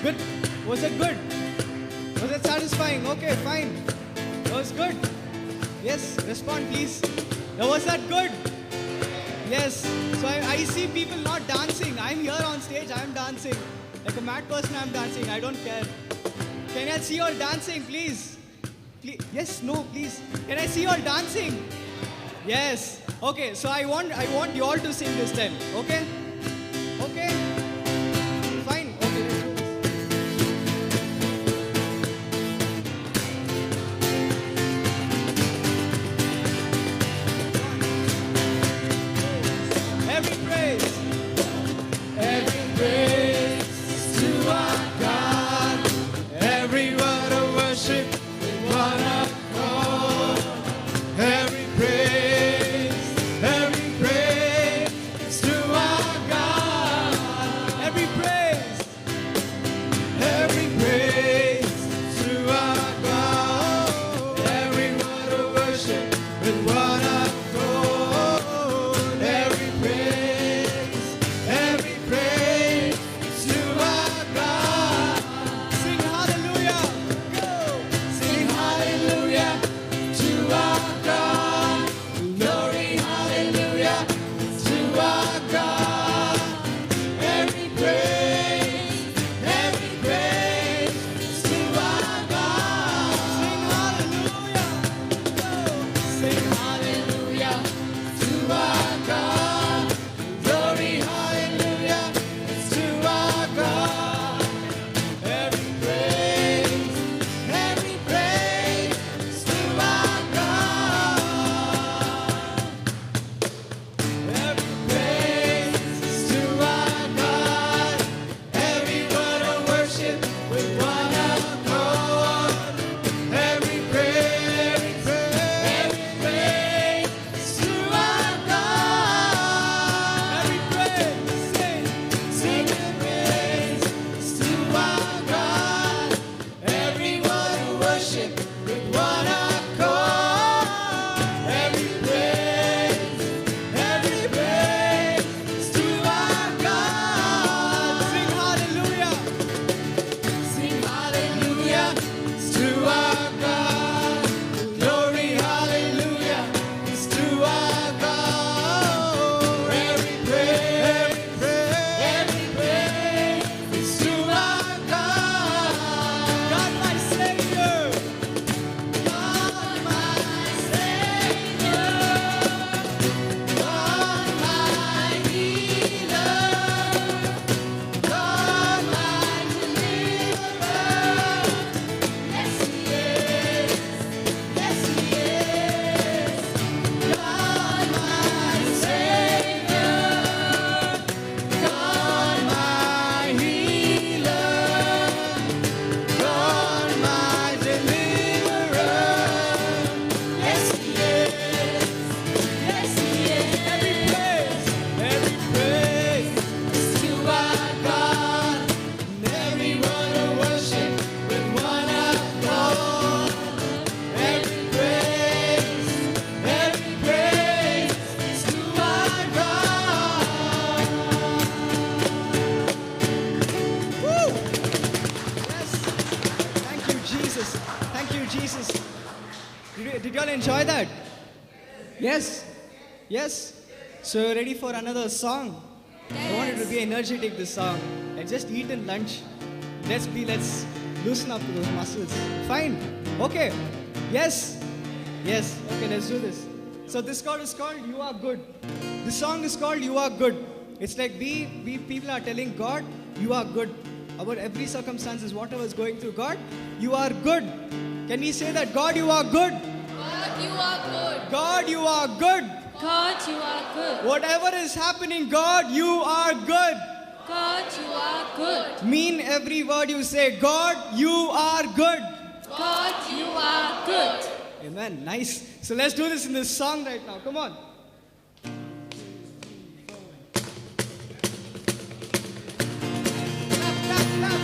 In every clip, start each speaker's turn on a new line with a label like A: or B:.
A: Good. Was it good? Was it satisfying? Okay, fine. That was good. Yes, respond please. Now, was that good? Yes. So I see people not dancing. I'm here on stage, I'm dancing. Like a mad person, I'm dancing. I don't care. Can I see you all dancing, please? Please? Yes, no, please. Can I see you all dancing? Yes. Okay, so I want you all to sing this then. Okay? Okay? Fine. Okay, let's do this. Every praise to our God. Every word of worship with one accord. Every praise to our God. Every praise to our God. Every word of worship with one accord. Every praise to our God. Sing hallelujah. Go. Sing hallelujah to our God. Glory, hallelujah to our God. Every praise to our God. Sing hallelujah. Go. Sing hallelujah to our God. Glory, hallelujah to our God. Every praise to our God. Every praise to our God. Every word of worship with one accord. Every praise to our God. Every praise, sing the praise to our God. Every word of worship with one accord. Every praise to our God. Sing hallelujah. Sing hallelujah to our God. Glory, hallelujah to our God. Every praise to our God. God my Savior. God my Savior. God my healer. God my deliverer. Yes, He is. Yes, He is. God my Savior. God my healer. God my deliverer. Yes, He is. Yes, He is. Every praise to our God. And every word of worship with one accord. Every praise to our God. Woo! Yes. Thank you, Jesus. Thank you, Jesus. Did you all enjoy that? Yes? Yes? So ready for another song? I want it to be energetic, this song. Let's just eat in lunch. Let's loosen up those muscles. Fine. Okay. Yes. Yes. Okay, let's do this. So this chord is called You Are Good. This song is called You Are Good. It's like we people are telling God, you are good. About every circumstances, whatever is going through, God, you are good. Can we say that? God, you are good.
B: God, you are good.
A: God, you are good.
B: God, you are good.
A: Whatever is happening, God, you are good.
B: God, you are good.
A: Mean every word you say. God, you are good.
B: God, you are good.
A: Amen. Nice. So let's do this in this song right now. Come on. Clap, clap, clap.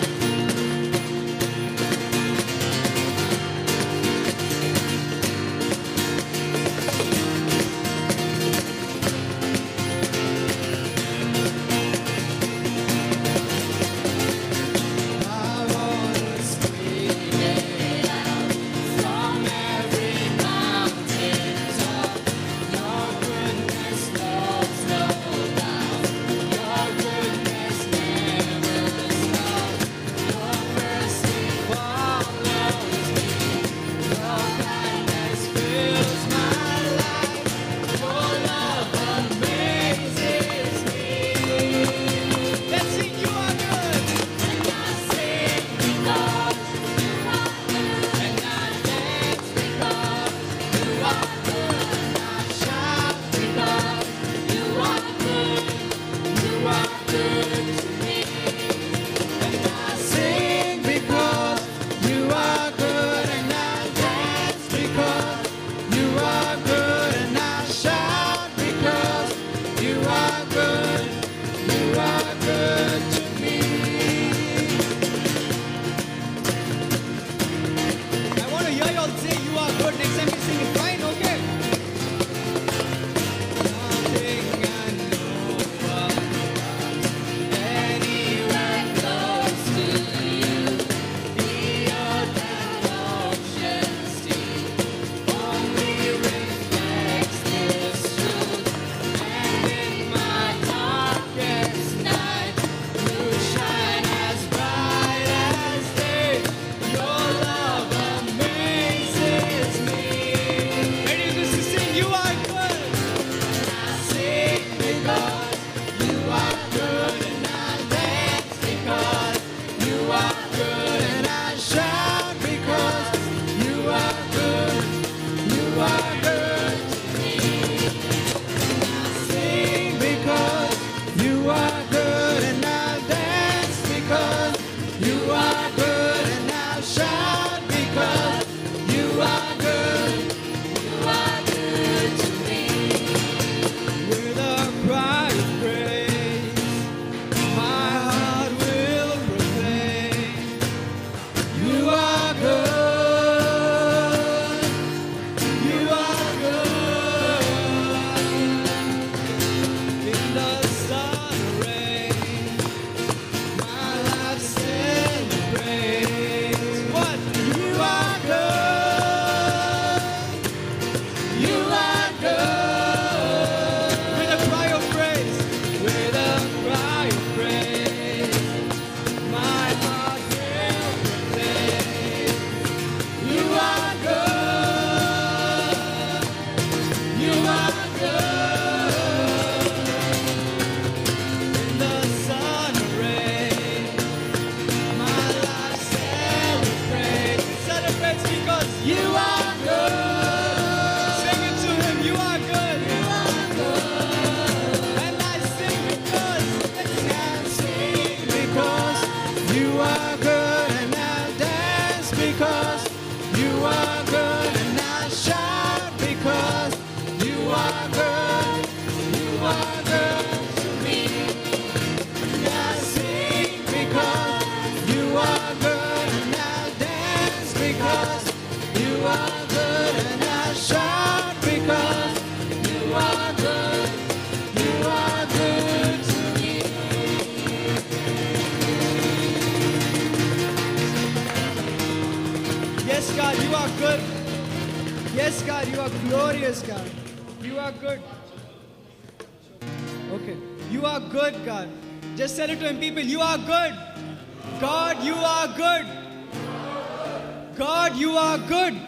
A: good. Yes, God, you are glorious, God. You are good. Okay. You are good, God. Just tell it to him, people. You are good. God, you are good. God, you are good.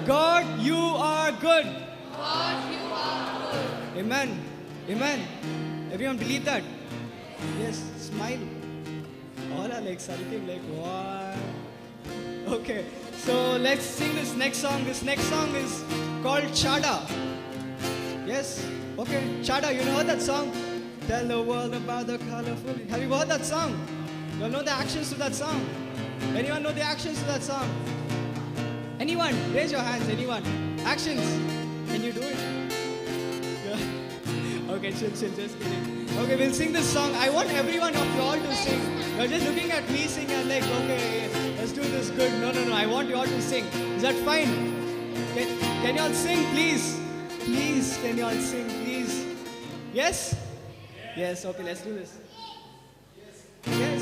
A: God, you are good.
B: God, you are good.
A: Amen. Amen. Everyone believe that? Yes. Smile. All are like sulking, like what? Okay. So let's sing this next song. This next song is called Chada. Yes. Okay. Chada, you know that song? Tell the world about the colorful. Have you heard that song? You all know the actions to that song? Anyone know the actions to that song? Anyone? Raise your hands. Anyone? Actions. Can you do it? Yeah. Okay, chill. Just kidding. Okay, we'll sing this song. I want everyone of you all to sing. You're just looking at me sing and like, okay, let's do this good. No. I want you all to sing. Is that fine? Can you all sing, please? Please, can you all sing, please? Yes? Yes, okay, let's do this. Yes.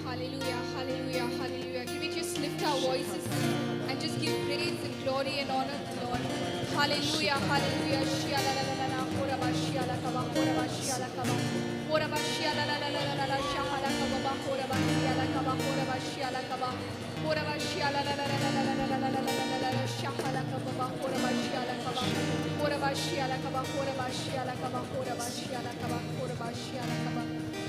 B: Hallelujah, hallelujah, hallelujah. Can we just lift our voices and just give praise and glory and honor to the Lord? Hallelujah, hallelujah. Shia la la la la la, hora ba shia la kaba, hora ba shia la kaba, hora ba shia la la la la la la, shaha la kaba ba, hora ba shia la kaba. kaba hora bashiala kaba hora bashiala la la la la la la la la la la la la la shahala kaba ba hora bashiala kaba hora bashiala kaba hora bashiala kaba hora bashiala kaba hora bashiala kaba.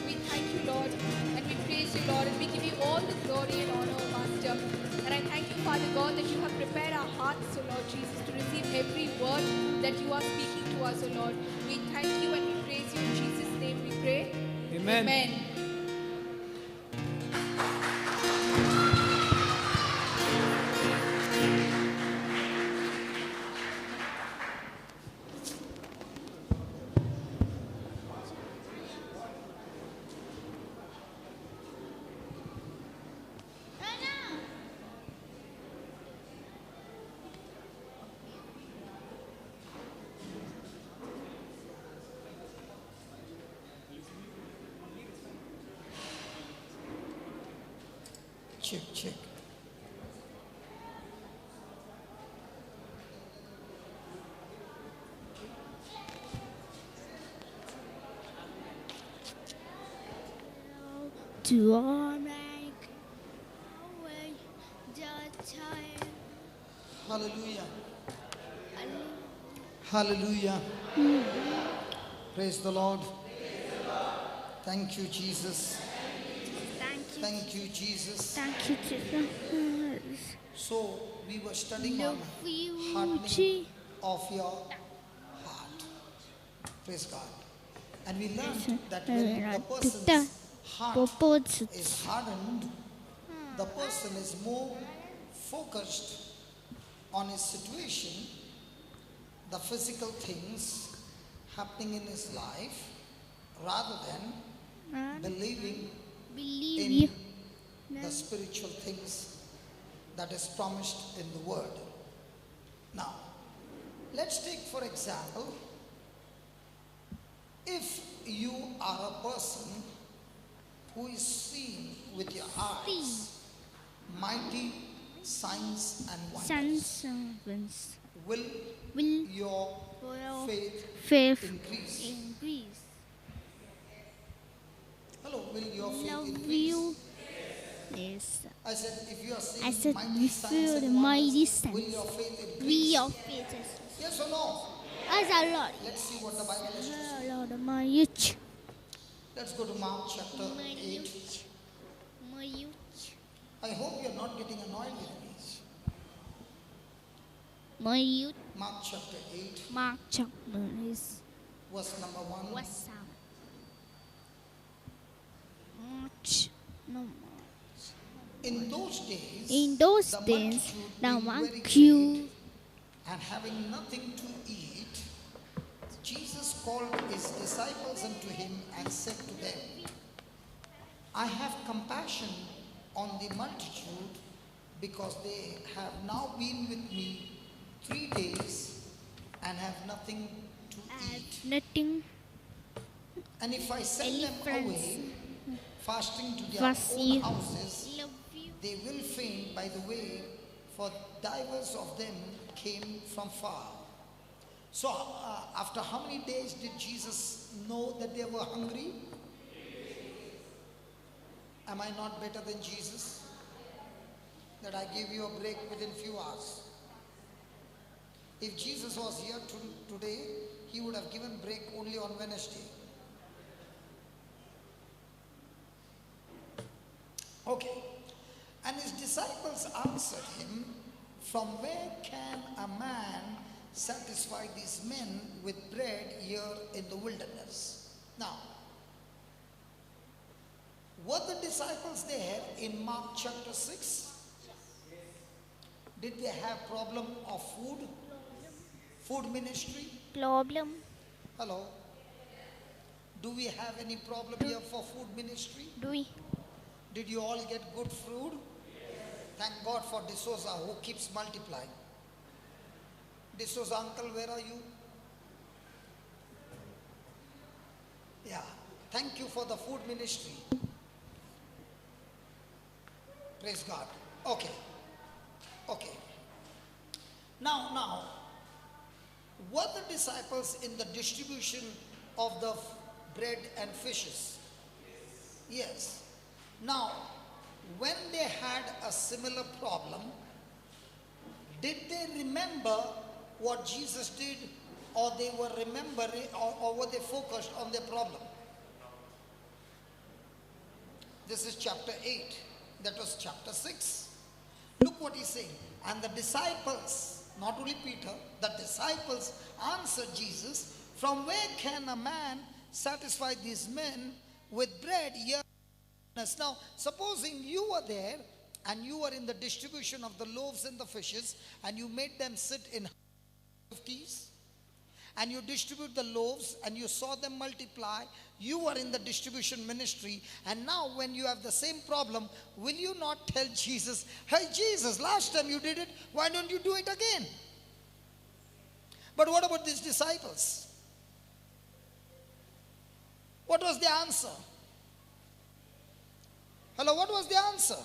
B: We thank you, Lord, and we praise you, Lord, and we give you all the glory and honor, Master. And I thank you, Father God, that you have prepared our hearts, O Lord Jesus, to receive every word that you are speaking to us, O Lord. We thank you and we praise you. In Jesus' name we pray.
A: Amen.
B: Amen.
C: Check, check.
D: To all make away the time.
C: Hallelujah. Hallelujah. Praise the Lord. Thank you, Jesus.
D: Thank you.
C: Thank you, Jesus.
D: Thank you, Jesus.
C: So, we were studying
D: Love
C: on
D: you,
C: hardening
D: Jesus.
C: of your heart. Praise God. And we learned that when the person's heart is hardened, the person is more focused on his situation, the physical things happening in his life, rather than believing
D: Believe
C: in
D: you.
C: the spiritual things that is promised in the word. Now, let's take for example, if you are a person who is seeing with your eyes mighty signs and wonders,
D: Sons
C: will
D: will
C: your faith
D: faith
C: increase?
D: increase.
C: Hello, will your faith
D: Love
C: increase?
D: you. Yes.
C: I said, if you are
D: I
C: seeing
D: said,
C: mighty
D: we
C: signs
D: feel the
C: and
D: mighty
C: wonders, will
D: signs.
C: your faith increase?
D: We of faith is
C: Yes or no?
D: as a Lord.
C: Let's see what the Bible has to say.
D: Lord, my youth.
C: Let's go to Mark chapter 8.
D: My youth.
C: I hope you're not getting annoyed with me.
D: My youth.
C: Mark chapter 8,
D: Mark chapter is
C: verse number 1.
D: what's up? March. No March.
C: In those days,
D: In those
C: the
D: days,
C: multitude
D: the
C: being very
D: multitude
C: great and having nothing to eat, Jesus called his disciples unto him and said to them, I have compassion on the multitude, because they have now been with me 3 days and have nothing to eat.
D: nothing.
C: And if I send them
D: Elephants.
C: away, fasting to their
D: Fussy.
C: own houses,
D: Love you.
C: they will faint by the way, for divers of them came from far. So, after how many days did Jesus know that they were hungry? Am I not better than Jesus? That I gave you a break within few hours. If Jesus was here today, he would have given break only on Wednesday. Okay. And his disciples answered him, from where can a man satisfy these men with bread here in the wilderness? Now, were the disciples there in Mark chapter 6? Did they have problem of food? Food ministry?
D: Problem.
C: Hello? Do we have any problem here for food ministry?
D: Do we?
C: Did you all get good food? Thank God for D'Souza who keeps multiplying. D'Souza uncle, where are you? Yeah. Thank you for the food ministry. Praise God. Okay. Okay. Now, were the disciples in the distribution of the bread and fishes? Yes. Now, when they had a similar problem, did they remember what Jesus did, or they were remembering, or were they focused on their problem? This is chapter 8. That was chapter 6. Look what he's saying. And the disciples, not only Peter, the disciples answered Jesus, "From where can a man satisfy these men with bread here?" Now, supposing you were there and you were in the distribution of the loaves and the fishes, and you made them sit in 50s, and you distribute the loaves and you saw them multiply, you were in the distribution ministry, and now when you have the same problem, will you not tell Jesus, "Hey Jesus, last time you did it, why don't you do it again?" But what about these disciples? What was the answer? Hello, what was the answer?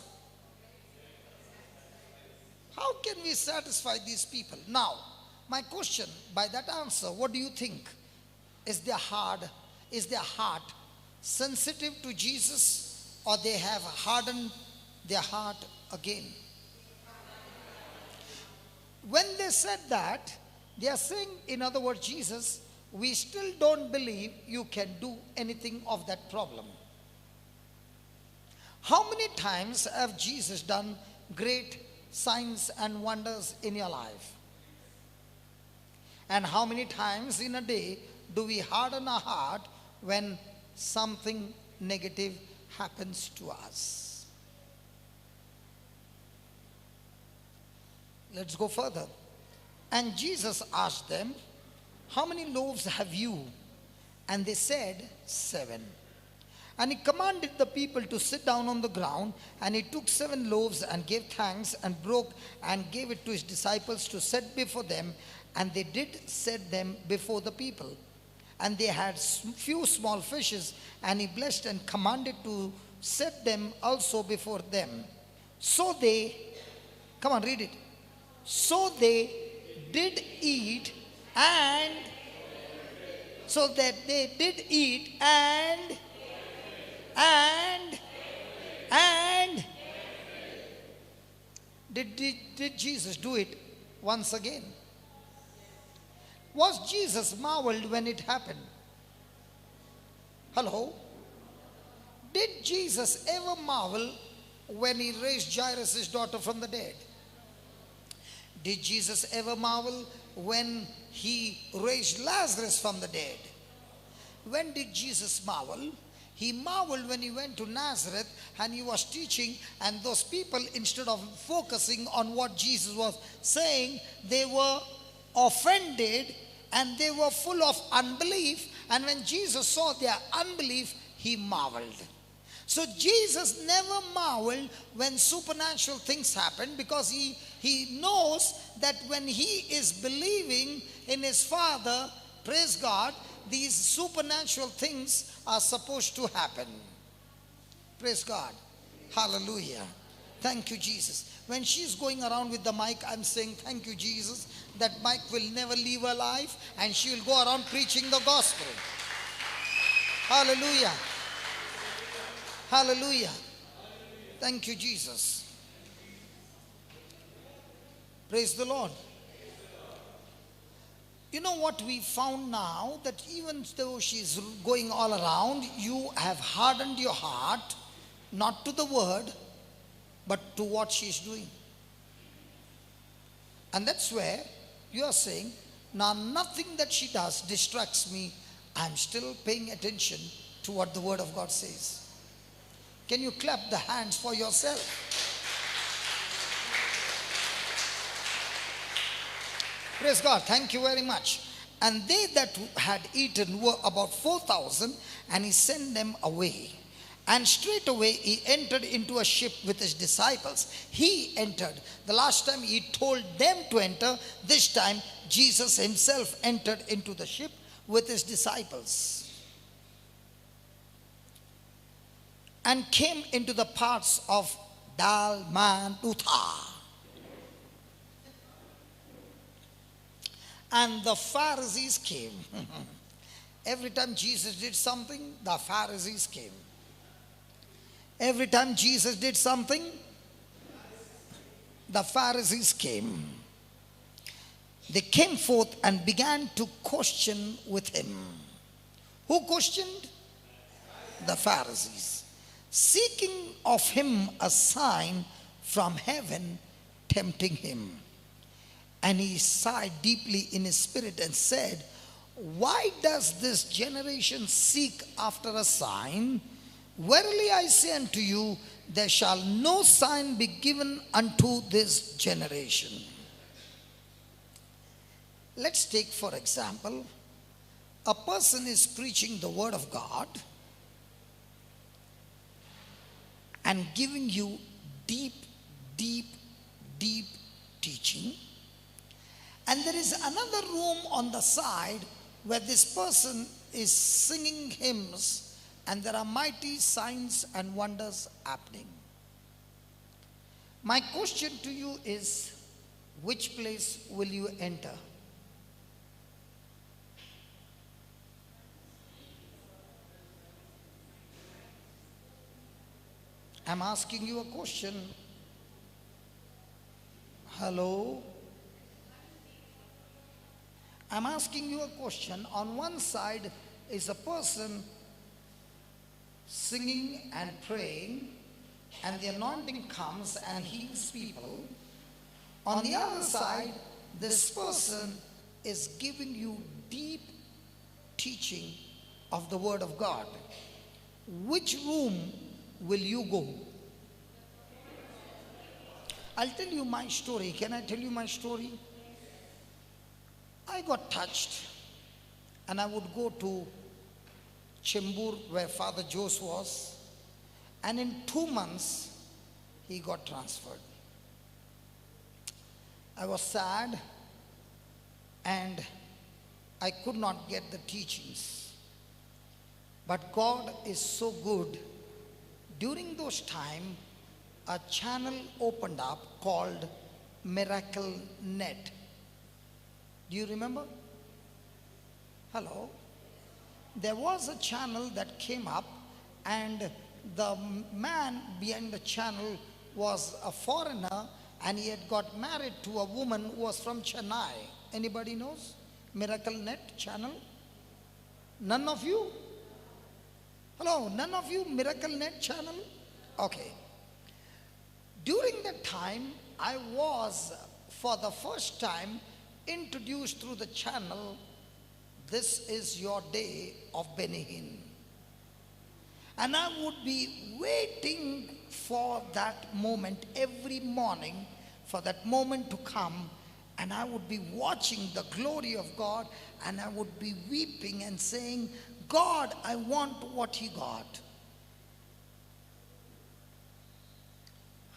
C: How can we satisfy these people? Now, my question, by that answer, what do you think? Is their heart sensitive to Jesus, or they have hardened their heart again? When they said that, they are saying, in other words, Jesus, we still don't believe you can do anything of that problem. How many times have Jesus done great signs and wonders in your life? And how many times in a day do we harden our heart when something negative happens to us? Let's go further. And Jesus asked them, "How many loaves have you?" And they said, 7. And he commanded the people to sit down on the ground, and he took 7 loaves and gave thanks and broke and gave it to his disciples to set before them, and they did set them before the people. And they had few small fishes, and he blessed and commanded to set them also before them. So they, come on, read it. So they did eat, and so that they did eat and did Jesus do it once again? Was Jesus marveled when it happened? Hello? Did Jesus ever marvel when he raised Jairus' daughter from the dead? Did Jesus ever marvel when he raised Lazarus from the dead? When did Jesus marvel? He marveled when he went to Nazareth and he was teaching, and those people, instead of focusing on what Jesus was saying, they were offended and they were full of unbelief. And when Jesus saw their unbelief, he marveled. So Jesus never marveled when supernatural things happen, because he knows that when he is believing in his Father, praise God, these supernatural things are supposed to happen. Praise God. Hallelujah. Thank you, Jesus. When she's going around with the mic, I'm saying, thank you, Jesus. That mic will never leave her life, and she will go around preaching the gospel. Hallelujah. Hallelujah. Thank you, Jesus. Praise the Lord. You know what we found now? That even though she's going all around, you have hardened your heart, not to the word, but to what she's doing. And that's where you are saying, now nothing that she does distracts me. I'm still paying attention to what the word of God says. Can you clap the hands for yourself? Praise God. Thank you very much. And they that had eaten were about 4,000, and he sent them away. And straightway he entered into a ship with his disciples. He entered. The last time he told them to enter. This time Jesus himself entered into the ship with his disciples, and came into the parts of Dalmanutha. And the Pharisees came. Every time Jesus did something, the Pharisees came. Every time Jesus did something, the Pharisees came. They came forth and began to question with him. Who questioned? The Pharisees, seeking of him a sign from heaven, tempting him. And he sighed deeply in his spirit and said, why does this generation seek after a sign? Verily I say unto you, there shall no sign be given unto this generation. Let's take for example, a person is preaching the word of God and giving you deep teaching. And there is another room on the side where this person is singing hymns and there are mighty signs and wonders happening. My question to you is, which place will you enter? I'm asking you a question. Hello? I'm asking you a question. On one side is a person singing and praying, and the anointing comes and heals people. On the other side, this person is giving you deep teaching of the Word of God. Which room will you go? I'll tell you my story. Can I tell you my story? I got touched and I would go to Chembur where Father Jose was, and in 2 months he got transferred. I was sad and I could not get the teachings. But God is so good. During those time, a channel opened up called Miracle Net. Do you remember? Hello? There was a channel that came up, and the man behind the channel was a foreigner, and he had got married to a woman who was from Chennai. Anybody knows Miracle Net channel? None of you? Hello, none of you Miracle Net channel? Okay. During that time, I was for the first time introduced through the channel, this is your day of Benihin. And I would be waiting for that moment every morning, for that moment to come, and I would be watching the glory of God, and I would be weeping and saying, God, I want what He got.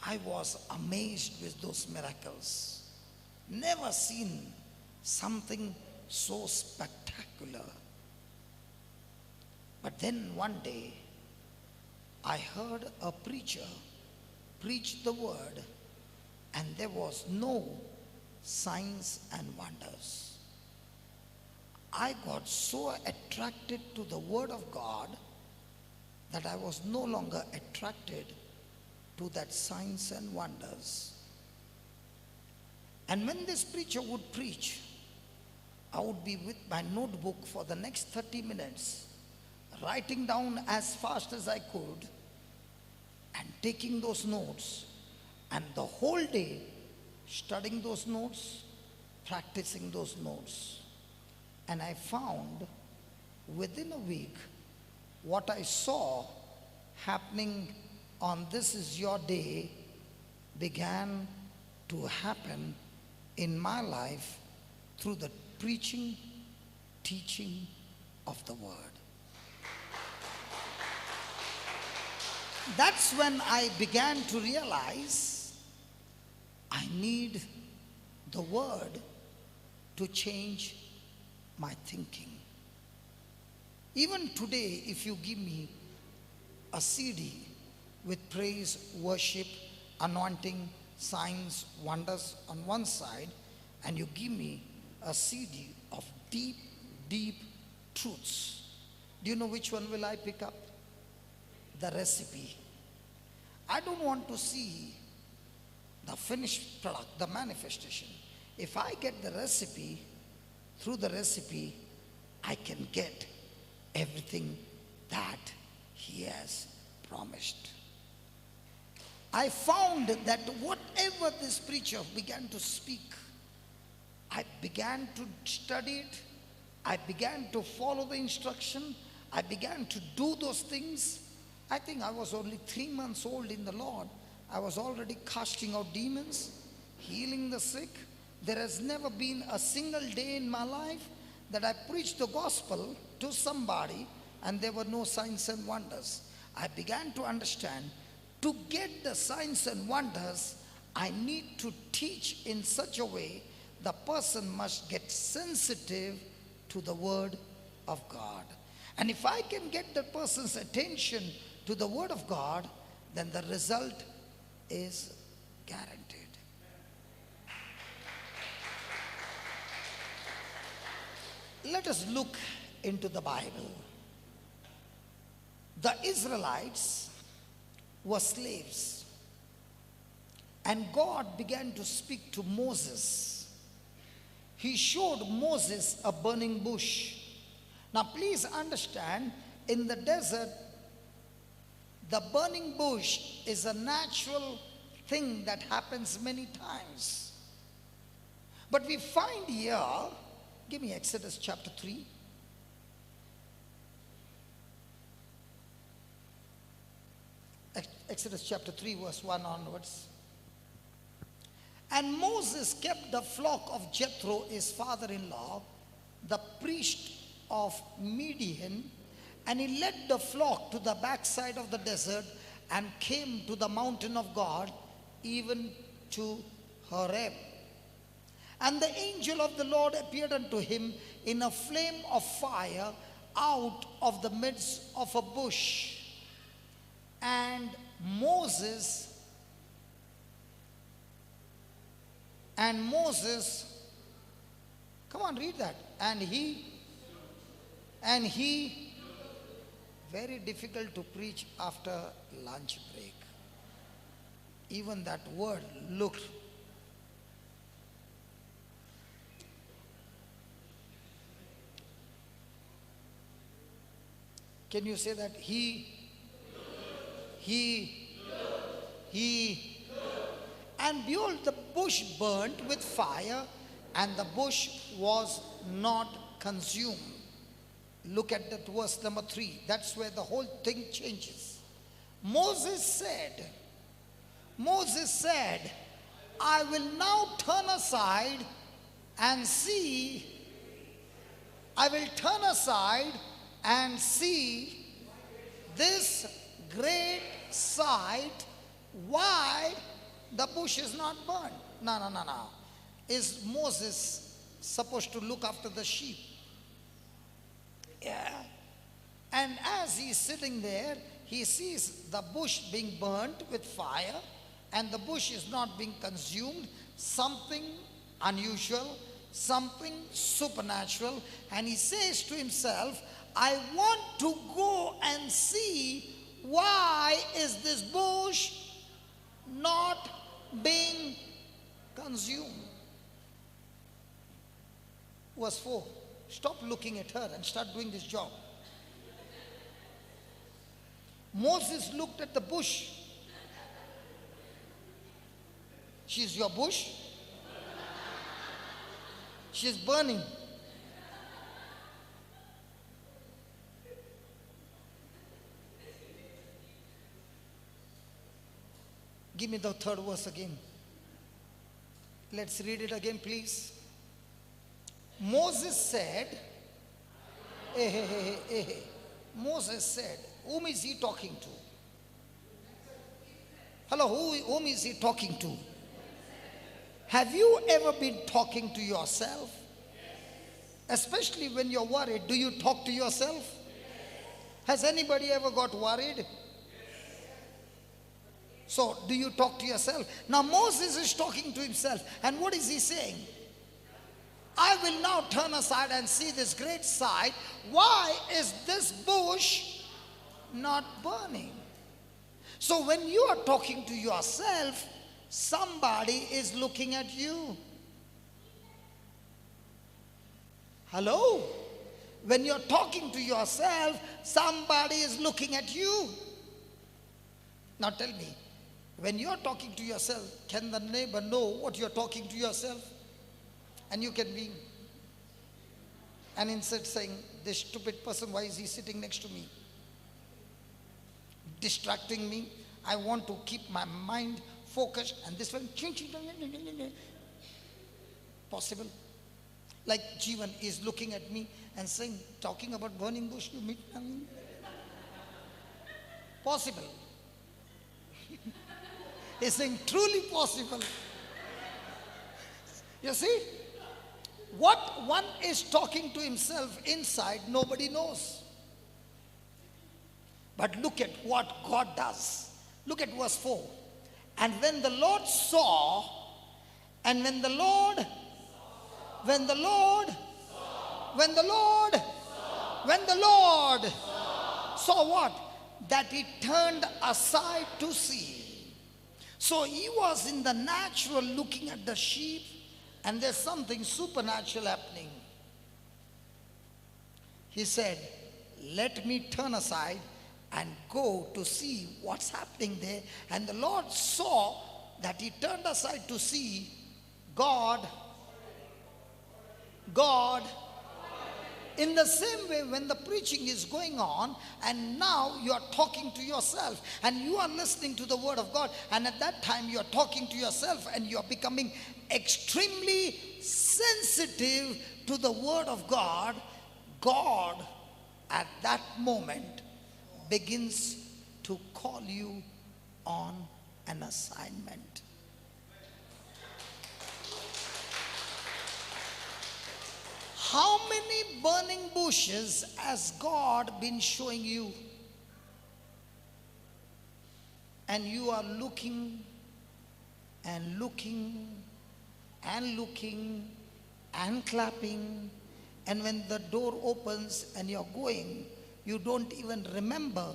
C: I was amazed with those miracles. Never seen something so spectacular. But then one day, I heard a preacher preach the word, and there was no signs and wonders. I got so attracted to the word of God that I was no longer attracted to that signs and wonders. And when this preacher would preach, I would be with my notebook for the next 30 minutes, writing down as fast as I could and taking those notes, and the whole day studying those notes, practicing those notes. And I found within a week what I saw happening on This Is Your Day began to happen in my life through the preaching, teaching of the word. That's when I began to realize I need the word to change my thinking. Even today, if you give me a CD with praise, worship, anointing, signs, wonders on one side, and you give me a CD of deep truths, do you know which one will I pick up? The recipe. I don't want to see the finished product, the manifestation. If I get the recipe, through the recipe, I can get everything that He has promised. I found that whatever this preacher began to speak, I began to study it. I began to follow the instruction. I began to do those things. I think I was only 3 months old in the Lord. I was already casting out demons, healing the sick. There has never been a single day in my life that I preached the gospel to somebody and there were no signs and wonders. I began to understand, to get the signs and wonders, I need to teach in such a way the person must get sensitive to the Word of God. And if I can get the person's attention to the Word of God, then the result is guaranteed. Let us look into the Bible. The Israelites were slaves, and God began to speak to Moses. He showed Moses a burning bush. Now please understand, in the desert, the burning bush is a natural thing that happens many times. But we find here, give me Exodus chapter 3. Exodus chapter 3 verse 1 onwards. And Moses kept the flock of Jethro, his father-in-law, the priest of Midian, and he led the flock to the backside of the desert and came to the mountain of God, even to Horeb. And the angel of the Lord appeared unto him in a flame of fire out of the midst of a bush. And Moses, come on, read that. And he, very difficult to preach after lunch break. Even that word, looked. Can you say that? He, and behold, the bush burnt with fire, and the bush was not consumed. Look at that verse number 3. That's where the whole thing changes. Moses said, I will now turn aside and see. I will turn aside and see this great sight, why the bush is not burned. No. Is Moses supposed to look after the sheep? Yeah. And as he's sitting there, he sees the bush being burnt with fire, and the bush is not being consumed. Something unusual, something supernatural. And he says to himself, I want to go and see, why is this bush not being consumed? Verse 4. Stop looking at her and start doing this job. Moses looked at the bush. She's your bush? She's burning. Give me the third verse again. Let's read it again, please. Moses said, Moses said, whom is he talking to? Hello, whom is he talking to? Have you ever been talking to yourself? Especially when you're worried, do you talk to yourself? Has anybody ever got worried? So, do you talk to yourself? Now, Moses is talking to himself. And what is he saying? I will now turn aside and see this great sight. Why is this bush not burning? So when you are talking to yourself, somebody is looking at you. Hello? When you're talking to yourself, somebody is looking at you. Now tell me, when you're talking to yourself, can the neighbor know what you're talking to yourself? And you can be, and instead saying, this stupid person, why is he sitting next to me? Distracting me. I want to keep my mind focused, and this one, possible. Like Jeevan is looking at me and saying, talking about burning bush, you meet me? Possible. He's saying, truly possible. You see, what one is talking to himself inside, nobody knows. But look at what God does. Look at verse 4. And when the Lord saw, and when the Lord saw what? That he turned aside to see. So he was in the natural looking at the sheep, and there's something supernatural happening. He said, let me turn aside and go to see what's happening there. And the Lord saw that he turned aside to see God. In the same way, when the preaching is going on and now you are talking to yourself and you are listening to the word of God, and at that time you are talking to yourself and you are becoming extremely sensitive to the word of God, God at that moment begins to call you on an assignment. How many burning bushes has God been showing you? And you are looking and looking and looking and clapping, and when the door opens and you're going, you don't even remember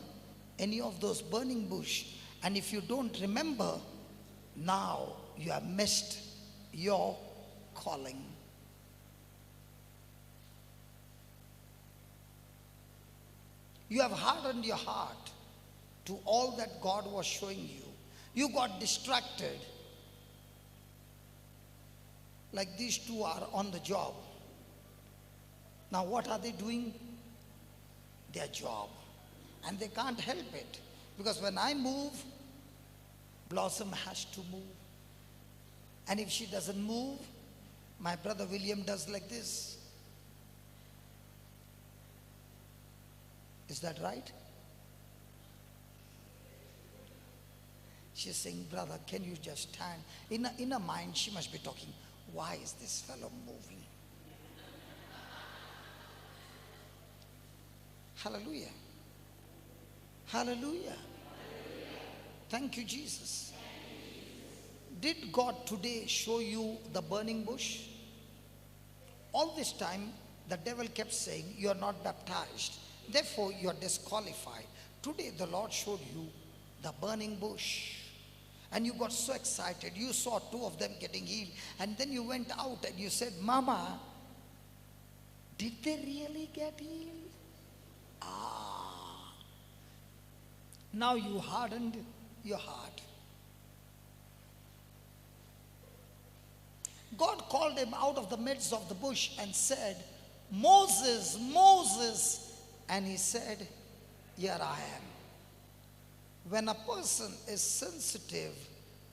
C: any of those burning bush. And if you don't remember, now you have missed your calling. You have hardened your heart to all that God was showing you. You got distracted. Like these two are on the job. Now what are they doing? Their job. And they can't help it. Because when I move, Blossom has to move. And if she doesn't move, my brother William does like this. Is that right? She's saying, brother, can you just stand? In her mind, she must be talking, why is this fellow moving? Hallelujah. Hallelujah. Thank you, Jesus. Did God today show you the burning bush? All this time, the devil kept saying, you are not baptized. Therefore, you are disqualified. Today, the Lord showed you the burning bush. And you got so excited. You saw two of them getting healed. And then you went out and you said, Mama, did they really get healed? Ah. Now you hardened your heart. God called him out of the midst of the bush and said, Moses, Moses. And he said, here I am. When a person is sensitive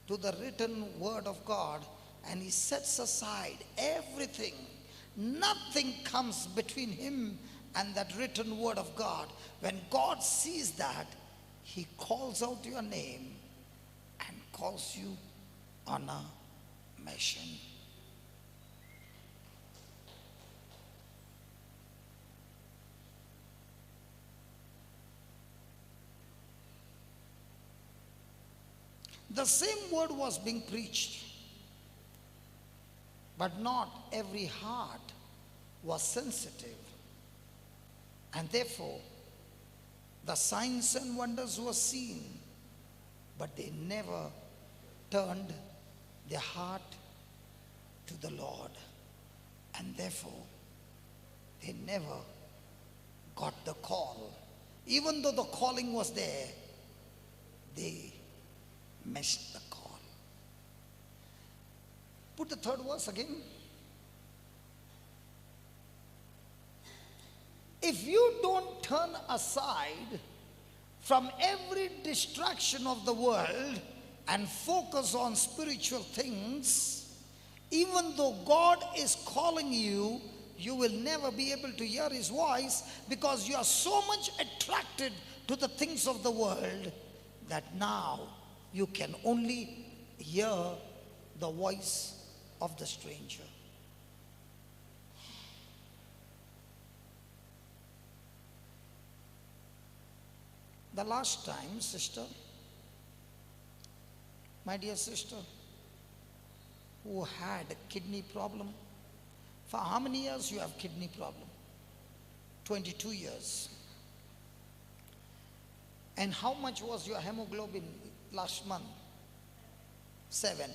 C: to the written word of God and he sets aside everything, nothing comes between him and that written word of God. When God sees that, he calls out your name and calls you on a mission. The same word was being preached, but not every heart was sensitive. And therefore, the signs and wonders were seen, but they never turned their heart to the Lord. And therefore, they never got the call. Even though the calling was there, they missed the call. Put the third verse again. If you don't turn aside from every distraction of the world and focus on spiritual things, even though God is calling you, you will never be able to hear His voice, because you are so much attracted to the things of the world that now you can only hear the voice of the stranger. The last time, sister, my dear sister, who had a kidney problem, for how many years you have kidney problem? 22 years. And how much was your hemoglobin last month? 7.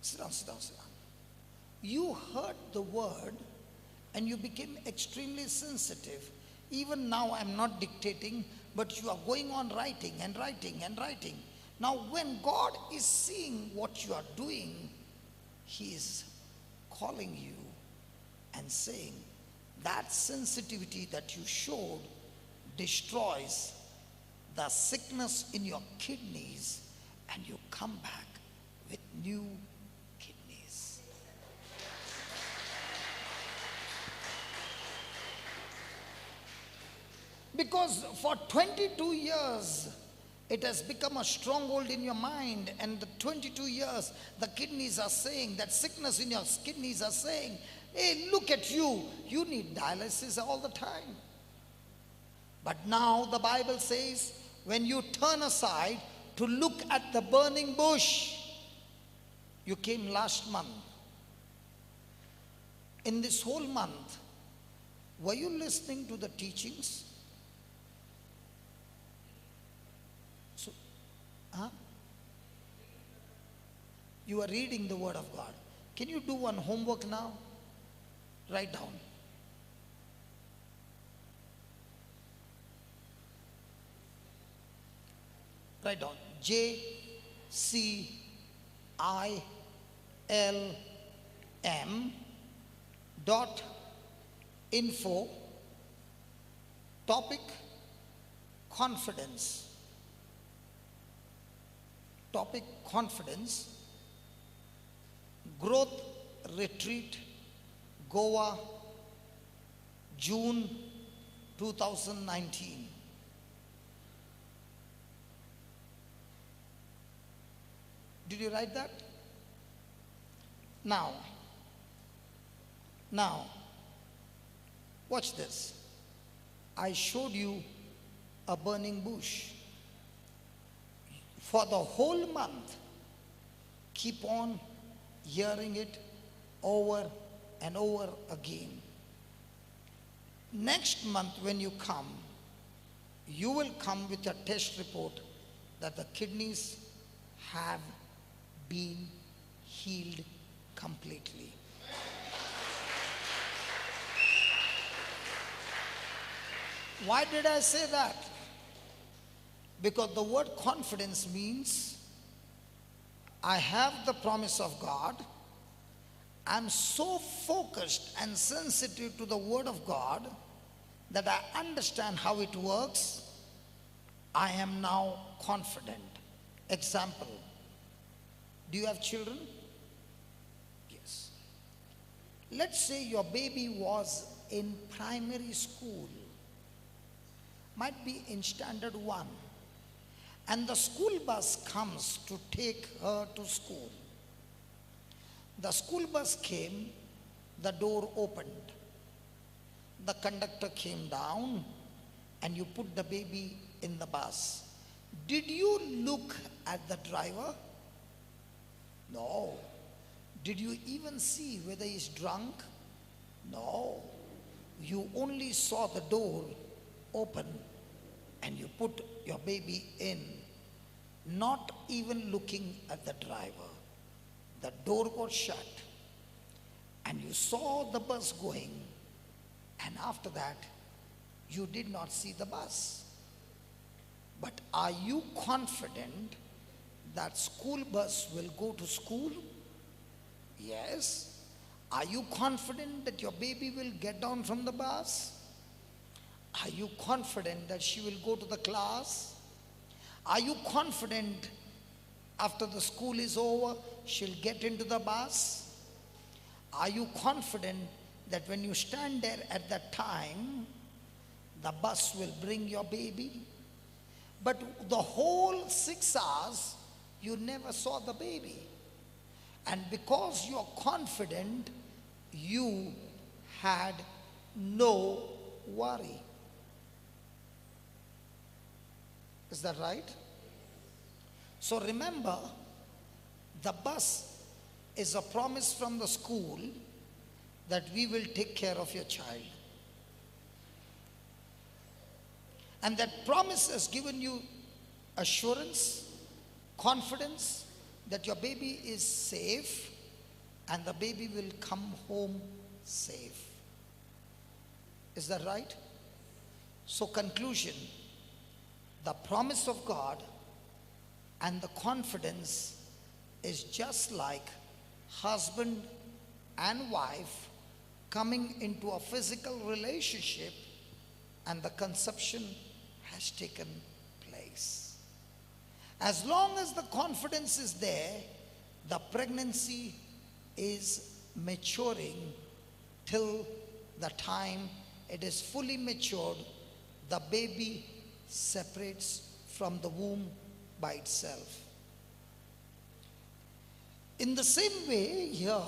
C: Sit down, sit down, sit down. You heard the word and you became extremely sensitive. Even now I'm not dictating, but you are going on writing and writing and writing. Now when God is seeing what you are doing, He is calling you and saying, that sensitivity that you showed destroys the sickness in your kidneys, and you come back with new kidneys. Because for 22 years, it has become a stronghold in your mind, and the 22 years, the kidneys are saying, that sickness in your kidneys are saying, hey, look at you, you need dialysis all the time. But now the Bible says, when you turn aside to look at the burning bush, you came last month. In this whole month, were you listening to the teachings? You are reading the Word of God. Can you do one homework now? Write down. Write down. JCILM .info. Topic: confidence. Topic: confidence. Growth retreat, Goa, June 2019. Did you write that? Now, watch this. I showed you a burning bush. For the whole month, keep on hearing it over and over again. Next month when you come, you will come with a test report that the kidneys have been healed completely. Why did I say that? Because the word confidence means I have the promise of God. I'm so focused and sensitive to the Word of God that I understand how it works. I am now confident. Example, do you have children? Yes. Let's say your baby was in primary school, might be in standard 1. And the school bus comes to take her to school. The school bus came, the door opened. The conductor came down and you put the baby in the bus. Did you look at the driver? No. Did you even see whether he's drunk? No. You only saw the door open and you put your baby in. not even looking at the driver. The door was shut, and you saw the bus going, and after that, you did not see the bus. But are you confident that school bus will go to school? Yes. Are you confident that your baby will get down from the bus? Are you confident that she will go to the class? Are you confident after the school is over, she'll get into the bus? Are you confident that when you stand there at that time, the bus will bring your baby? But the whole 6 hours, you never saw the baby. And because you're confident, you had no worry. Is that right? So remember, the bus is a promise from the school that we will take care of your child. And that promise has given you assurance, confidence that your baby is safe and the baby will come home safe. Is that right? So conclusion, the promise of God and the confidence is just like husband and wife coming into a physical relationship, and the conception has taken place. As long as the confidence is there, the pregnancy is maturing till the time it is fully matured. The baby separates from the womb by itself. In the same way here,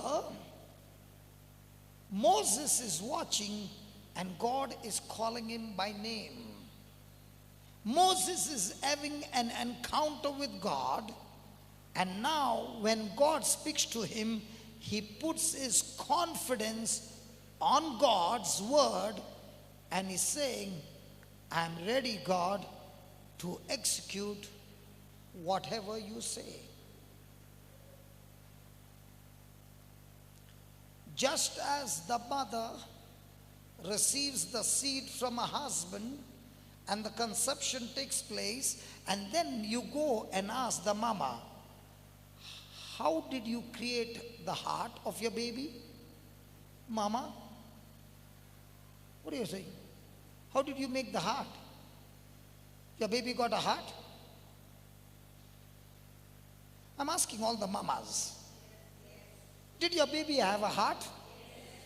C: Moses is watching and God is calling him by name. Moses is having an encounter with God, and now when God speaks to him, he puts his confidence on God's word and he's saying, I'm ready, God, to execute whatever you say. Just as the mother receives the seed from a husband and the conception takes place, and then you go and ask the mama, how did you create the heart of your baby? Mama, what are you saying? How did you make the heart? Your baby got a heart? I'm asking all the mamas. Did your baby have a heart?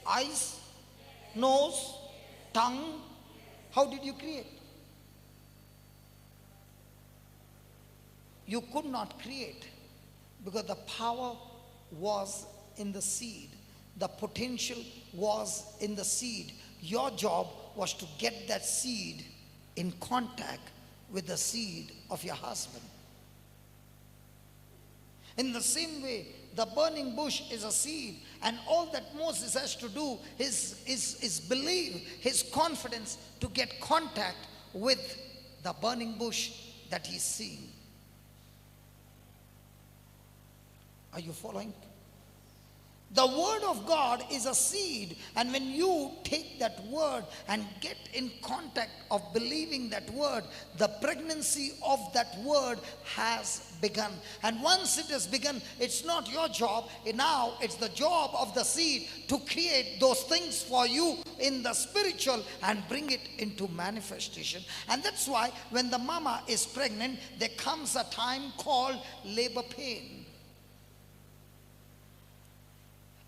C: Eyes? Nose? Tongue? How did you create? You could not create because the power was in the seed. The potential was in the seed. Your job was to get that seed in contact with the seed of your husband. In the same way, the burning bush is a seed, and all that Moses has to do is believe, his confidence to get contact with the burning bush that he's seeing. Are you following? The word of God is a seed, and when you take that word and get in contact of believing that word, the pregnancy of that word has begun. And once it has begun, it's not your job. Now it's the job of the seed to create those things for you in the spiritual and bring it into manifestation. And that's why when the mama is pregnant, there comes a time called labor pain.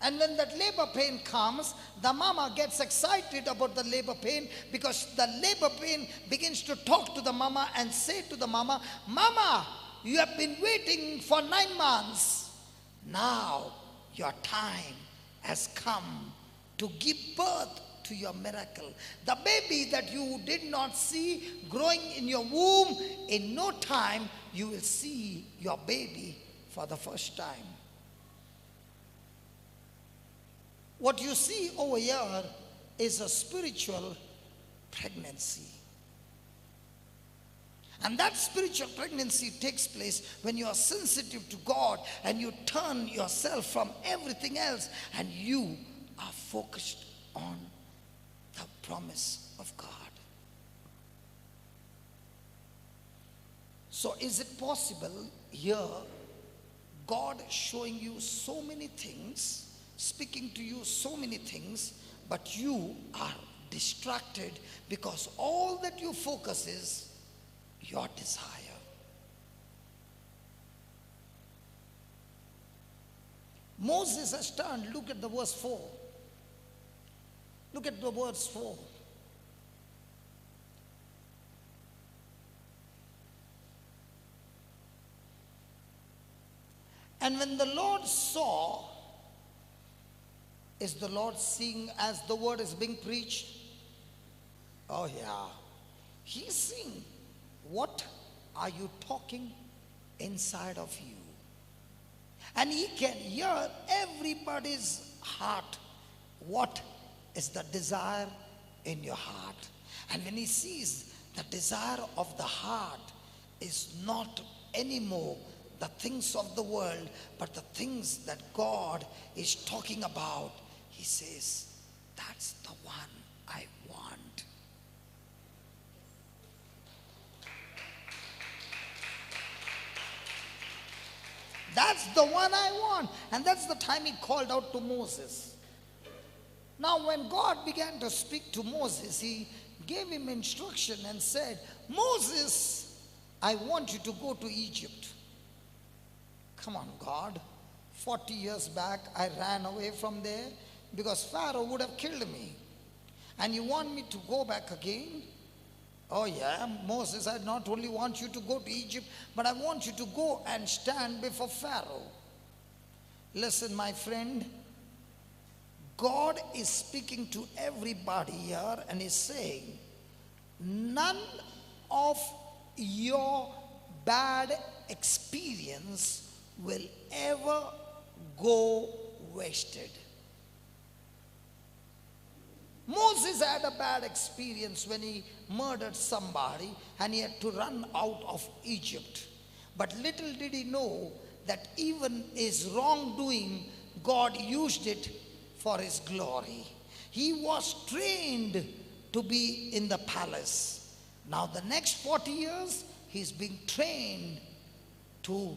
C: And when that labor pain comes, the mama gets excited about the labor pain, because the labor pain begins to talk to the mama and say to the mama, Mama, you have been waiting for 9 months. Now your time has come to give birth to your miracle. The baby that you did not see growing in your womb, in no time you will see your baby for the first time. What you see over here is a spiritual pregnancy. And that spiritual pregnancy takes place when you are sensitive to God and you turn yourself from everything else and you are focused on the promise of God. So is it possible here, God showing you so many things, speaking to you so many things, but you are distracted because all that you focus is your desire? Moses has turned. Look at the verse 4. Look at the verse 4. And when the Lord saw, is the Lord seeing as the word is being preached? Oh yeah. He's seeing. What are you talking inside of you? And he can hear everybody's heart. What is the desire in your heart? And when he sees the desire of the heart is not anymore the things of the world, but the things that God is talking about, he says, that's the one I want. That's the one I want. And that's the time he called out to Moses. Now when God began to speak to Moses, he gave him instruction and said, Moses, I want you to go to Egypt. Come on, God. 40 years back, I ran away from there because Pharaoh would have killed me. And you want me to go back again? Oh yeah, Moses, I not only want you to go to Egypt, but I want you to go and stand before Pharaoh. Listen, my friend, God is speaking to everybody here and is saying, none of your bad experience will ever go wasted. Moses had a bad experience when he murdered somebody and he had to run out of Egypt. But little did he know that even his wrongdoing, God used it for his glory. He was trained to be in the palace. Now the next 40 years, he's being trained to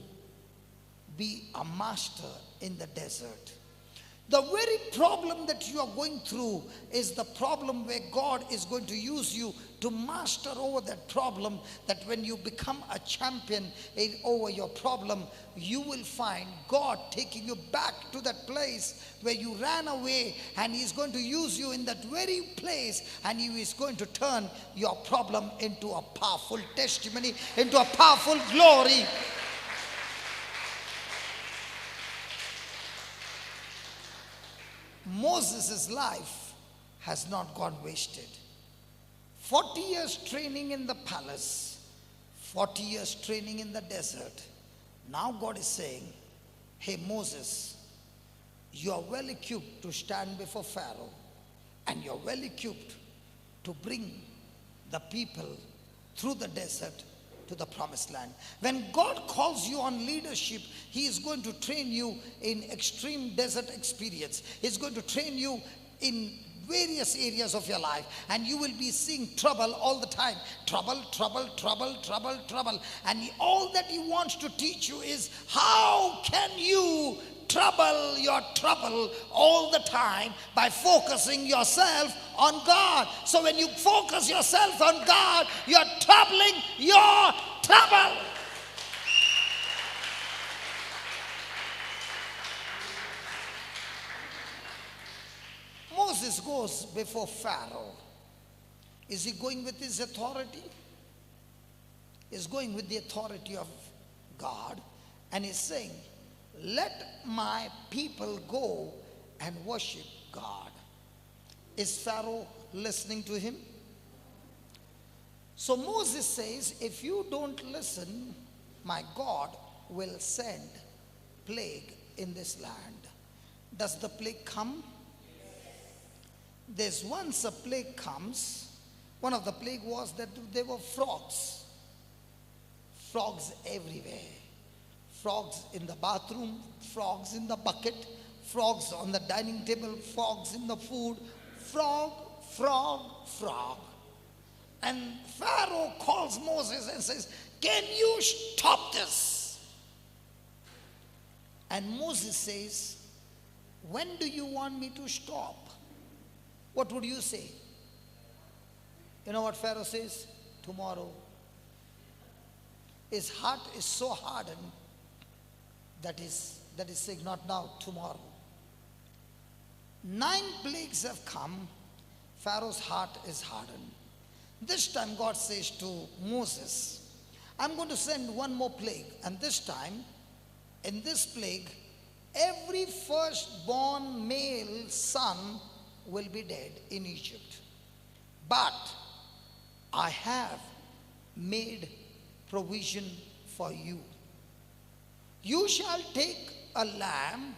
C: be a master in the desert. The very problem that you are going through is the problem where God is going to use you to master over that problem, that when you become a champion over your problem, you will find God taking you back to that place where you ran away, and he's going to use you in that very place, and he is going to turn your problem into a powerful testimony, into a powerful glory. Moses' life has not gone wasted. 40 years training in the palace, 40 years training in the desert. Now God is saying, hey Moses, you are well equipped to stand before Pharaoh, and you are well equipped to bring the people through the desert to the promised land. When God calls you on leadership, he is going to train you in extreme desert experience. He's going to train you in various areas of your life, and you will be seeing trouble all the time. Trouble, trouble, trouble, trouble, trouble. And all that he wants to teach you is how can you trouble your trouble all the time by focusing yourself on God. So when you focus yourself on God, you're troubling your trouble. Moses goes before Pharaoh. Is he going with his authority? He's going with the authority of God, and he's saying, let my people go and worship God. Is Pharaoh listening to him? So Moses says, if you don't listen, my God will send plague in this land. Does the plague come? There's once a plague comes. One of the plague was that there were frogs. frogs everywhere. Frogs in the bathroom, frogs in the bucket, frogs on the dining table, frogs in the food, frog, frog, frog. And Pharaoh calls Moses and says, "Can you stop this?" And Moses says, "When do you want me to stop?" What would you say? You know what Pharaoh says? Tomorrow. His heart is so hardened that is saying, not now, tomorrow. 9 plagues have come. Pharaoh's heart is hardened. This time God says to Moses, "I'm going to send one more plague. And this time, in this plague, every firstborn male son will be dead in Egypt. But I have made provision for you. You shall take a lamb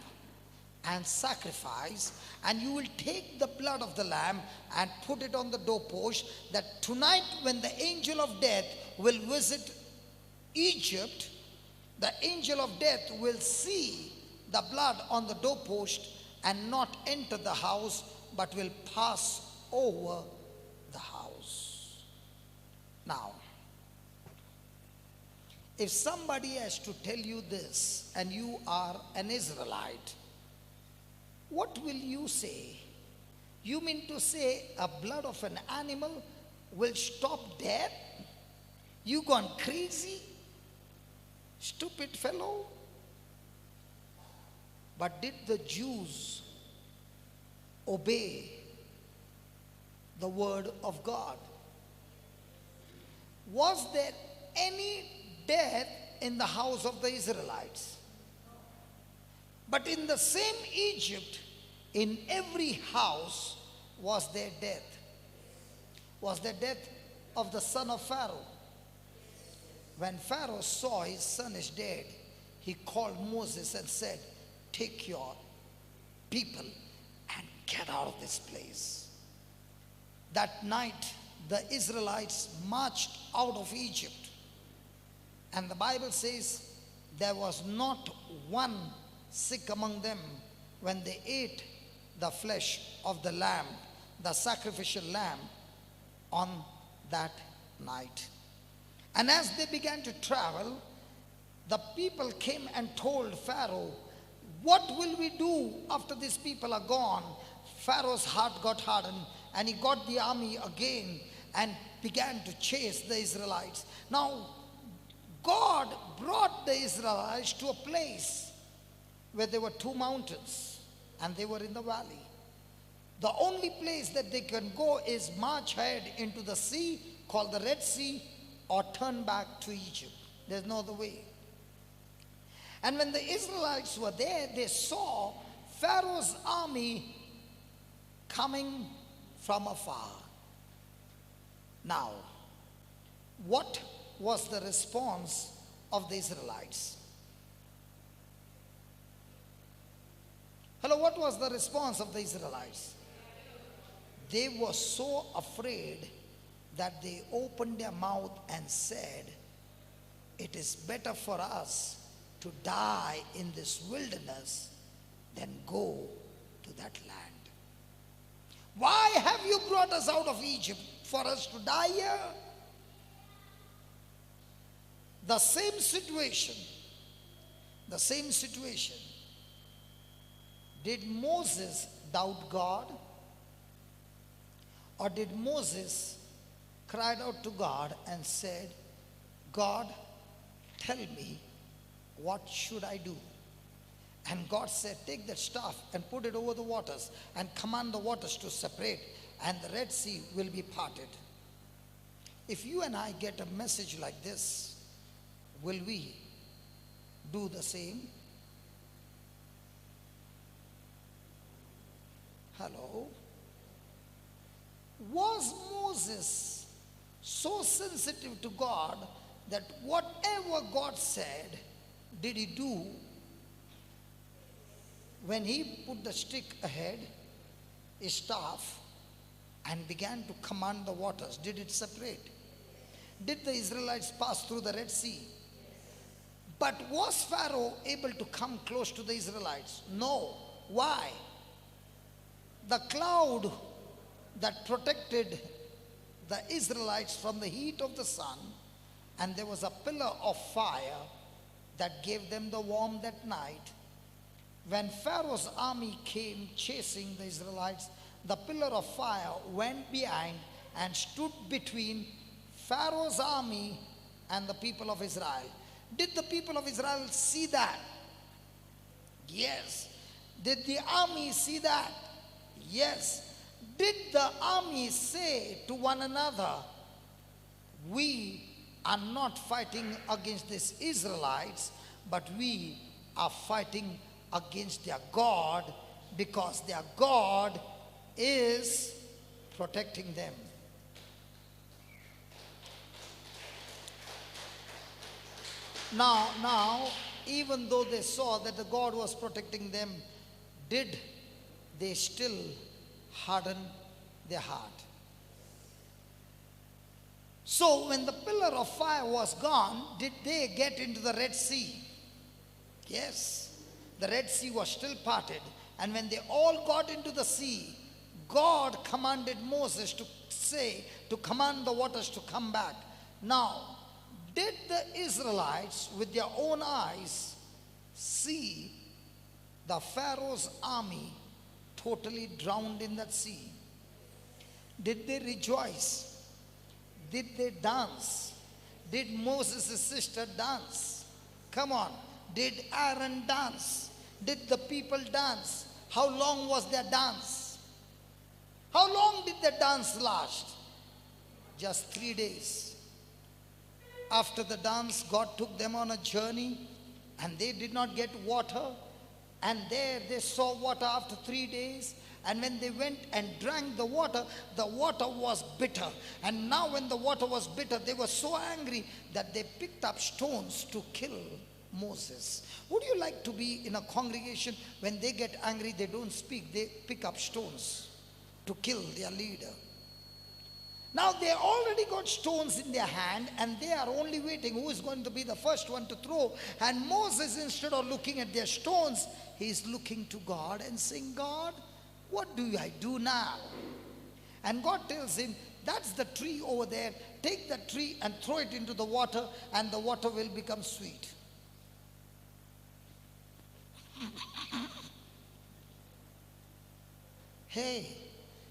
C: and sacrifice, and you will take the blood of the lamb and put it on the doorpost, that tonight when the angel of death will visit Egypt, the angel of death will see the blood on the doorpost and not enter the house, but will pass over the house." Now, if somebody has to tell you this and you are an Israelite, what will you say? You mean to say a blood of an animal will stop death? You gone crazy? Stupid fellow. But did the Jews obey the word of God? Was there any death in the house of the Israelites? But in the same Egypt, in every house was there death. Was there death of the son of Pharaoh? When Pharaoh saw his son is dead, he called Moses and said, "Take your people and get out of this place." That night, the Israelites marched out of Egypt. And the Bible says there was not one sick among them when they ate the flesh of the lamb, the sacrificial lamb, on that night. And as they began to travel, the people came and told Pharaoh, "What will we do after these people are gone?" Pharaoh's heart got hardened, and he got the army again and began to chase the Israelites. Now, God brought the Israelites to a place where there were 2 mountains and they were in the valley. The only place that they can go is march ahead into the sea called the Red Sea, or turn back to Egypt. There's no other way. And when the Israelites were there, they saw Pharaoh's army coming from afar. Now, what was the response of the Israelites? Hello, what was the response of the Israelites? They were so afraid that they opened their mouth and said, "It is better for us to die in this wilderness than go to that land. Why have you brought us out of Egypt? For us to die here?" The same situation. Did Moses doubt God? Or did Moses cried out to God and said, "God, tell me, what should I do?" And God said, "Take that staff and put it over the waters and command the waters to separate, and the Red Sea will be parted." If you and I get a message like this, will we do the same? Hello? Was Moses so sensitive to God that whatever God said, did he do? When he put the stick ahead, his staff, and began to command the waters, did it separate? Did the Israelites pass through the Red Sea? But was Pharaoh able to come close to the Israelites? No. Why? The cloud that protected the Israelites from the heat of the sun, and there was a pillar of fire that gave them the warmth at night. When Pharaoh's army came chasing the Israelites, the pillar of fire went behind and stood between Pharaoh's army and the people of Israel. Did the people of Israel see that? Yes. Did the army see that? Yes. Did the army say to one another, we are not fighting against these Israelites, but we are fighting against their God, because their God is protecting them. Now, even though they saw that the God was protecting them, did they still harden their heart? So when the pillar of fire was gone, did they get into the Red Sea? Yes. The Red Sea was still parted. And when they all got into the sea, God commanded Moses to command the waters to come back. Now, did the Israelites with their own eyes see the Pharaoh's army totally drowned in that sea? Did they rejoice? Did they dance? Did Moses' sister dance? Come on. Did Aaron dance? Did the people dance? How long was their dance? How long did the dance last? Just 3 days. After the dance, God took them on a journey, and they did not get water. And there they saw water after 3 days. And when they went and drank the water was bitter. And now when the water was bitter, they were so angry that they picked up stones to kill Moses. Would you like to be in a congregation when they get angry, they don't speak, they pick up stones to kill their leader? Now they already got stones in their hand, and they are only waiting who is going to be the first one to throw. And Moses, instead of looking at their stones, he is looking to God and saying, God, what do I do now? And God tells him, that's the tree over there. Take that tree and throw it into the water, and the water will become sweet. Hey,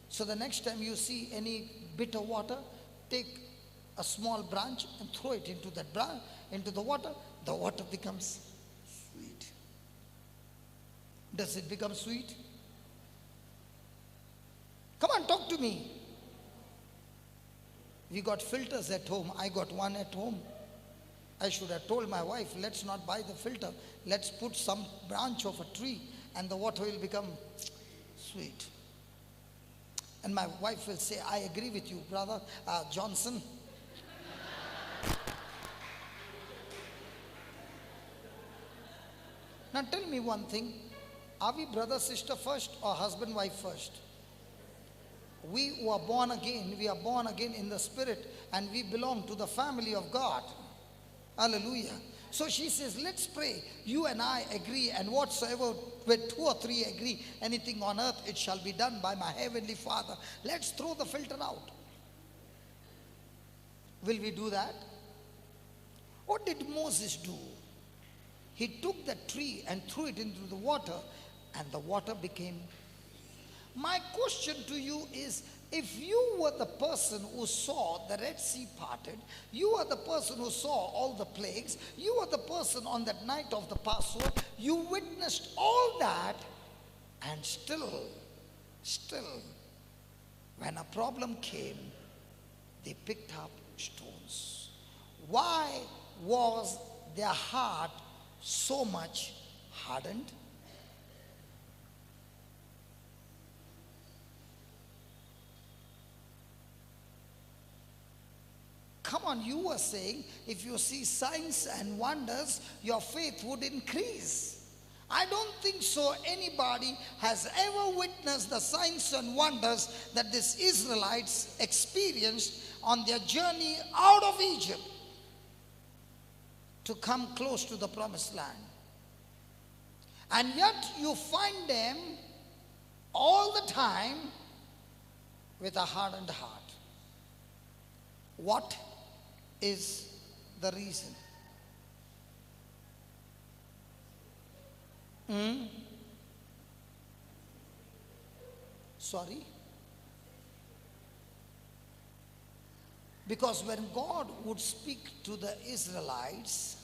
C: so the next time you see any bitter water, take a small branch and throw it into that branch, into the water becomes sweet. Does it become sweet? Come on, talk to me. We got filters at home. I got one at home. I should have told my wife, let's not buy the filter. Let's put some branch of a tree and the water will become sweet. And my wife will say, I agree with you, brother Johnson. Now tell me one thing. Are we brother, sister first or husband, wife first? We who are born again, we are born again in the spirit, and we belong to the family of God. Hallelujah. So she says, let's pray. You and I agree, and whatsoever, where 2 or 3 agree, anything on earth, it shall be done by my heavenly Father. Let's throw the filter out. Will we do that? What did Moses do? He took the tree and threw it into the water, and the water became. My question to you is, if you were the person who saw the Red Sea parted, you are the person who saw all the plagues, you are the person on that night of the Passover, you witnessed all that, and still, when a problem came, they picked up stones. Why was their heart so much hardened? Come on, you were saying if you see signs and wonders, your faith would increase. I don't think so. Anybody has ever witnessed the signs and wonders that these Israelites experienced on their journey out of Egypt. to come close to the promised land. And yet you find them all the time with a hardened heart. What is the reason? Sorry? Because when God would speak to the Israelites,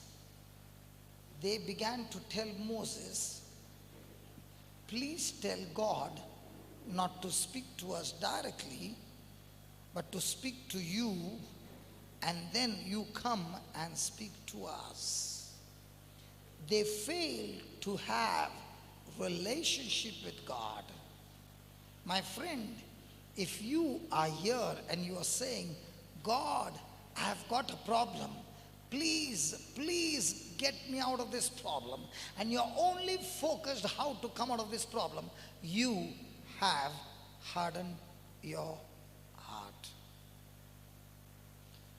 C: they began to tell Moses, please tell God not to speak to us directly, but to speak to you, and then you come and speak to us. They failed to have relationship with God. My friend, if you are here and you are saying, God, I have got a problem, please get me out of this problem, and you're only focused how to come out of this problem, you have hardened your heart.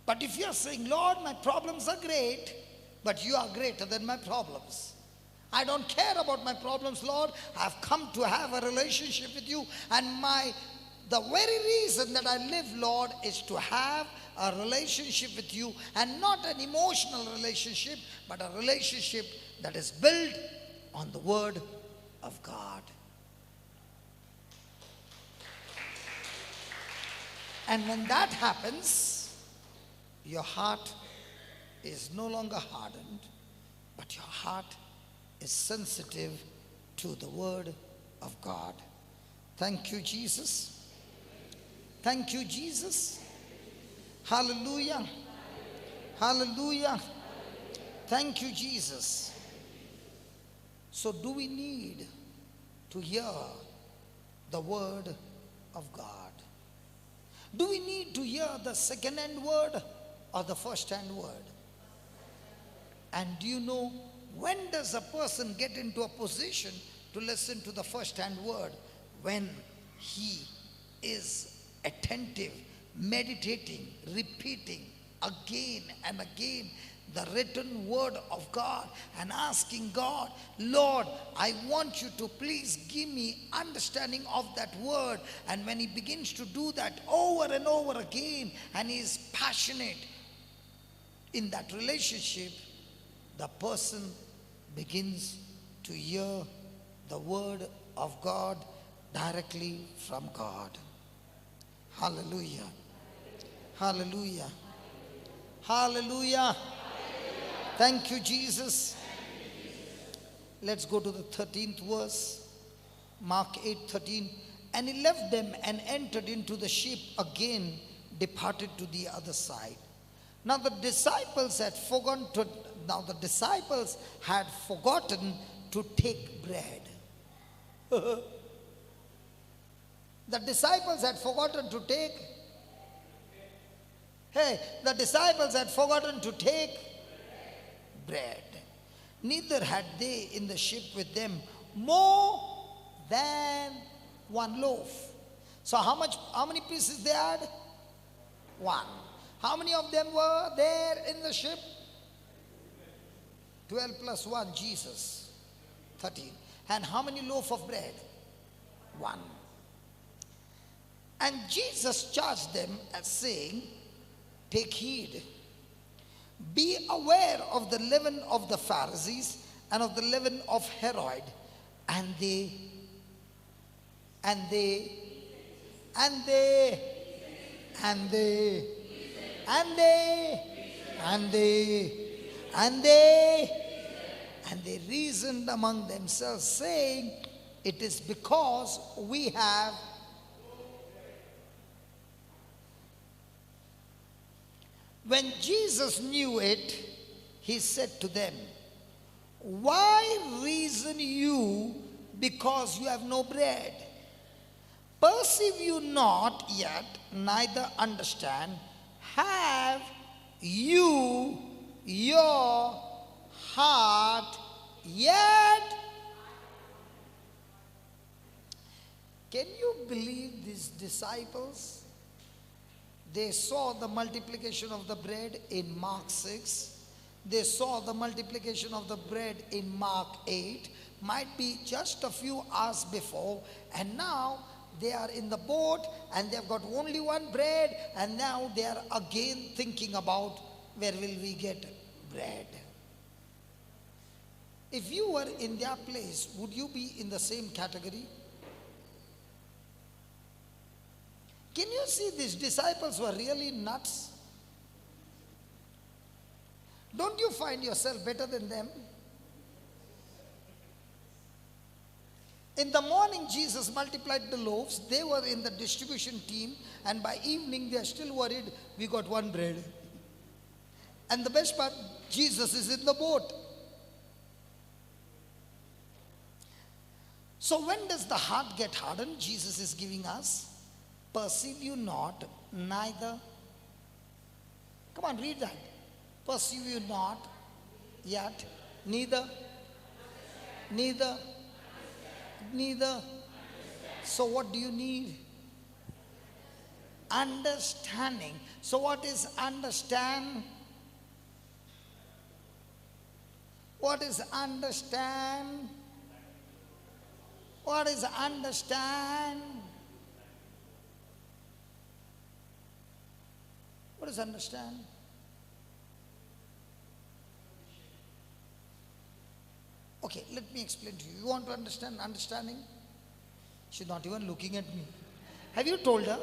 C: But if you're saying, Lord, my problems are great, but you are greater than my problems. I don't care about my problems, Lord. I've come to have a relationship with you, and the very reason that I live, Lord, is to have a relationship with you, and not an emotional relationship, but a relationship that is built on the Word of God. And when that happens, your heart is no longer hardened, but your heart is sensitive to the Word of God. Thank you, Jesus. Thank you, Jesus. Hallelujah. Hallelujah. Thank you, Jesus. So do we need to hear the Word of God? Do we need to hear the second-hand word or the first-hand word? And do you know, when does a person get into a position to listen to the first-hand word? When he is attentive, meditating, repeating again and again the written word of God, and asking God, Lord, I want you to please give me understanding of that word. And when he begins to do that over and over again, and he is passionate in that relationship, the person begins to hear the word of God directly from God. Hallelujah. Hallelujah. Hallelujah. Thank you, Jesus. Let's go to the 13th verse. Mark 8:13. And he left them and entered into the ship again, departed to the other side. Now the disciples had forgotten to take bread. The disciples had forgotten to take. The disciples had forgotten to take bread. Neither had they in the ship with them more than one loaf. So how many pieces they had? One. How many of them were there in the ship? 12 plus 1, Jesus. 13. And how many loaf of bread? One. And Jesus charged them as saying, take heed. Be aware of the leaven of the Pharisees and of the leaven of Herod. And they reasoned among themselves, saying, it is because we have. When Jesus knew it, he said to them, why reason you because you have no bread? Perceive you not yet, neither understand? Have you your heart yet? Can you believe these disciples? They saw the multiplication of the bread in Mark 6. they saw the multiplication of the bread in Mark 8, might be just a few hours before, and now they are in the boat and they've got only one bread, and now they are again thinking about where will we get bread. If you were in their place, would you be in the same category? Can you see these disciples were really nuts? Don't you find yourself better than them? In the morning, Jesus multiplied the loaves. They were in the distribution team, and by evening, they are still worried, we got one bread. And the best part, Jesus is in the boat. So when does the heart get hardened? Jesus is giving us, perceive you not, neither. Come on, read that. Perceive you not, yet, neither. So what do you need? Understanding. So what is understand? What is understand? What is understand? What is understand? Okay, let me explain to you. You want to understand understanding? She's not even looking at me. Have you told her?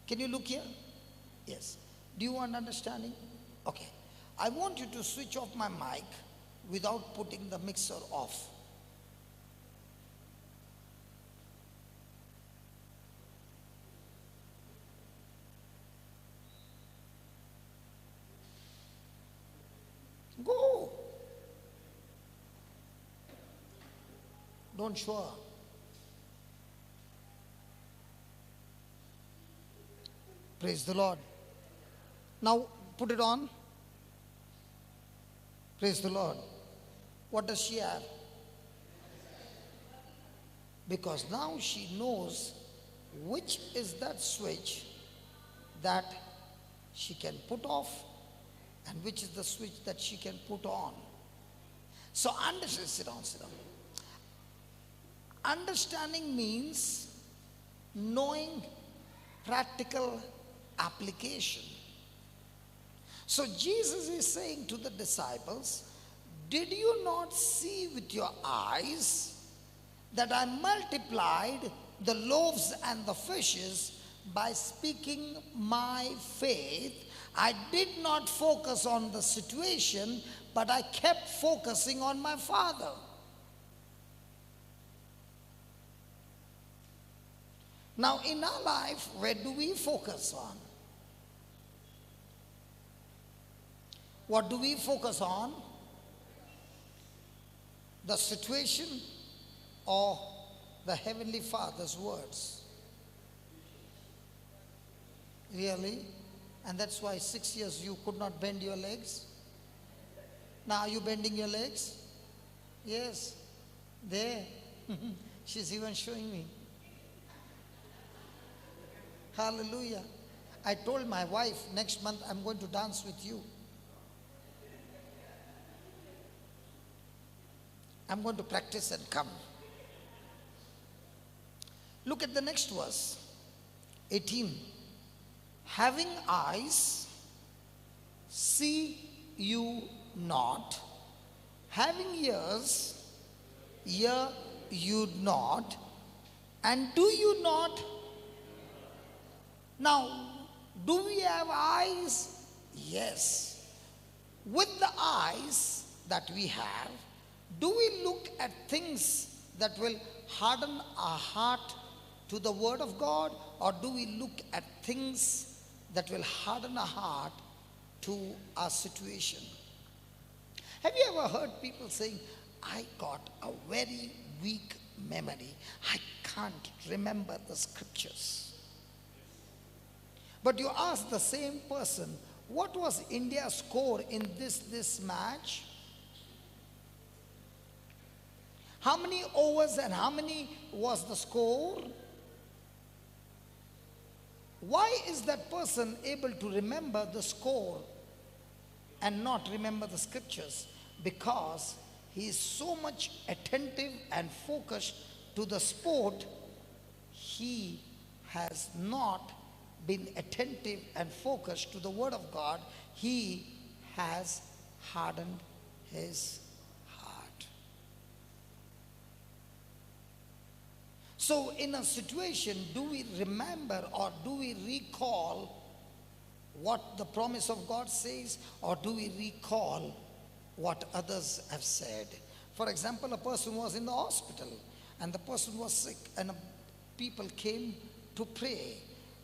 C: Can you look here? Yes. Do you want understanding? Okay. I want you to switch off my mic without putting the mixer off. Go. Don't show her. Praise the Lord. Now put it on. Praise the Lord. What does she have? Because now she knows which is that switch that she can put off and which is the switch that she can put on. So understand, sit down. Understanding means knowing practical application. So Jesus is saying to the disciples, did you not see with your eyes that I multiplied the loaves and the fishes by speaking my faith? I did not focus on the situation, but I kept focusing on my Father. Now in our life, where do we focus on? What do we focus on? The situation or the Heavenly Father's words? Really? And that's why 6 years you could not bend your legs? Now are you bending your legs? Yes. There. She's even showing me. Hallelujah. I told my wife, next month I'm going to dance with you. I'm going to practice and come. Look at the next verse. 18. Having eyes, see you not. Having ears, hear you not. And do you not? Now, do we have eyes? Yes. With the eyes that we have, do we look at things that will harden our heart to the Word of God, or do we look at things that will harden our heart to our situation? Have you ever heard people saying, I got a very weak memory. I can't remember the scriptures. But you ask the same person, what was India's score in this match? How many overs and how many was the score? Why is that person able to remember the score? and not remember the scriptures because he is so much attentive and focused to the sport, he has not been attentive and focused to the word of God. He has hardened his heart. So in a situation, do we remember or do we recall what the promise of God says, or do we recall what others have said? For example, a person was in the hospital and the person was sick, and people came to pray,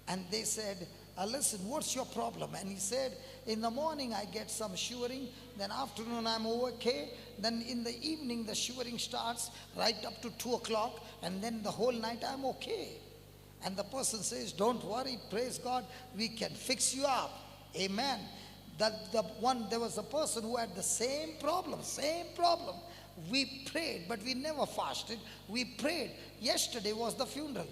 C: and they said, listen, what's your problem? And he said, in the morning I get some shivering, then afternoon I'm okay, then in the evening the shivering starts right up to 2 o'clock, and then the whole night I'm okay. And the person says, don't worry, praise God, we can fix you up. Amen. There was a person who had the same problem. We prayed, but we never fasted. We prayed. Yesterday was the funeral.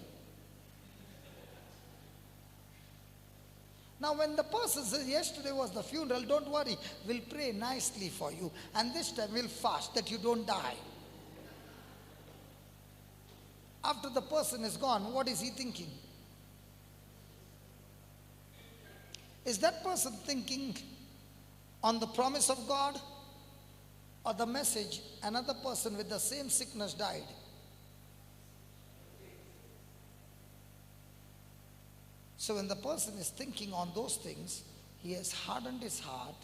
C: Now when the person says, yesterday was the funeral, don't worry, we'll pray nicely for you. And this time we'll fast that you don't die. After the person is gone, what is he thinking? Is that person thinking on the promise of God or the message? Another person with the same sickness died. So when the person is thinking on those things, he has hardened his heart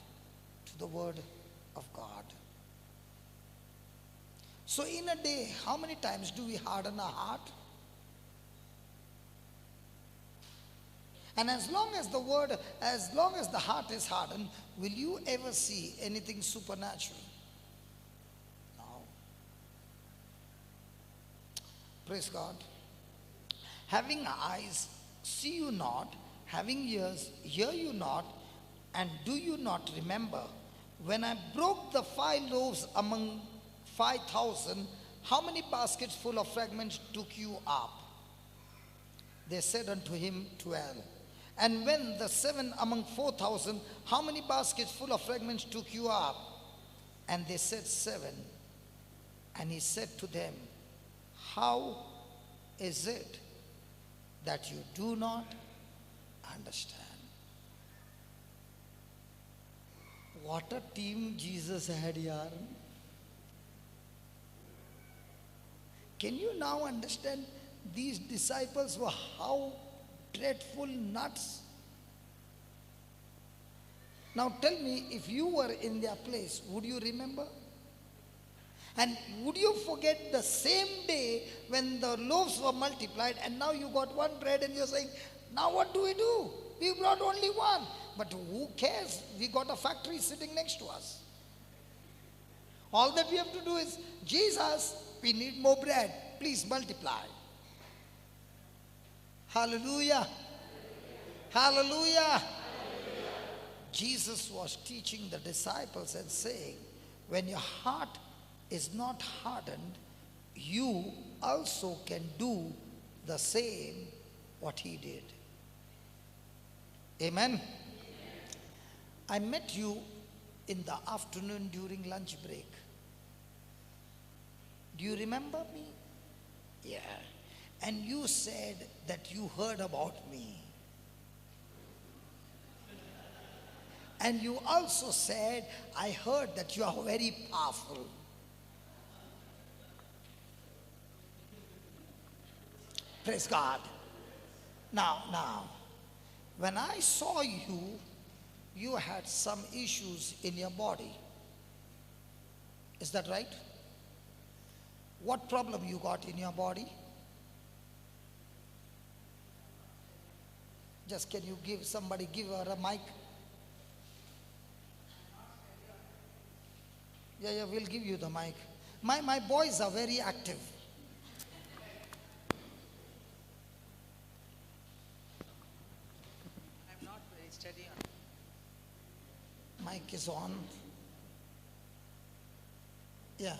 C: to the word of God. So in a day, how many times do we harden our heart? And as long as the heart is hardened, will you ever see anything supernatural? No. Praise God. Having eyes, see you not, having ears, hear you not, and do you not remember when I broke the 5 loaves among 5,000, how many baskets full of fragments took you up? They said unto him, 12. And when the 7 among 4,000, how many baskets full of fragments took you up? And they said, 7. And he said to them, how is it that you do not understand? What a team Jesus had here. Can you now understand these disciples were how dreadful nuts? Now tell me, if you were in their place, would you remember? And would you forget the same day when the loaves were multiplied and now you got 1 bread and you're saying, now what do? We brought only 1. But who cares? We got a factory sitting next to us. All that we have to do is, Jesus, we need more bread. Please multiply. Hallelujah. Hallelujah. Hallelujah. Jesus was teaching the disciples and saying, when your heart is not hardened, you also can do the same what he did. Amen. I met you in the afternoon during lunch break. Do you remember me? Yeah. And you said that you heard about me. And you also said, I heard that you are very powerful. Praise God. Now, when I saw you, you had some issues in your body. Is that right? What problem you got in your body? Just can you give her a mic? Yeah, we'll give you the mic. My boys are very active.
E: I'm not very steady on.
C: Mic is on. Yeah.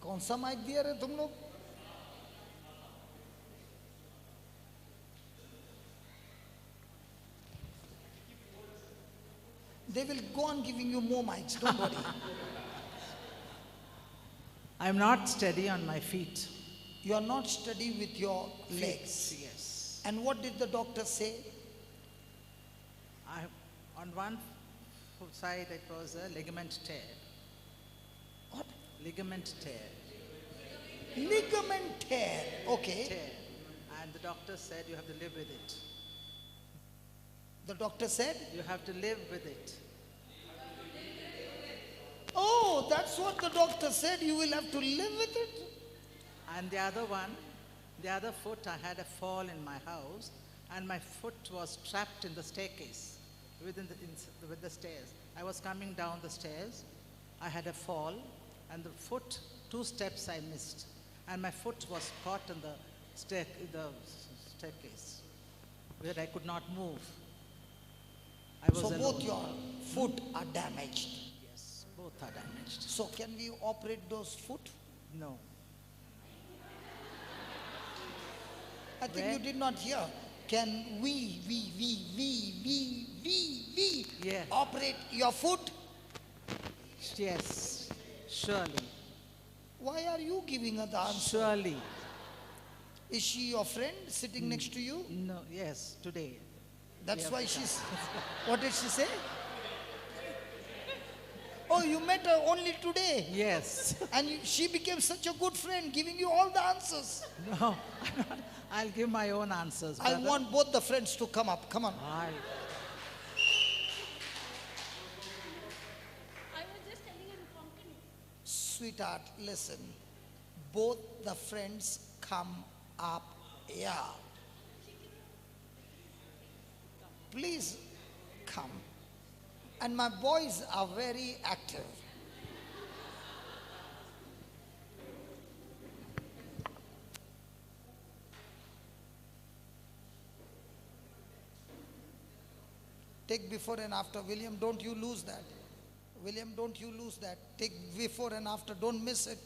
C: कौन सा mic दिया रे तुम लोग? They will go on giving you more mics, don't worry.
E: I'm not steady on my feet.
C: You are not steady with your legs.
E: Yes.
C: And what did the doctor say?
E: On one side it was a ligament tear.
C: What?
E: Ligament tear.
C: Ligament tear. Okay.
E: Tear. And the doctor said you have to live with it.
C: The doctor said?
E: You have to live with it.
C: Oh, that's what the doctor said. You will have to live with it.
E: And the other one, the other foot, I had a fall in my house, and my foot was trapped in the staircase, with the stairs. I was coming down the stairs, I had a fall, and the foot, 2 steps I missed, and my foot was caught in the staircase, where I could not move. I was
C: So
E: alone.
C: both your foot are damaged.
E: Yes, both are damaged.
C: So can we operate those foot?
E: No.
C: I think
E: Where?
C: you did not hear. Can we
E: Yeah.
C: operate your foot?
E: Yes, surely,
C: Why are you giving her the answer?
E: surely.
C: Is she your friend sitting next to you?
E: No, yes, today.
C: That's
E: Yeah.
C: why she's. What did she say? Oh, you met her only today.
E: Yes.
C: And she became such a good friend, giving you all the answers.
E: No, I'll give my own answers.
C: I
E: brother.
C: want both the friends to come up. Come on.
E: I,
C: Sweetheart, listen. Both the friends come up here. Please come. And my boys are very active. Take before and after. William, don't you lose that. William, don't you lose that. Take before and after. Don't miss it.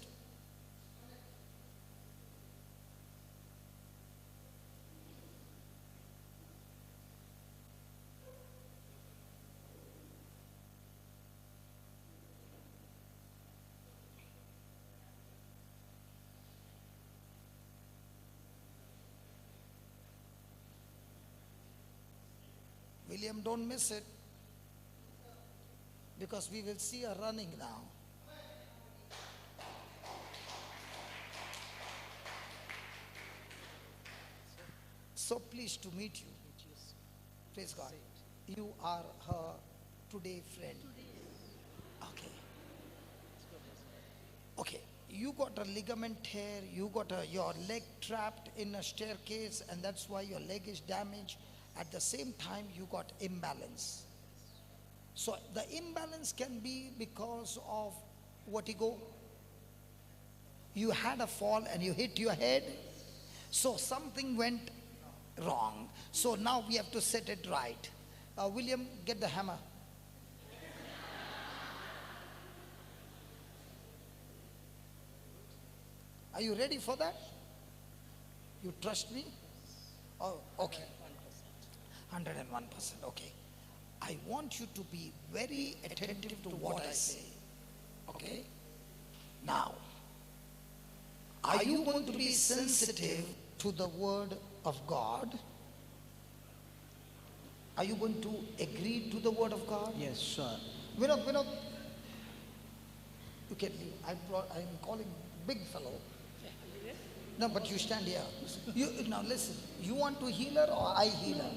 C: William, don't miss it. Because we will see her running now. So pleased to meet you. Praise God. You are her today friend. Okay. Okay. You got a ligament tear, you got your leg trapped in a staircase, and that's why your leg is damaged. At the same time, you got imbalance. So the imbalance can be because of vertigo. You had a fall and you hit your head. So something went wrong. So now we have to set it right. William, get the hammer. Are you ready for that? You trust me? Oh, okay. 101%. Okay. I want you to be very attentive to what I say. Okay? Now, are you going to be sensitive to the word of God? Are you going to agree to the word of God?
E: yes, sure.
C: Vinod, you can leave. I'm calling big fellow. No, but you stand here. Now listen, you want to heal her or I heal her?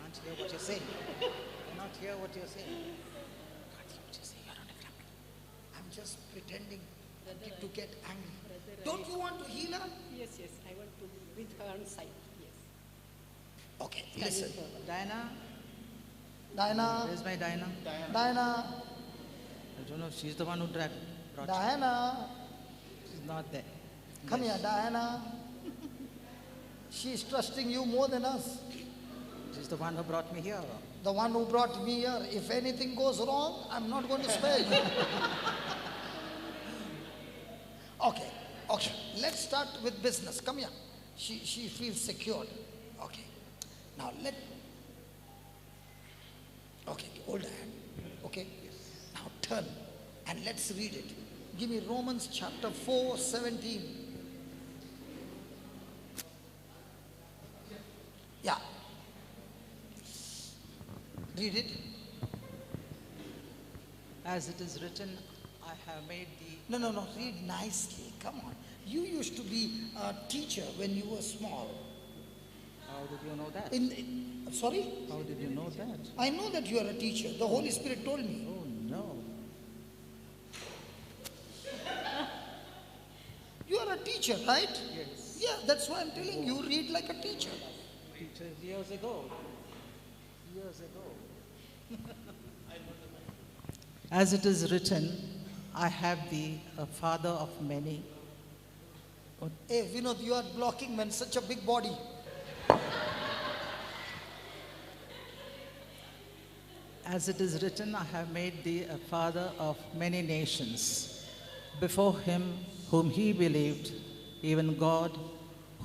E: Can't hear what you're saying. Cannot hear what you're saying. Can't hear what you're saying. You're on a camera.
C: I'm just pretending to get angry. Don't you want to heal her?
F: Yes, yes, I want to with her on side. Yes.
C: Okay, listen.
E: Diana,
C: Diana,
E: where's my Diana?
C: Diana,
E: I don't know. She's the one who brought you.
C: Diana,
E: She's not there.
C: come here, Diana. She's trusting you more than us.
E: She's the one who brought me here.
C: The one who brought me here. If anything goes wrong, I'm not going to spare you. Okay, let's start with business. Come here. She feels secured. Okay. Now okay, hold her hand. Okay. Now turn and let's read it. Give me Romans chapter 4:17. Yeah. Read it.
E: As it is written, I have made thee.
C: No. Read nicely. Come on. You used to be a teacher when you were small.
E: How did you know that?
C: Sorry?
E: How did you know that?
C: I know that you are a teacher. The Holy Spirit told me.
E: Oh no.
C: You are a teacher, right?
E: Yes.
C: Yeah, that's why I'm telling you, read like a teacher.
E: Teacher years ago. Years ago. As it is written, I have thee a father of many.
C: Hey, Vinod, you are blocking man, such a big body.
E: As it is written, I have made thee a father of many nations. Before him whom he believed, even God,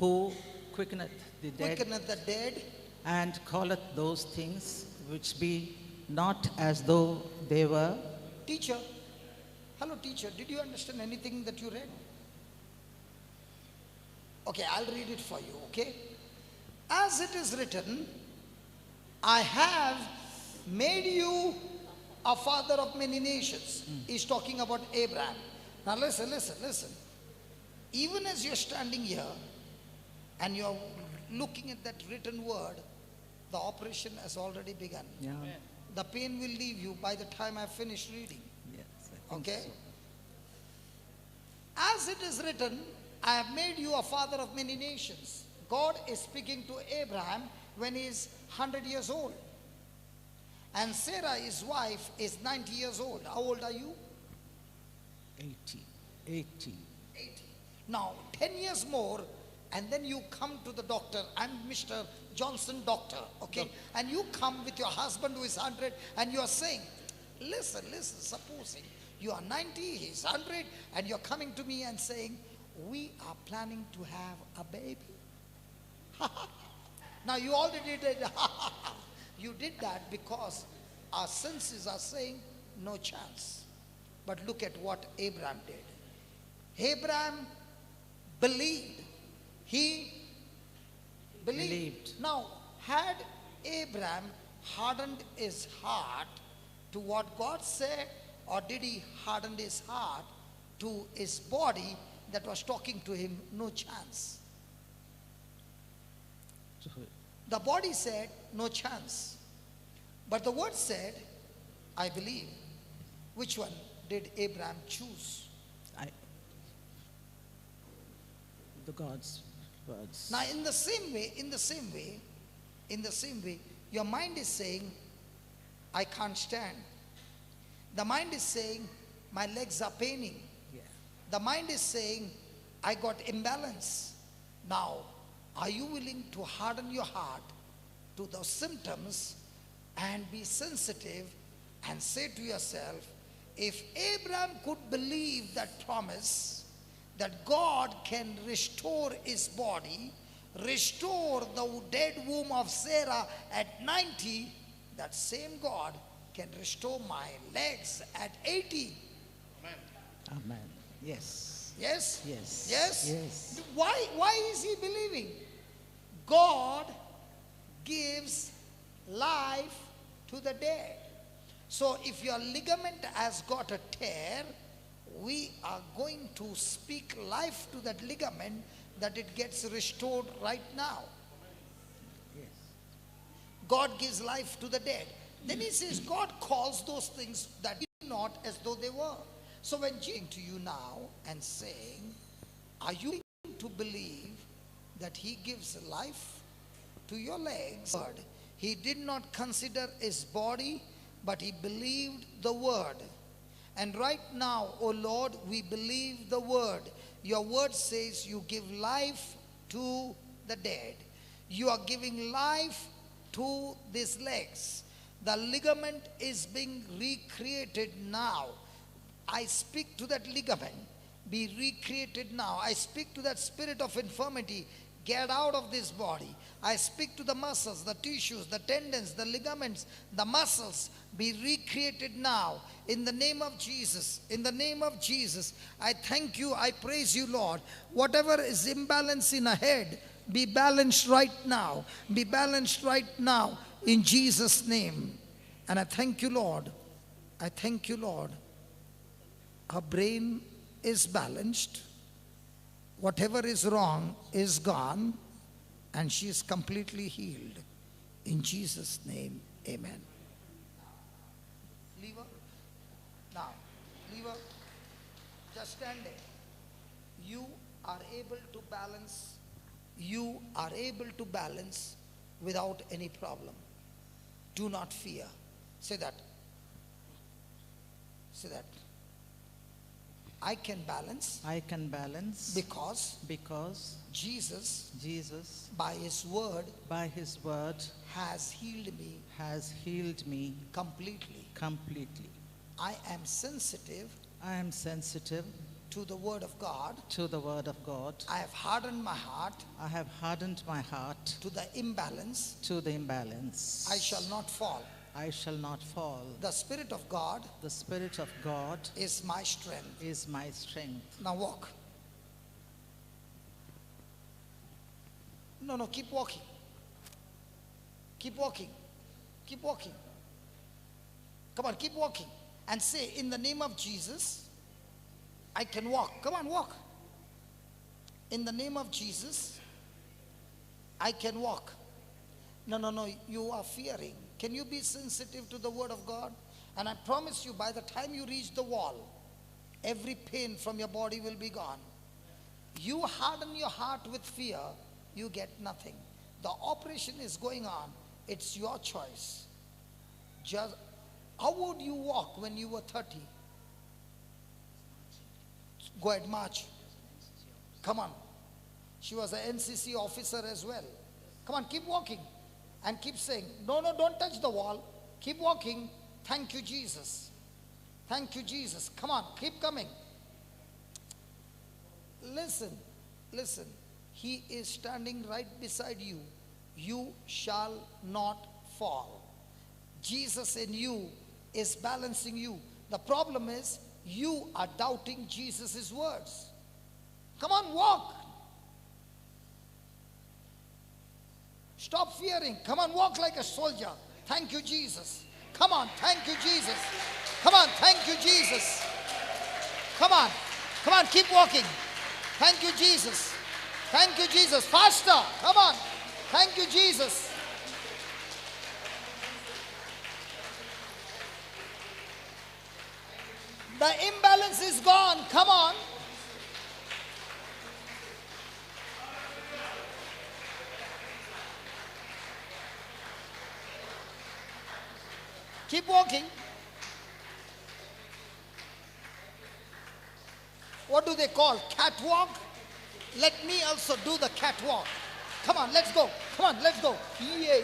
E: who quickeneth the dead,
C: Quickeneth the dead.
E: and calleth those things which be not as though they were.
C: Teacher, hello teacher, did you understand anything that you read? Okay, I'll read it for you, okay? As it is written, I have made you a father of many nations. He's talking about Abraham. Now listen. Even as you're standing here and you're looking at that written word, the operation has already begun.
E: Yeah.
C: The pain will leave you by the time I finish reading.
E: Yes, I think
C: Okay?
E: so.
C: As it is written, I have made you a father of many nations. God is speaking to Abraham when he is 100 years old. And Sarah, his wife, is 90 years old. How old are you?
E: 80.
C: 80. Now, 10 years more, and then you come to the doctor. I'm Mr. Johnson, doctor, okay? And you come with your husband who is 100, and you are saying, listen, supposing you are 90, he's 100, and you're coming to me and saying, we are planning to have a baby. Now, you already did. You did that because our senses are saying, no chance. But look at what Abraham did. Abraham believed. He believed. Now, had Abraham hardened his heart to what God said, or did he harden his heart to his body that was talking to him? No chance. The body said, no chance. But the word said, I believe. Which one did Abraham choose?
E: The God's words.
C: Now in the same way, your mind is saying, I can't stand. The mind is saying, my legs are paining.
E: Yeah.
C: The mind is saying, I got imbalance. Now, are you willing to harden your heart to those symptoms and be sensitive and say to yourself, if Abraham could believe that promise, that God can restore his body, restore the dead womb of Sarah at 90, that same God can restore my legs at 80.
E: Amen. Yes.
C: Yes?
E: Yes.
C: Yes?
E: Yes.
C: Why is he believing? God gives life to the dead. So if your ligament has got a tear, we are going to speak life to that ligament that it gets restored right now.
E: Yes.
C: God gives life to the dead. Then he says God calls those things that be not as though they were. So when Jesus to you now and saying, are you willing to believe that he gives life to your legs? He did not consider his body, but he believed the word. And right now, oh Lord, we believe the word. Your word says you give life to the dead. You are giving life to these legs. The ligament is being recreated now. I speak to that ligament be recreated now. I speak to that spirit of infirmity. Get out of this body. I speak to the muscles, the tissues, the tendons, the ligaments, the muscles. Be recreated now. In the name of Jesus. In the name of Jesus. I thank you. I praise you, Lord. Whatever is imbalance in a head, be balanced right now. Be balanced right now. In Jesus' name. And I thank you, Lord. I thank you, Lord. Her brain is balanced. Whatever is wrong is gone, and she is completely healed. In Jesus' name, amen. Leave her. Now, leave her. Just stand there. You are able to balance. You are able to balance without any problem. Do not fear. Say that. Say that. I can balance.
E: I can balance
C: Because
E: Jesus
C: by His word
E: by His word
C: has healed me
E: has healed me
C: completely.
E: completely.
C: I am sensitive
E: I am sensitive
C: to the word of God.
E: to the word of God.
C: I have hardened my heart
E: I have hardened my heart
C: to the imbalance.
E: to the imbalance.
C: I shall not fall.
E: I shall not fall.
C: The Spirit of God
E: The Spirit of God
C: is my strength.
E: is my strength.
C: Now walk. No, keep walking. Keep walking. Keep walking. Come on, keep walking. And say, in the name of Jesus, I can walk. Come on, walk. In the name of Jesus, I can walk. No, you are fearing. Can you be sensitive to the word of God? And I promise you, by the time you reach the wall, every pain from your body will be gone. You harden your heart with fear, you get nothing. The operation is going on. It's your choice. Just how would you walk when you were 30? Go ahead, march. Come on. She was an NCC officer as well. Come on, keep walking. And keep saying, no, don't touch the wall. Keep walking. Thank you, Jesus. Thank you, Jesus. Come on, keep coming. Listen. He is standing right beside you. You shall not fall. Jesus in you is balancing you. The problem is, you are doubting Jesus' words. Come on, walk. Stop fearing. Come on, walk like a soldier. Thank you, Jesus. Come on, thank you, Jesus. Come on, thank you, Jesus. Come on, keep walking. Thank you, Jesus. Thank you, Jesus. Faster. Come on. Thank you, Jesus. The imbalance is gone. Come on. Keep walking. What do they call? Catwalk? Let me also do the catwalk. Come on, let's go. Come on, let's go. Yeah.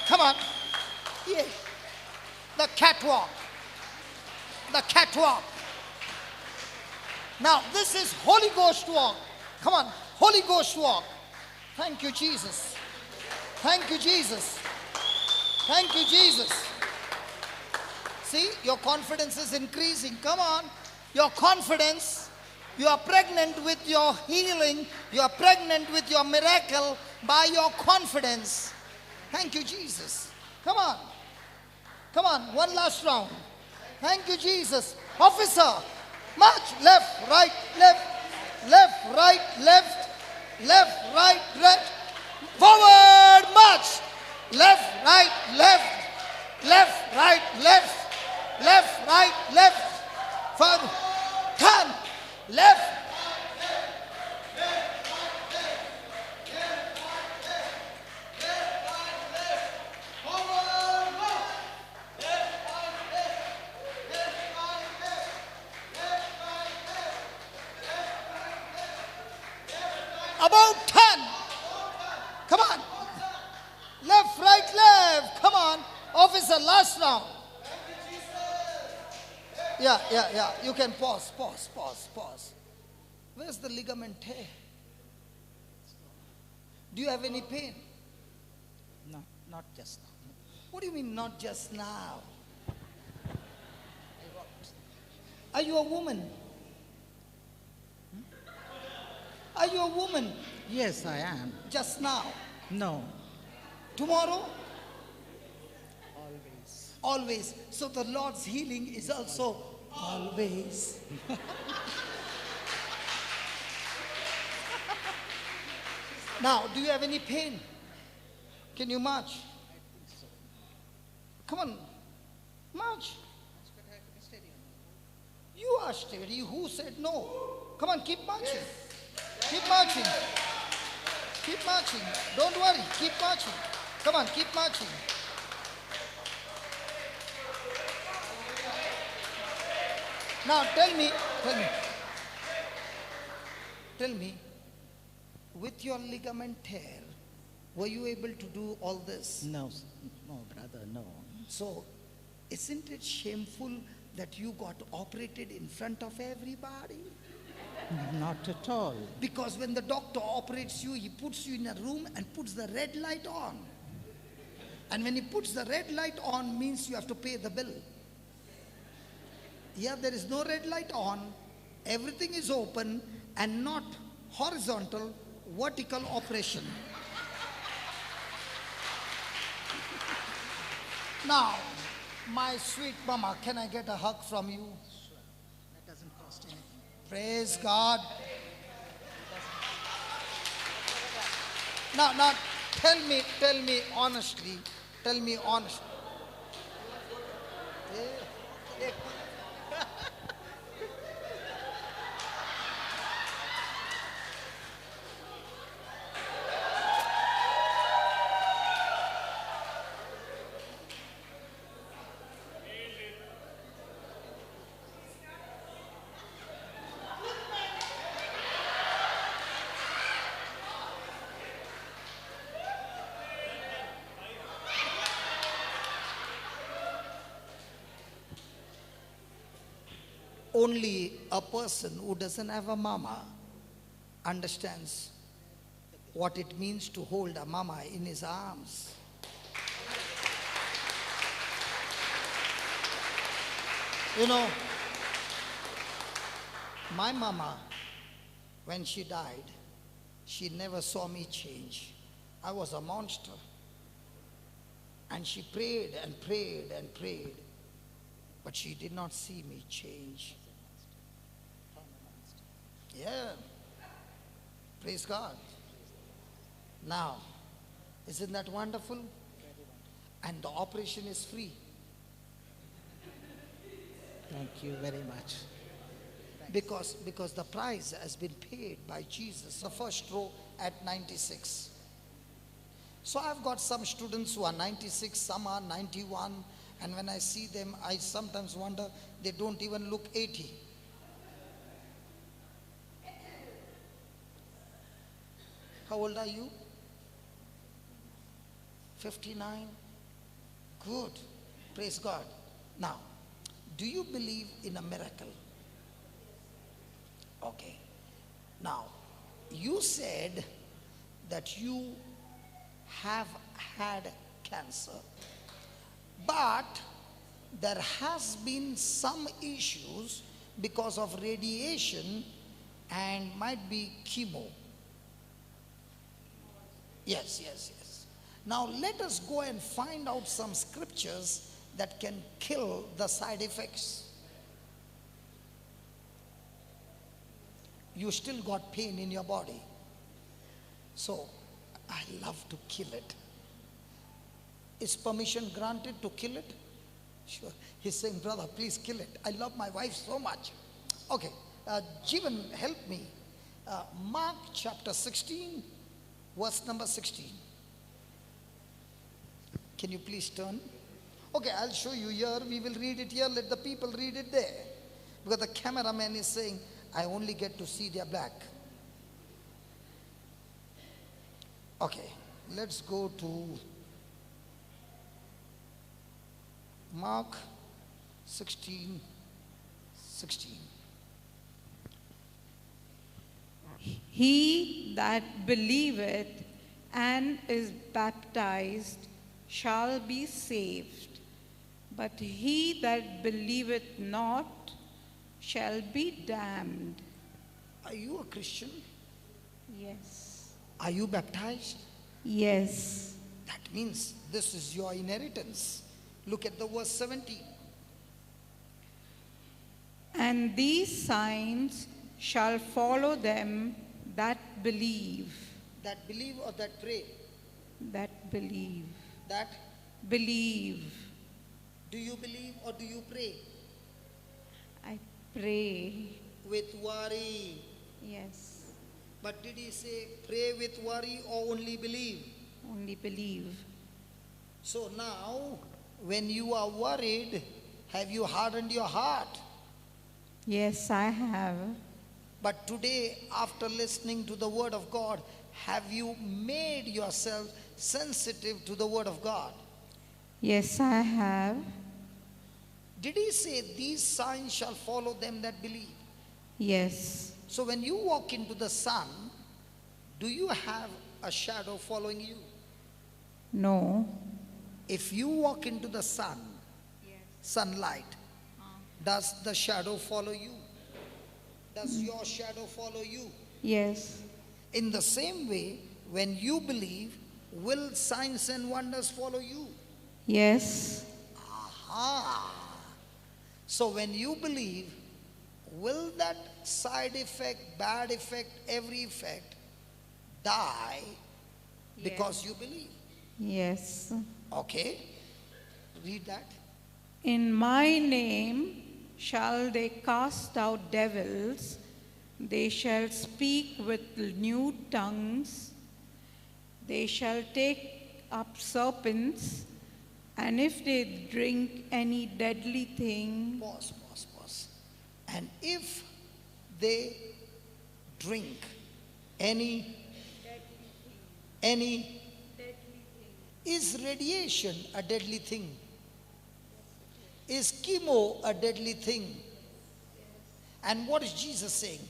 C: Come on. Yeah. The catwalk. Now, this is Holy Ghost walk. Come on, Holy Ghost walk. Thank you, Jesus. Thank you, Jesus. Thank you, Jesus. See, your confidence is increasing. Come on. Your confidence. You are pregnant with your healing. You are pregnant with your miracle by your confidence. Thank you, Jesus. Come on. One last round. Thank you, Jesus. Officer, march. Left, right, left. Left, right, left. Left, right, left. Forward, march. Left, right, left. Left, right, left. Left, right, left. Forward. Turn. Left. About 10. Come on. Left, right. Officer, last round. Yeah. You can pause. Where's the ligament tear? Do you have any pain?
E: No, not just now.
C: What do you mean, not just now? Are you a woman? Are you a woman?
E: Yes, I am.
C: Just now?
E: No,
C: Tomorrow?
E: always.
C: Always. So the Lord's healing is also always. Now, do you have any pain? Can you march? Come on, march. You are steady. Who said no? Come on, keep marching. Keep marching. Keep marching. Don't worry. Keep marching. Come on, keep marching. Now tell me, with your ligament tear, were you able to do all this?
E: No, brother, no.
C: So, isn't it shameful that you got operated in front of everybody?
E: Not at all.
C: Because when the doctor operates you, he puts you in a room and puts the red light on. And when he puts the red light on, means you have to pay the bill. Here there is no red light on, everything is open and not horizontal, vertical operation. Now, my sweet mama, can I get a hug from you?
E: That doesn't cost anything.
C: Praise God. Now, tell me honestly. Only a person who doesn't have a mama understands what it means to hold a mama in his arms. You know, my mama, when she died, she never saw me change. I was a monster. And she prayed and prayed and prayed, but she did not see me change. Yeah. Praise God. Now, isn't that wonderful? And the operation is free.
E: Thank you very much.
C: Because the price has been paid by Jesus. The first row at 96. So I've got some students who are 96, some are 91, and when I see them, I sometimes wonder they don't even look 80. How old are you? 59? Good. Praise God. Now, do you believe in a miracle? Okay. Now, you said that you have had cancer, but there has been some issues because of radiation and might be chemo. Yes. Now let us go and find out some scriptures that can kill the side effects. You still got pain in your body. So, I love to kill it. Is permission granted to kill it? Sure. He's saying, brother, please kill it. I love my wife so much. Okay. Jeevan, help me. Mark chapter 16, verse number 16. Can you please turn? Okay, I'll show you here. We will read it here. Let the people read it there. Because the cameraman is saying, I only get to see their back. Okay, let's go to Mark 16, 16.
G: He that believeth and is baptized shall be saved, but he that believeth not shall be damned.
C: Are you a Christian?
G: Yes.
C: Are you baptized?
G: Yes.
C: That means this is your inheritance. Look at the verse 17.
G: And these signs shall follow them that believe.
C: That believe or that pray?
G: That believe.
C: That
G: Believe.
C: do you believe or do you pray?
G: I pray.
C: With worry.
G: Yes.
C: But did he say pray with worry or only believe?
G: Only believe.
C: So now, when you are worried, have you hardened your heart?
G: Yes, I have.
C: But today, after listening to the word of God, have you made yourself sensitive to the word of God?
G: Yes, I have.
C: Did he say these signs shall follow them that believe?
G: Yes.
C: So when you walk into the sun, do you have a shadow following you?
G: No.
C: If you walk into the sun, sunlight, does the shadow follow you? Does your shadow follow you?
G: Yes.
C: In the same way, when you believe, will signs and wonders follow you?
G: Yes.
C: Aha! So when you believe, will that side effect, bad effect, every effect die because you believe?
G: Yes.
C: Okay? Read that.
G: In my name shall they cast out devils, they shall speak with new tongues, they shall take up serpents, and if they drink any deadly thing,
C: Pause. And if they drink any, is radiation a deadly thing? Is chemo a deadly thing? And what is Jesus saying?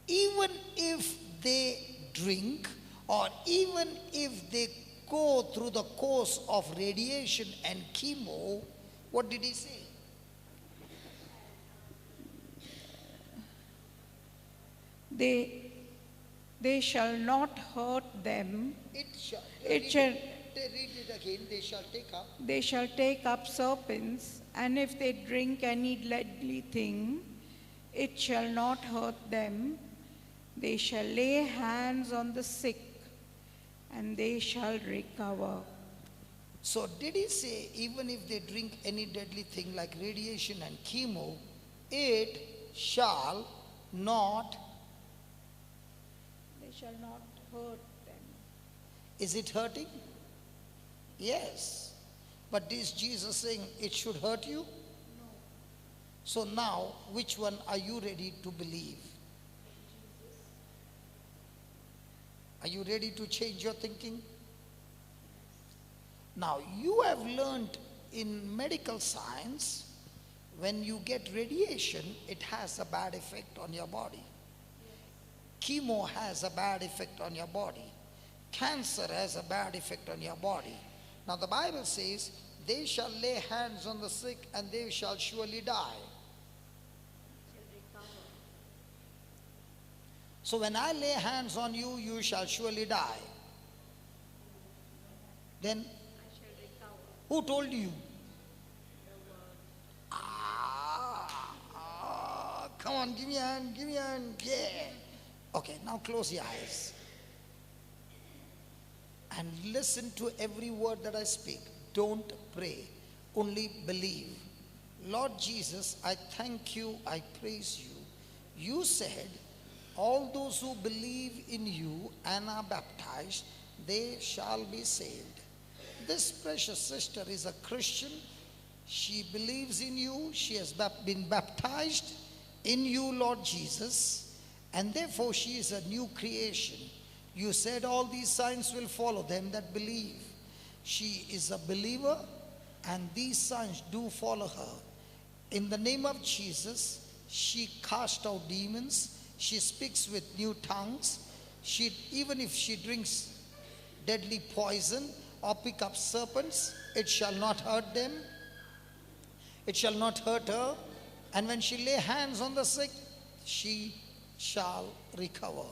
C: Even if they drink, or even if they go through the course of radiation and chemo, what did he say?
G: they shall not hurt them.
C: It shall.
G: It shall.
C: Read it again. They shall take up.
G: They shall take up serpents, and if they drink any deadly thing, it shall not hurt them. They shall lay hands on the sick, and they shall recover.
C: So did he say even if they drink any deadly thing like radiation and chemo, it shall not?
G: They shall not hurt them.
C: Is it hurting? Yes. But is Jesus saying it should hurt you? No. So now, which one are you ready to believe? Are you ready to change your thinking? Now, you have learned in medical science, when you get radiation, it has a bad effect on your body. Chemo has a bad effect on your body. Cancer has a bad effect on your body. Now the Bible says, they shall lay hands on the sick and they shall surely die. So when I lay hands on you, you shall surely die. Then, who told you? Come on, give me a hand, yeah. Okay, now close your eyes. And listen to every word that I speak. Don't pray, only believe. Lord Jesus, I thank you, I praise you. You said, all those who believe in you and are baptized, they shall be saved. This precious sister is a Christian. She believes in you. She has been baptized in you, Lord Jesus, and therefore she is a new creation. You said all these signs will follow them that believe. She is a believer and these signs do follow her. In the name of Jesus, she casts out demons. She speaks with new tongues. Even if she drinks deadly poison or pick up serpents, it shall not hurt them. It shall not hurt her. And when she lay hands on the sick, she shall recover.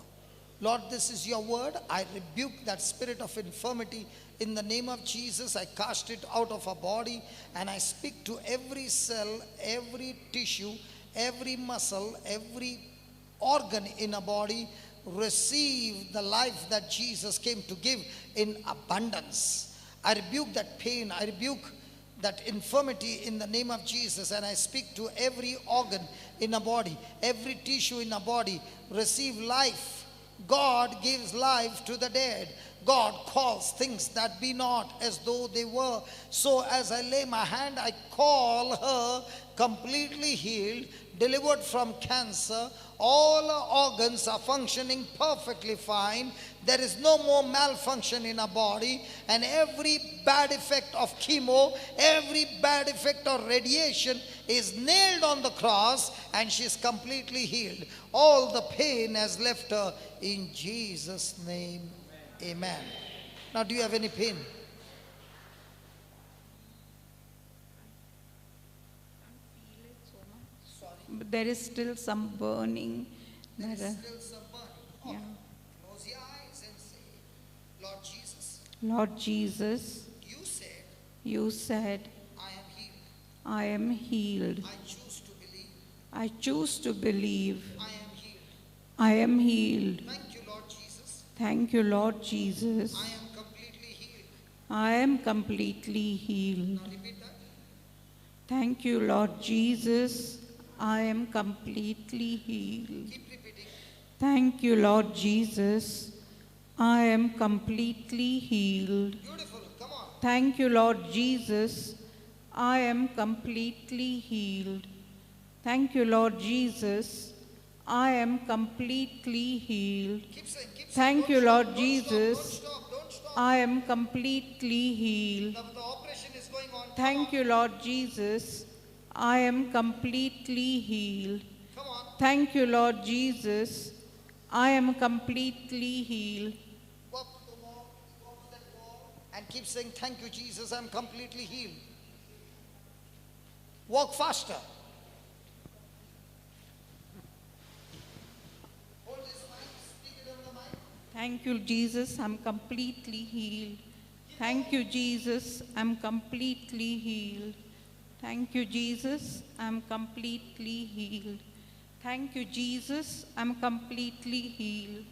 C: Lord, this is your word. I rebuke that spirit of infirmity in the name of Jesus. I cast it out of her body, and I speak to every cell, every tissue, every muscle, every organ in a body. Receive the life that Jesus came to give in abundance. I rebuke that pain. I rebuke that infirmity in the name of Jesus, and I speak to every organ in a body, every tissue in a body. Receive life. God gives life to the dead. God calls things that be not as though they were. So as I lay my hand, I call her completely healed, delivered from cancer. All her organs are functioning perfectly fine. There is no more malfunction in her body. And every bad effect of chemo, every bad effect of radiation is nailed on the cross, and she is completely healed. All the pain has left her in Jesus' name. Amen. Now, do you have any pain?
G: But there is still some burning.
C: There is still some burning.
G: Yeah.
C: Okay. Close your eyes and say, Lord Jesus,
G: Lord Jesus,
C: you said,
G: I am healed.
C: I choose to believe.
G: I choose to believe.
C: I am healed.
G: I am healed.
C: Thank you, Lord Jesus.
G: Thank you, Lord Jesus.
C: I am completely healed.
G: I am completely healed.
C: Now repeat that.
G: Thank you, Lord Jesus. I am completely healed.
C: Keep repeating.
G: Thank you, Lord Jesus. I am completely healed.
C: Beautiful. Come on.
G: Thank you, Lord Jesus. I am completely healed. Thank you, Lord Jesus. I am completely healed.
C: Keep saying. Keep saying.
G: Thank you,
C: Don't
G: Lord
C: stop,
G: Jesus.
C: Don't stop. Don't stop.
G: I am completely healed.
C: The operation is going on.
G: Thank you, Lord Jesus. I am completely healed.
C: Come on.
G: Thank you, Lord Jesus. I am completely healed.
C: Walk to the wall. Walk to that wall. And keep saying, thank you, Jesus. I'm completely healed. Walk faster. Hold this mic. Speak it on the mic.
G: Thank you, Jesus. I'm completely healed. Thank you, Jesus. I'm completely healed. Thank you, Jesus. I'm completely healed. Thank you, Jesus. I'm completely healed.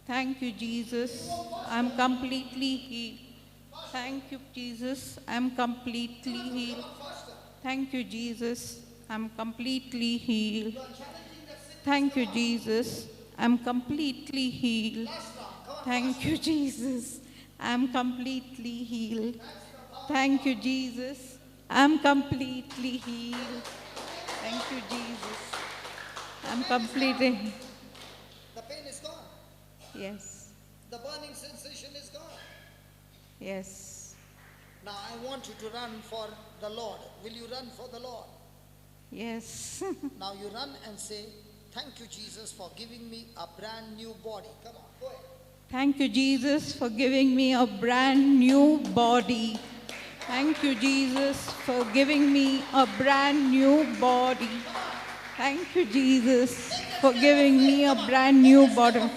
G: Thank you, Jesus. I'm completely healed. Thank you, Jesus. I'm completely healed. Thank you, Jesus. I'm completely healed. Thank you, Jesus. I'm completely healed. Thank you, Jesus. I'm completely healed. Thank you, Jesus. I'm completely healed. Thank you, Jesus. I'm completely.
C: The pain is gone.
G: Yes.
C: The burning sensation is gone.
G: Yes.
C: Now I want you to run for the Lord. Will you run for the Lord?
G: Yes.
C: Now you run and say, thank you, Jesus, for giving me a brand new body. Come on, go ahead.
G: Thank you, Jesus, for giving me a brand new body. Thank you, Jesus, for giving me a brand new body. Thank you, Jesus, for giving me a brand new body.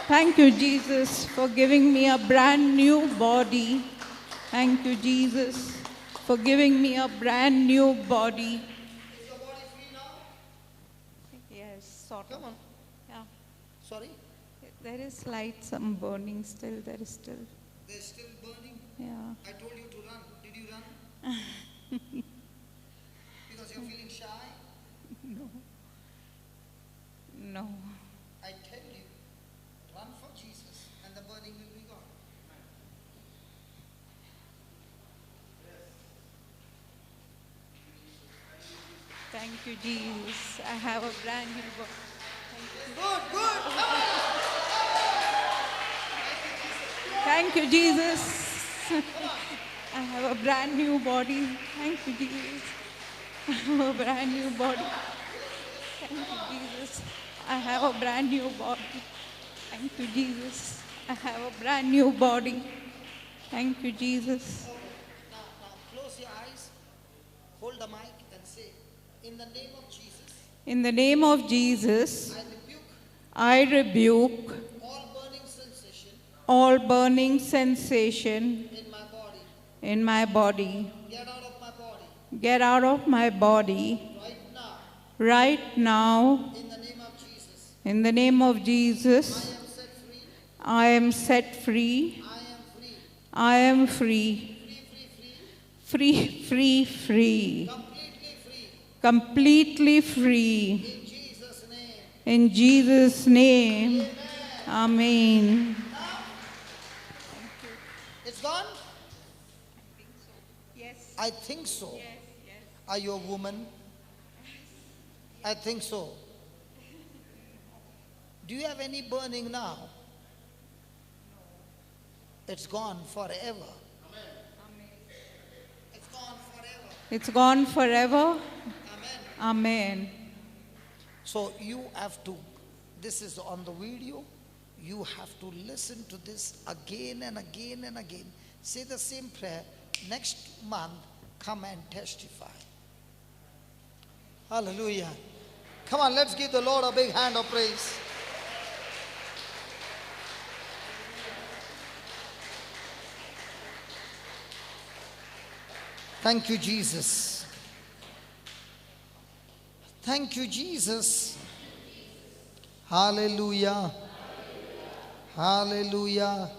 G: Thank you, Jesus, for giving me a brand new body. Thank you, Jesus, for giving me a brand new body.
C: Is your body free now?
G: Yes, sort of.
C: Come on.
G: Yeah.
C: Sorry?
G: There is slight some burning still. There is still.
C: They're still burning?
G: Yeah.
C: I told you to run. Did you run? Because you're feeling shy?
G: No.
C: I tell you, run for Jesus and the burning will be gone.
G: Thank you, Jesus. I have a brand new body.
C: Good, good.
G: Thank you, Jesus. I have a brand new body. Thank you, Jesus. I have a brand new body. Thank you, Jesus. I have a brand new body. Thank you, Jesus. I have a brand new body. Thank you, Jesus.
C: Now, close your eyes, hold the mic and say, in the name of Jesus,
G: In the name of Jesus,
C: I rebuke
G: I rebuke
C: all burning sensation
G: all burning sensation
C: in my body.
G: in my body.
C: Get out of my body
G: Get out of my body
C: right now.
G: right now.
C: In the name of Jesus,
G: In the name of
C: I
G: Jesus,
C: am set free.
G: I am set free.
C: I am free.
G: I am free.
C: Free, free, free.
G: Free, free, free.
C: Completely free.
G: Completely free.
C: In Jesus' name.
G: In Jesus' name. Amen.
C: It's gone?
G: Yes.
C: I think so. Are you a woman? I think so. Do you have any burning now? It's gone forever. It's gone forever.
G: It's gone forever.
C: Amen.
G: Amen.
C: So you have to, this is on the video, you have to listen to this again and again and again. Say the same prayer. Next month, come and testify. Hallelujah. Come on, let's give the Lord a big hand of praise. Thank you, Jesus. Thank you, Jesus. Hallelujah. Hallelujah.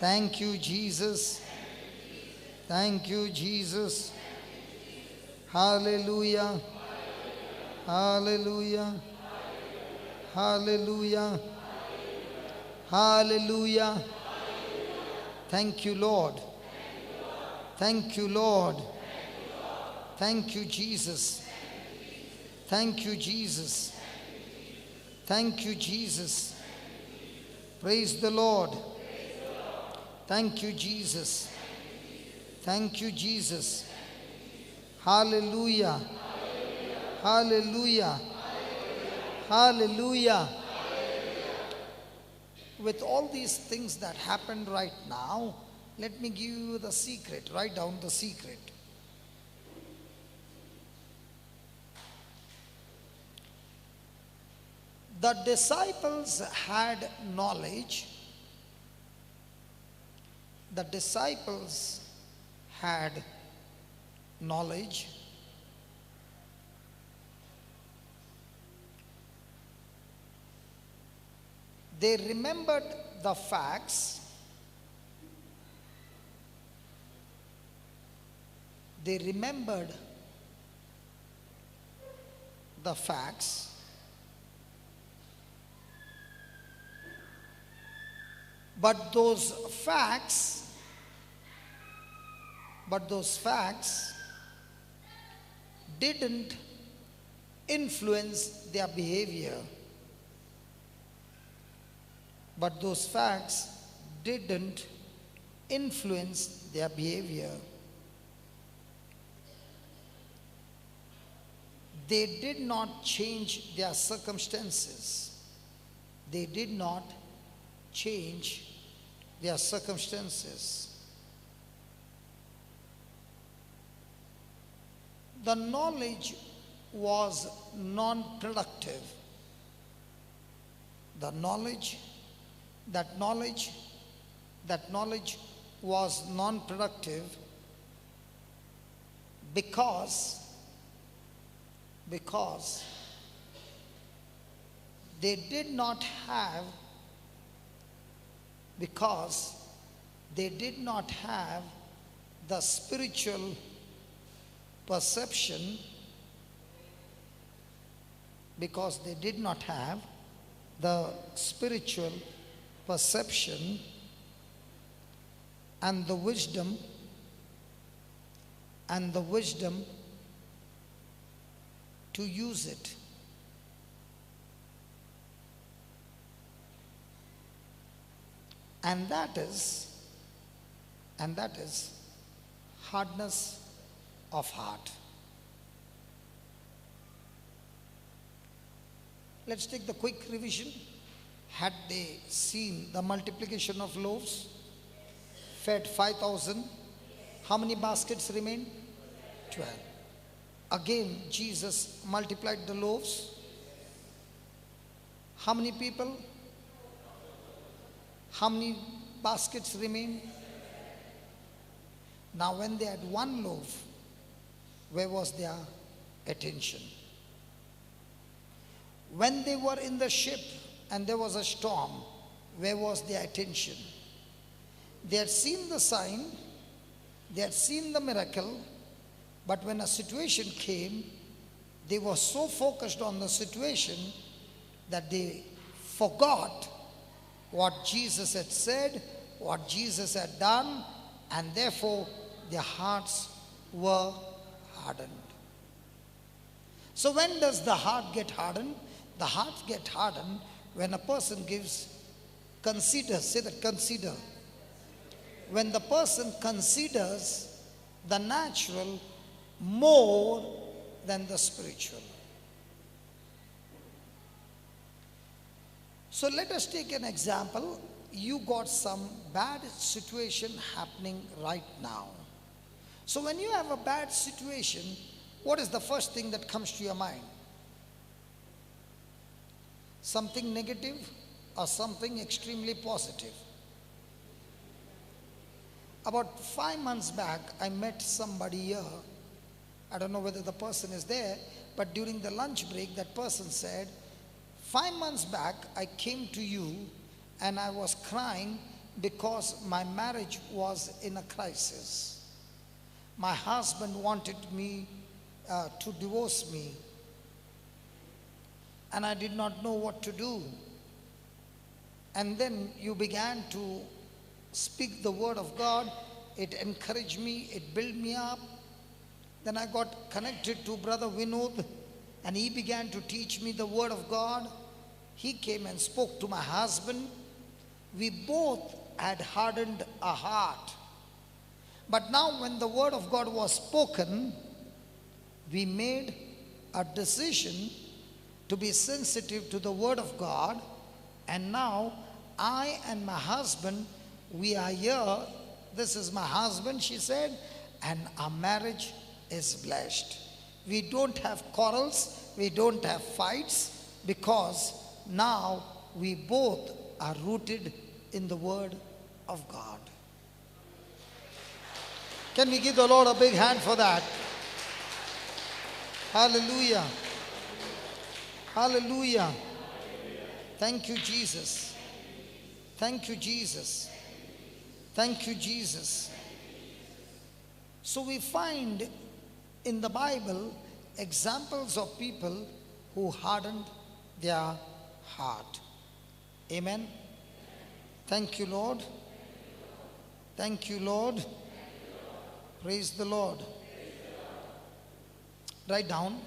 C: Thank you, Jesus. Thank you, Jesus. Hallelujah. Hallelujah. Hallelujah. Hallelujah. Thank you, Lord. Thank you, Lord. Thank you, Jesus. Thank you, Jesus. Thank you, Jesus. Praise the Lord. Thank you, Jesus. Thank you, Jesus. Hallelujah. Hallelujah. Hallelujah. With all these things that happened right now, let me give you the secret. Write down the secret. The disciples had knowledge. The disciples had knowledge. They remembered the facts. They remembered the facts. But those facts didn't influence their behavior. But those facts didn't influence their behavior. They did not change their circumstances. They did not change their circumstances. The knowledge was non-productive. That knowledge was non-productive because they did not have the spiritual perception, because they did not have the spiritual perception and the wisdom to use it. And that is hardness of heart. Let's take the quick revision. Had they seen the multiplication of loaves, fed 5,000, how many baskets remained? 12. Again, Jesus multiplied the loaves. How many people? How many baskets remained? Now, when they had one loaf, where was their attention? When they were in the ship and there was a storm, where was their attention? They had seen the sign, they had seen the miracle, but when a situation came, they were so focused on the situation that they forgot what Jesus had said, what Jesus had done, and therefore their hearts were hardened. So when does the heart get hardened? The heart gets hardened when a person considers, say that, consider. When the person considers the natural more than the spiritual. So let us take an example. You got some bad situation happening right now. So when you have a bad situation, what is the first thing that comes to your mind? Something negative or something extremely positive? About 5 months back, I met somebody here. I don't know whether the person is there, but during the lunch break, that person said, 5 months back, I came to you and I was crying because my marriage was in a crisis. My husband wanted me to divorce me, and I did not know what to do. And then you began to speak the word of God. It encouraged me, it built me up. Then I got connected to Brother Vinod, and he began to teach me the word of God. He came and spoke to my husband. We both had hardened our heart. But now when the word of God was spoken, we made a decision to be sensitive to the word of God. And now I and my husband, we are here. This is my husband, she said, and our marriage is blessed. We don't have quarrels, we don't have fights, because now we both are rooted in the word of God. Can we give the Lord a big hand for that? Hallelujah. Hallelujah. Thank you, Jesus. Thank you, Jesus. Thank you, Jesus. So we find in the Bible examples of people who hardened their heart. Amen. Thank you, Lord. Thank you, Lord. Praise the Lord. Write down.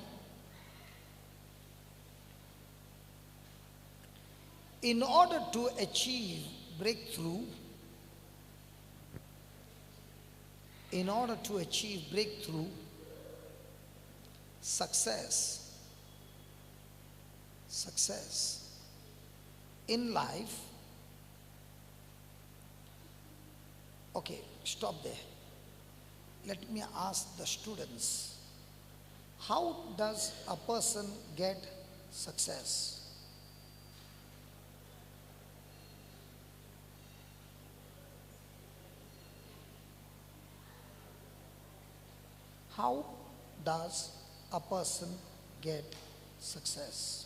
C: In order to achieve breakthrough, success in life. Okay, stop there. Let me ask the students, how does a person get success? How does a person get success?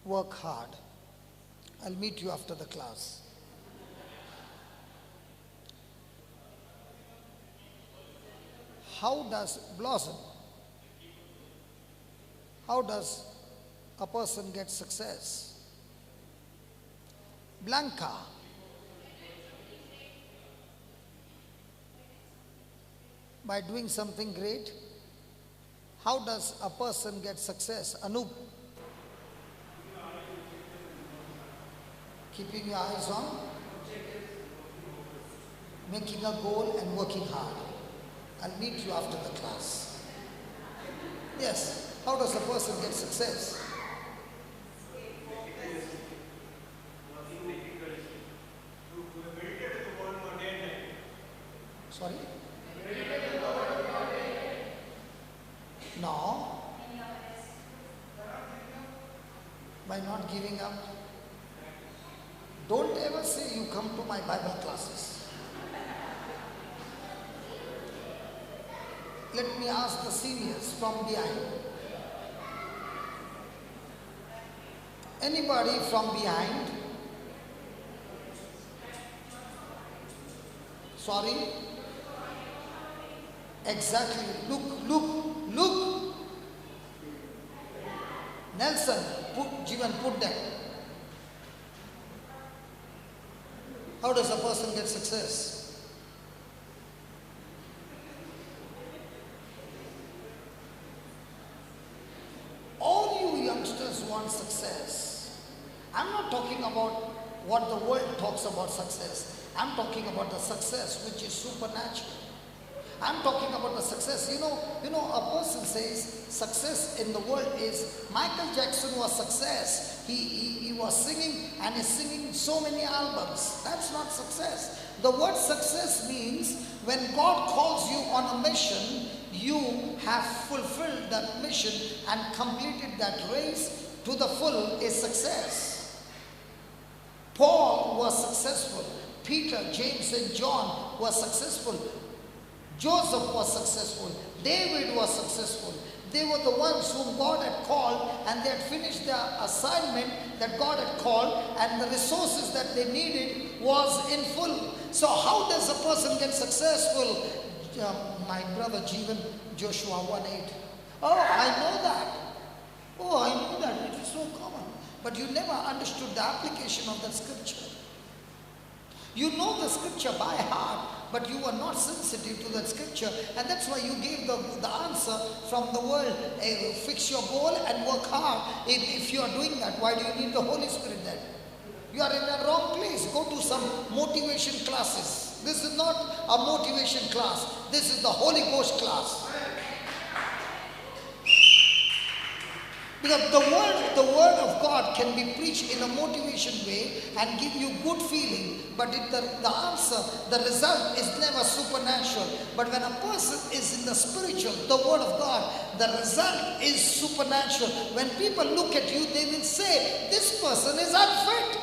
C: Work hard. I'll meet you after the class. How does blossom? How does a person get success? Blanca. By doing something great. How does a person get success? Anup. Keeping your eyes on making a goal and working hard. I'll meet you after the class. Yes. How does a person get success? Sorry? No. By not giving up. Don't ever say you come to my Bible classes. Let me ask the seniors from behind. Anybody from behind? Sorry? Exactly. Look. Nelson, Jivan, put that. How does a person get success? All you youngsters want success. I'm not talking about what the world talks about success. I'm talking about the success which is supernatural. I'm talking about the success. You know, a person says success in the world is Michael Jackson was success. He was singing and is singing so many albums. That's not success. The word success means when God calls you on a mission, you have fulfilled that mission and completed that race to the full is success. Paul was successful. Peter, James and John were successful. Joseph was successful. David was successful. They were the ones whom God had called, and they had finished their assignment that God had called, and the resources that they needed was in full. So how does a person get successful? My brother Jeevan, Joshua 1:8. Oh, I know that. Oh, I know that. It is so common. But you never understood the application of that scripture. You know the scripture by heart, but you are not sensitive to that scripture, and that's why you gave the answer from the world. Fix your goal and work hard. If you are doing that, why do you need the Holy Spirit then? You are in the wrong place. Go to some motivation classes. This is not a motivation class. This is the Holy Ghost class. Because the word of God can be preached in a motivation way and give you good feeling, but the answer, the result is never supernatural. But when a person is in the spiritual, the word of God, the result is supernatural. When people look at you, they will say, this person is unfit.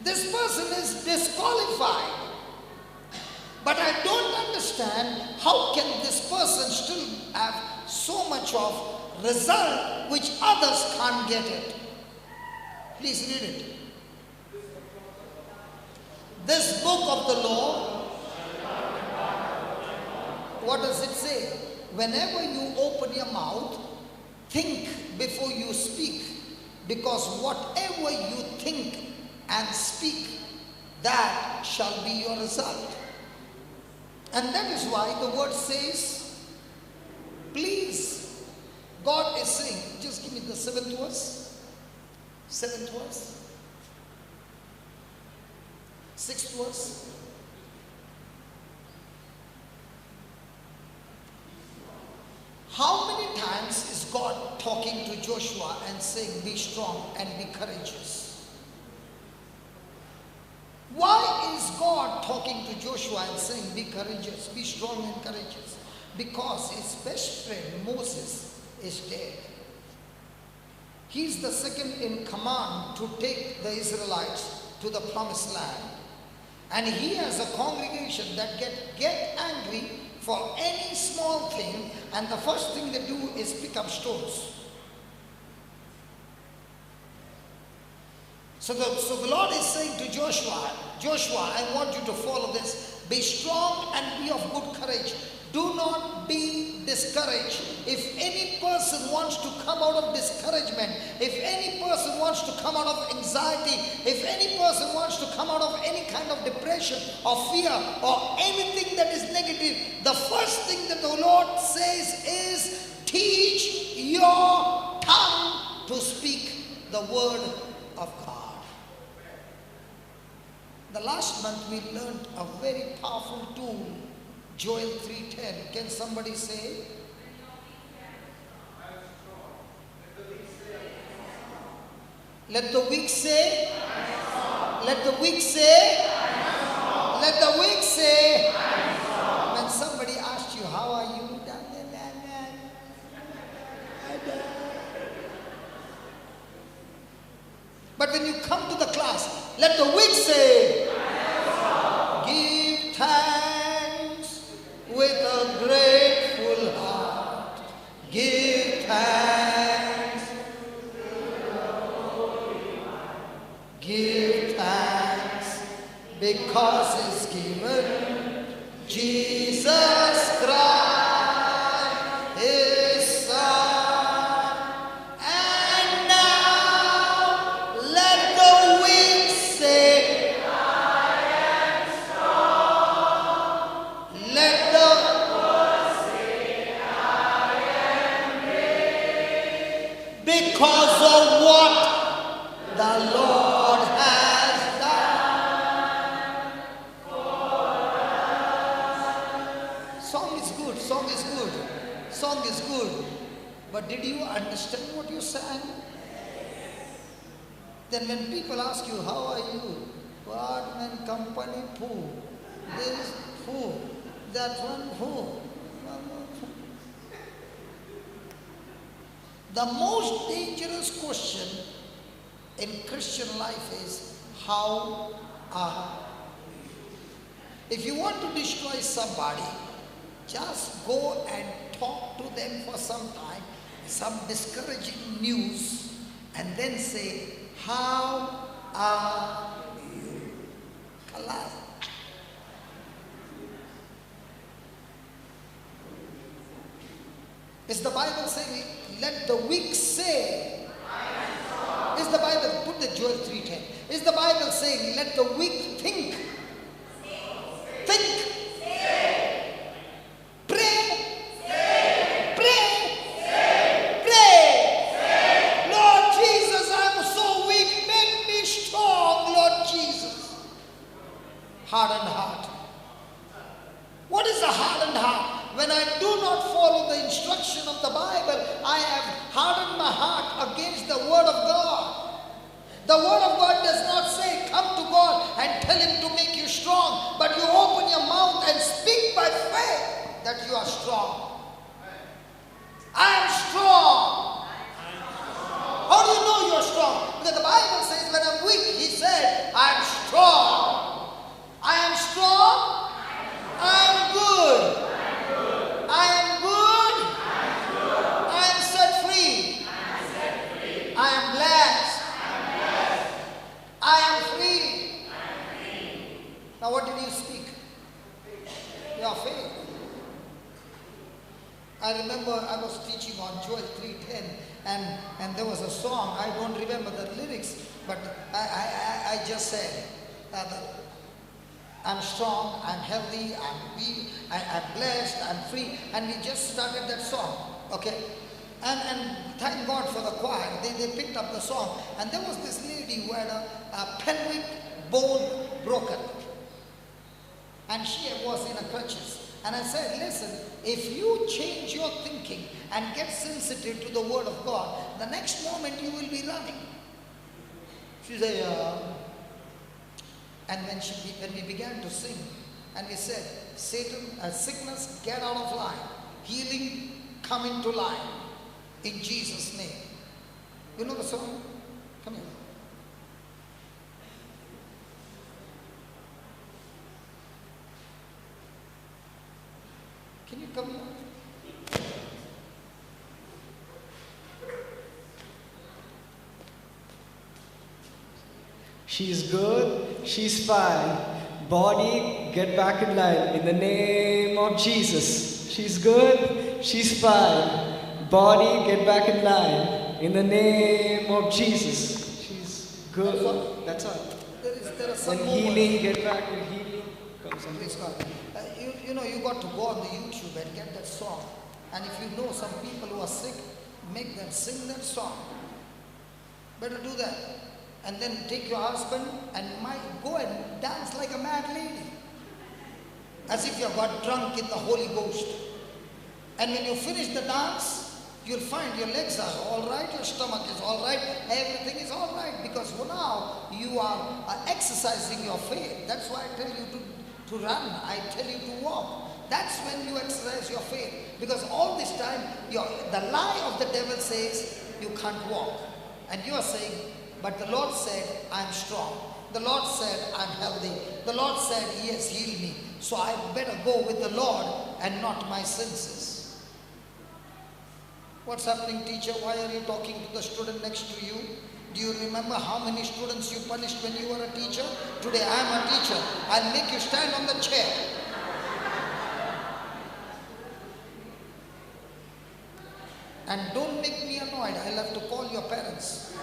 C: This person is disqualified. But I don't understand how can this person still have so much of result which others can't get it. Please read it. This book of the law, what does it say? Whenever you open your mouth, think before you speak, because whatever you think and speak, that shall be your result. And that is why the word says, please, God is saying, just give me the 7th verse, 7th verse, 6th verse. How many times is God talking to Joshua and saying, be strong and be courageous? Why is God talking to Joshua and saying, be courageous, be strong and courageous? Because his best friend Moses is dead. He's the second in command to take the Israelites to the promised land. And he has a congregation that get angry for any small thing, and the first thing they do is pick up stones. So the Lord is saying to Joshua, I want you to follow this. Be strong and be of good courage. Do not be discouraged. If any person wants to come out of discouragement, if any person wants to come out of anxiety, if any person wants to come out of any kind of depression or fear or anything that is negative, the first thing that the Lord says is, teach your tongue to speak the word of God. The last month we learned a very powerful tool, Joel 3:10. Can somebody say? Let the weak say. Let the weak say. Let the weak say. When somebody asks you, how are you? But when you come to the class, let the weak say, give thanks with a grateful heart. Give thanks. Give thanks because it's given Jesus Christ, His Son. And now let the weak say, I am strong. Let the poor say, I am great. Because of what the Lord has done for us. Song is good, song is good, song is good. But did you understand what you sang? Then when people ask you, how are you? What man company who? This who? That one who? The most dangerous question in Christian life is, how are you? If you want to destroy somebody, just go and talk to them for some time, some discouraging news, and then say, how are you? Kalas. Is the Bible saying, let the weak say? Is the Bible, put the Joel 3:10. Is the Bible saying, let the weak think? Think. Pray. Pray. Lord Jesus, I'm so weak. Make me strong, Lord Jesus. Hardened heart. What is a hardened heart? When I do not follow the instruction of the Bible, I have hardened my heart against the Word of God. The Word of God does not say, come to God and tell Him to make you strong, but you open your mouth and speak by faith that you are strong. I am strong. How do you know you're strong? Because the Bible says, when I'm weak, He said, I am strong. I am strong. I am good. I am good. I am set free. I am blessed. I am free. Now what did you speak? Your faith. I remember I was teaching on Joel 3:10 and there was a song. I don't remember the lyrics, but I just said, I'm strong, I'm healthy, I'm blessed, I'm free. And we just started that song, okay? And thank God for the choir. They picked up the song. And there was this lady who had a pelvic bone broken. And she was in a crutches. And I said, listen, if you change your thinking and get sensitive to the Word of God, the next moment you will be running. She said, yeah. And when we began to sing, and we said, Satan, sickness, get out of line. Healing, come into line. In Jesus' name. You know the song? Come here. Can you come here?
A: She's good, she's fine. Body, get back in line in the name of Jesus. She's good, she's fine. Body, get back in line in the name of Jesus. She's good. That's all.
C: There are some
A: When healing, get back in healing. Comes on.
C: Praise God. You know, you got to go on the YouTube and get that song. And if you know some people who are sick, make them sing that song. Better do that. and then take your husband and go and dance like a mad lady. As if you got drunk in the Holy Ghost. And when you finish the dance, you'll find your legs are all right, your stomach is all right, everything is all right, because now you are exercising your faith. That's why I tell you to run, I tell you to walk. That's when you exercise your faith. Because all this time, the lie of the devil says you can't walk. And you are saying, but the Lord said, I'm strong. The Lord said, I'm healthy. The Lord said, He has healed me. So I better go with the Lord and not my senses. What's happening, teacher? Why are you talking to the student next to you? Do you remember how many students you punished when you were a teacher? Today I am a teacher. I'll make you stand on the chair. And don't make me annoyed. I'll have to call your parents.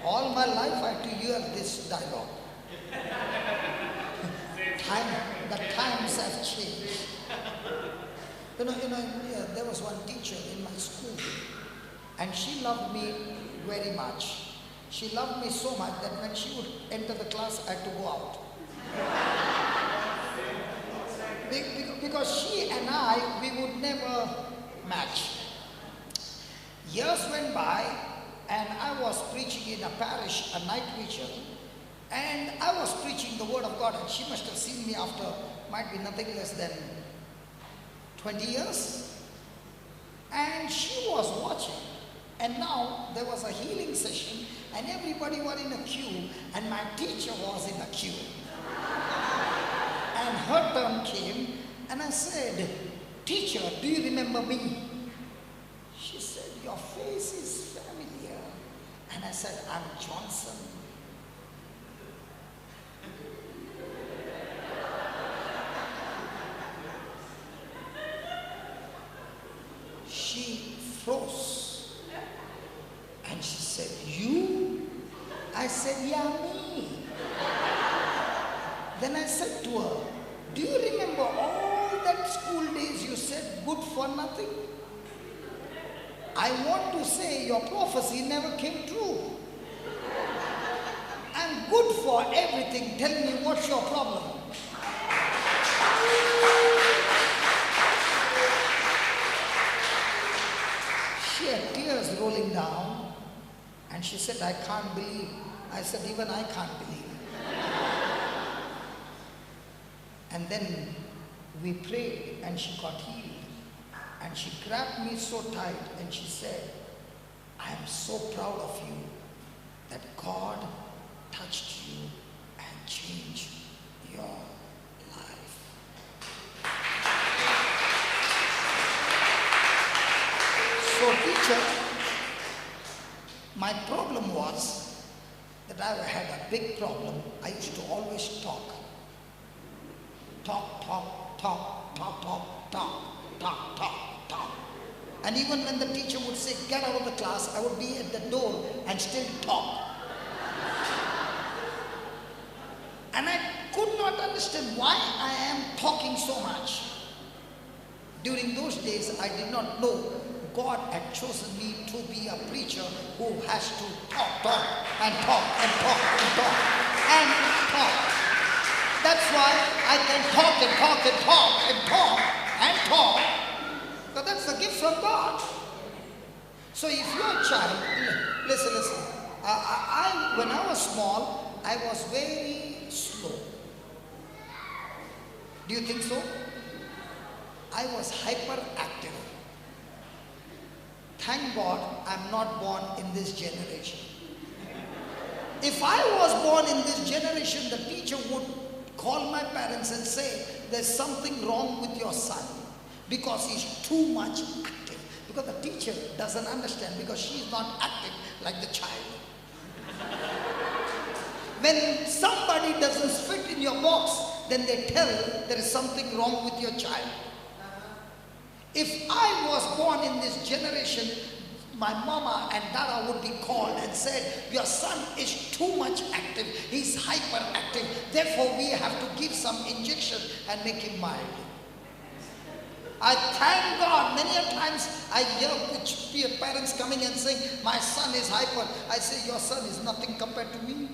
C: All my life I had to hear this dialogue. The times have changed. There was one teacher in my school, and she loved me very much. She loved me so much that when she would enter the class, I had to go out. Because she and I, we would never match. Years went by, and I was preaching in a parish, a night vigil, and I was preaching the word of God, and she must have seen me after, might be nothing less than 20 years. And she was watching, and now there was a healing session, and everybody were in a queue, and my teacher was in a queue. And her turn came, and I said, teacher, do you remember me? She said, your face is familiar. And I said, I'm Johnson. She froze. And she said, you? I said, yeah, me. Then I said to her, do you remember all that school days you said good for nothing? I want to say your prophecy never came true. I'm good for everything. Tell me, what's your problem? She had tears rolling down, and she said, I can't believe. I said, even I can't believe. And then we prayed, and she got healed. And she grabbed me so tight, and she said, I am so proud of you that God touched you and changed your life. So teacher, my problem was that I had a big problem. I used to always talk. Talk. And even when the teacher would say, get out of the class, I would be at the door and still talk. And I could not understand why I am talking so much. During those days, I did not know God had chosen me to be a preacher who has to talk. That's why I can talk. But that's the gift from God. So if you're a child, listen. When I was small, I was very slow. Do you think so? I was hyperactive. Thank God I'm not born in this generation. If I was born in this generation, the teacher would call my parents and say, there's something wrong with your son because he's too much active. Because the teacher doesn't understand, because she's not active like the child. When somebody doesn't fit in your box, then they tell there is something wrong with your child. If I was born in this generation, my mama and dada would be called and said, your son is too much active, he's hyperactive, therefore we have to give some injection and make him mild. I thank God. Many a times I hear parents coming and saying, my son is hyper. I say, your son is nothing compared to me.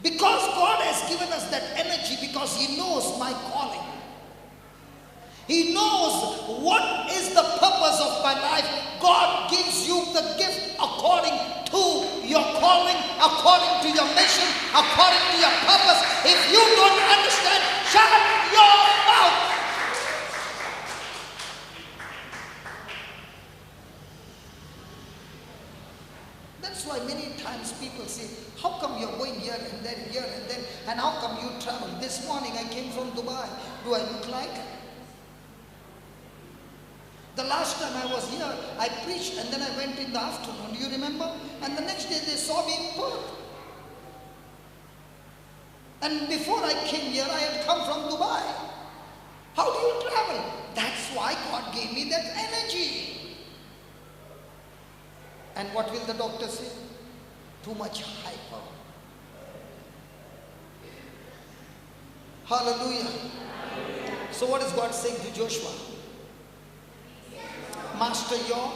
C: Because God has given us that energy, because He knows my calling. He knows what is the purpose of my life. God gives you the gift according to your calling, according to your mission, according to your purpose. If you don't understand, shut your mouth. That's why many times people say, how come you're going here and then, and how come you travel? This morning I came from Dubai. Do I look like? The last time I was here, I preached and then I went in the afternoon. Do you remember? And the next day they saw me in Perth. And before I came here, I had come from Dubai. How do you travel? That's why God gave me that energy. And what will the doctor say? Too much hyper. Hallelujah. So what is God saying to Joshua? Master your.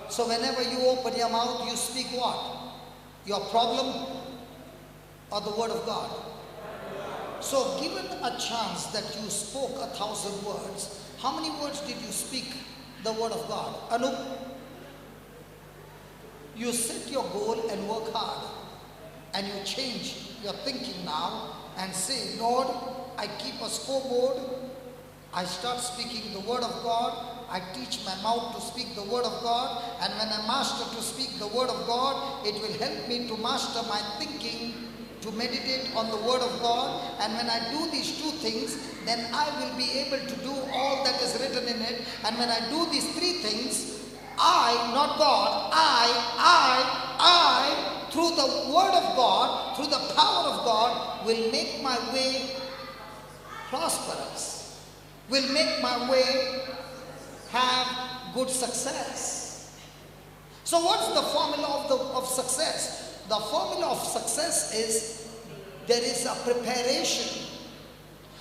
C: So whenever you open your mouth, you speak what? Your problem or the word of God? So given a chance that you spoke 1,000 words, how many words did you speak the word of God? Anup, you set your goal and work hard, and you change your thinking now and say, Lord, I keep a scoreboard. I start speaking the word of God. I teach my mouth to speak the word of God. And when I master to speak the word of God, it will help me to master my thinking, to meditate on the word of God. And when I do these two things, then I will be able to do all that is written in it. And when I do these three things, I, not God, I, through the word of God, through the power of God, will make my way prosperous. Will make my way have good success. So what's the formula of success? The formula of success is there is a preparation.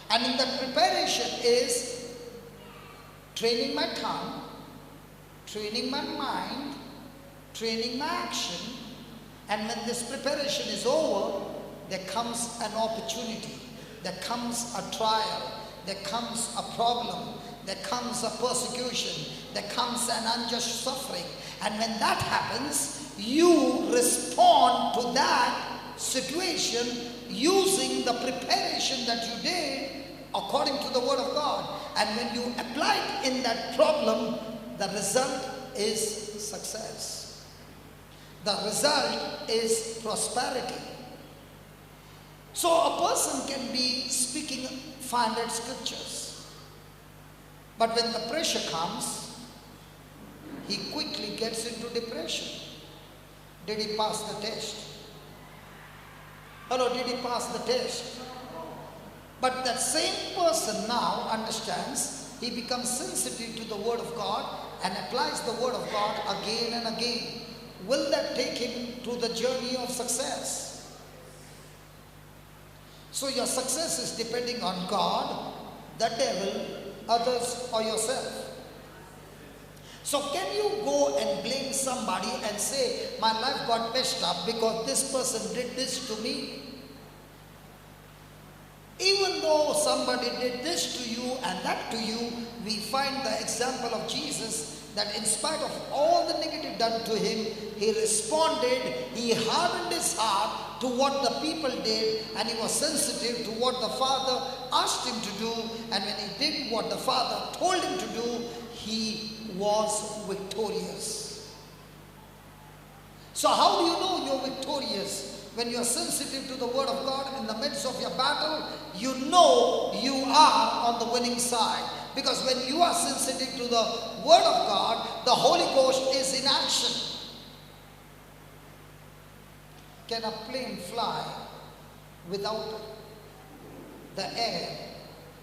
C: And in that preparation is training my tongue, training my mind, training my action. And when this preparation is over, there comes an opportunity, there comes a trial, there comes a problem, there comes a persecution, there comes an unjust suffering. And when that happens, you respond to that situation using the preparation that you did according to the word of God. And when you apply it in that problem, the result is success. The result is prosperity. So a person can be speaking 500 scriptures, but when the pressure comes, he quickly gets into depression. Did he pass the test? Hello, did he pass the test? But that same person now understands, he becomes sensitive to the word of God and applies the word of God again and again. Will that take him to the journey of success? So your success is depending on God, the devil, others, or yourself. So can you go and blame somebody and say, my life got messed up because this person did this to me? Even though somebody did this to you and that to you, we find the example of Jesus that in spite of all the negative done to him, he responded, he hardened his heart to what the people did, and he was sensitive to what the Father asked him to do, and when he did what the Father told him to do, he was victorious. So how do you know you're victorious? When you're sensitive to the word of God in the midst of your battle, you know you are on the winning side. Because when you are sensitive to the word of God, the Holy Ghost is in action. Can a plane fly without the air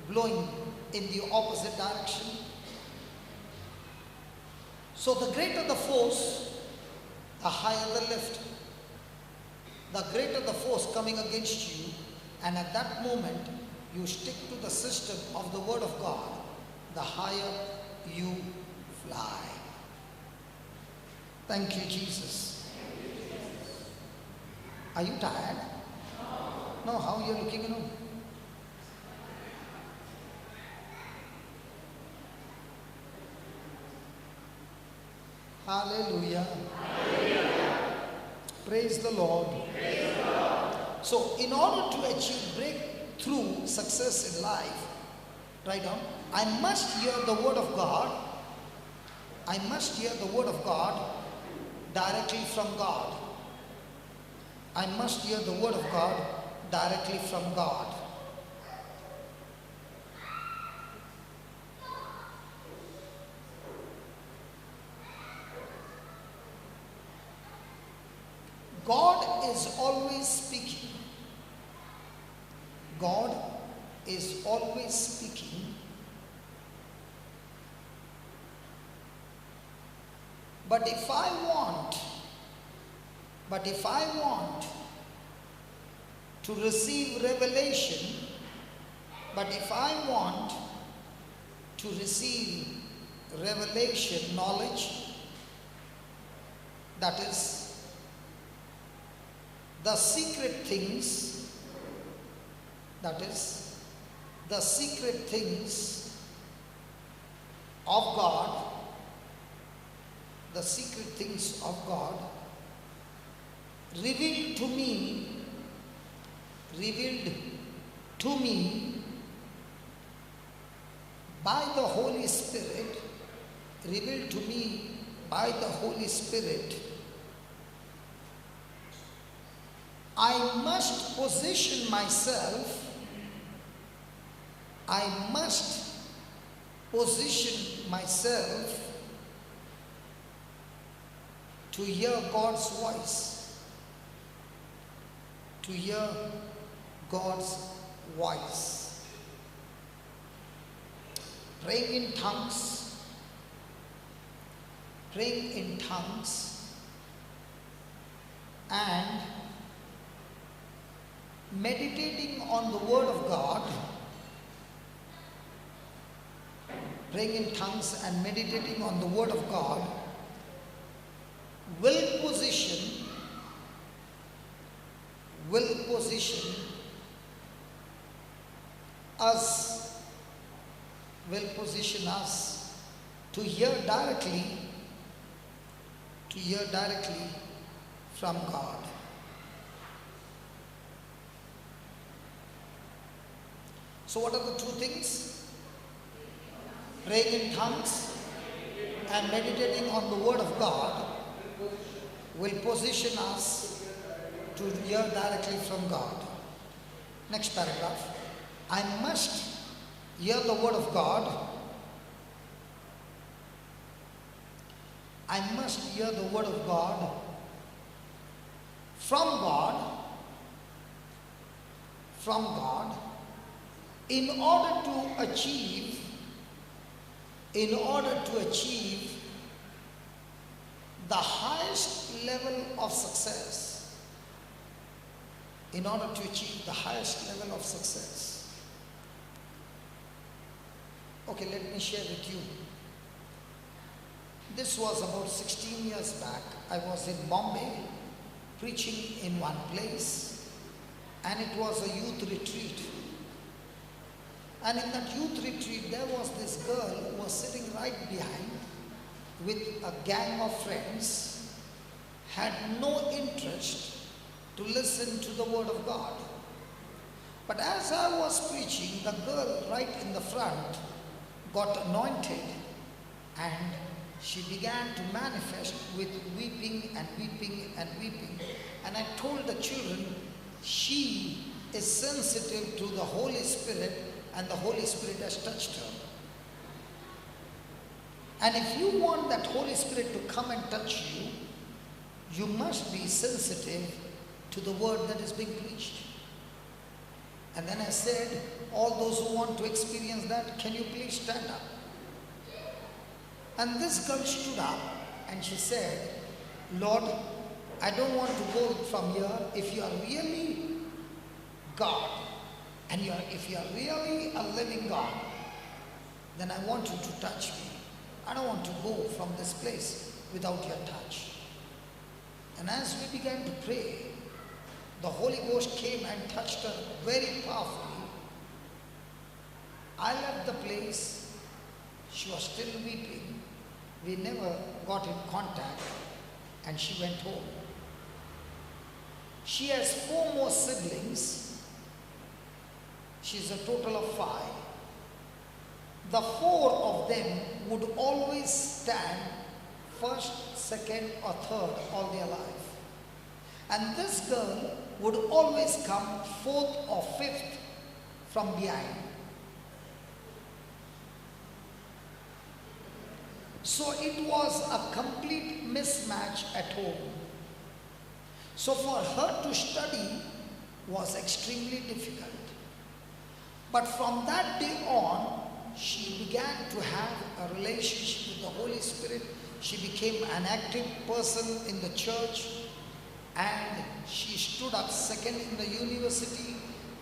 C: blowing in the opposite direction? So the greater the force, the higher the lift. The greater the force coming against you, and at that moment you stick to the system of the Word of God, the higher you fly. Thank you, Jesus. Are you tired? No, how are you looking, you know? Hallelujah. Hallelujah. Praise the Lord. Praise the Lord. So, in order to achieve breakthrough success in life, write down, I must hear the Word of God. I must hear the Word of God directly from God. I must hear the Word of God directly from God. God is always speaking. God is always speaking. But if I want to receive revelation, knowledge, that is the secret things, of God, revealed to me by the Holy Spirit, I must position myself to hear God's voice. Praying in tongues and meditating on the Word of God, will position us to hear directly from God. So what are the two things? Praying in tongues and meditating on the Word of God will position us to hear directly from God. Next paragraph. I must hear the Word of God. I must hear the Word of God from God in order to achieve the highest level of success. Okay, let me share with you. This was about 16 years back. I was in Bombay preaching in one place, and it was a youth retreat. And in that youth retreat, there was this girl who was sitting right behind with a gang of friends, had no interest to listen to the Word of God. But as I was preaching, the girl right in the front got anointed, and she began to manifest with weeping and weeping and weeping. And I told the children, she is sensitive to the Holy Spirit, and the Holy Spirit has touched her. And if you want that Holy Spirit to come and touch you, you must be sensitive to the word that is being preached. And then I said, all those who want to experience that, can you please stand up? And this girl stood up and she said, Lord, I don't want to go from here. If you are really God, And if you are really a living God, then I want you to touch me. I don't want to go from this place without your touch. And as we began to pray, the Holy Ghost came and touched her very powerfully. I left the place. She was still weeping. We never got in contact, and she went home. She has 4 more siblings. She's a total of 5. The 4 of them would always stand first, second, or third all their life. And this girl would always come 4th or 5th from behind. So it was a complete mismatch at home. So for her to study was extremely difficult. But from that day on, she began to have a relationship with the Holy Spirit. She became an active person in the church, and she stood up second in the university.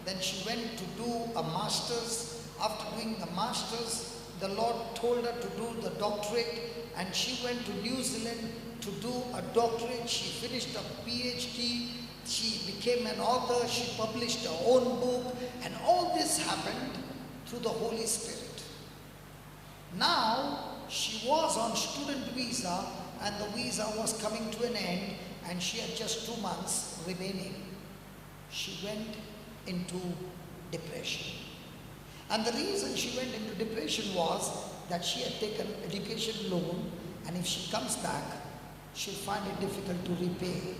C: Then she went to do a master's. After doing the master's, the Lord told her to do the doctorate, and she went to New Zealand to do a doctorate. She finished a PhD. She became an author. She published her own book, and all this happened through the Holy Spirit. Now, she was on student visa, and the visa was coming to an end, and she had just 2 months remaining. She went into depression. And the reason she went into depression was that she had taken education loan, and if she comes back, she'll find it difficult to repay.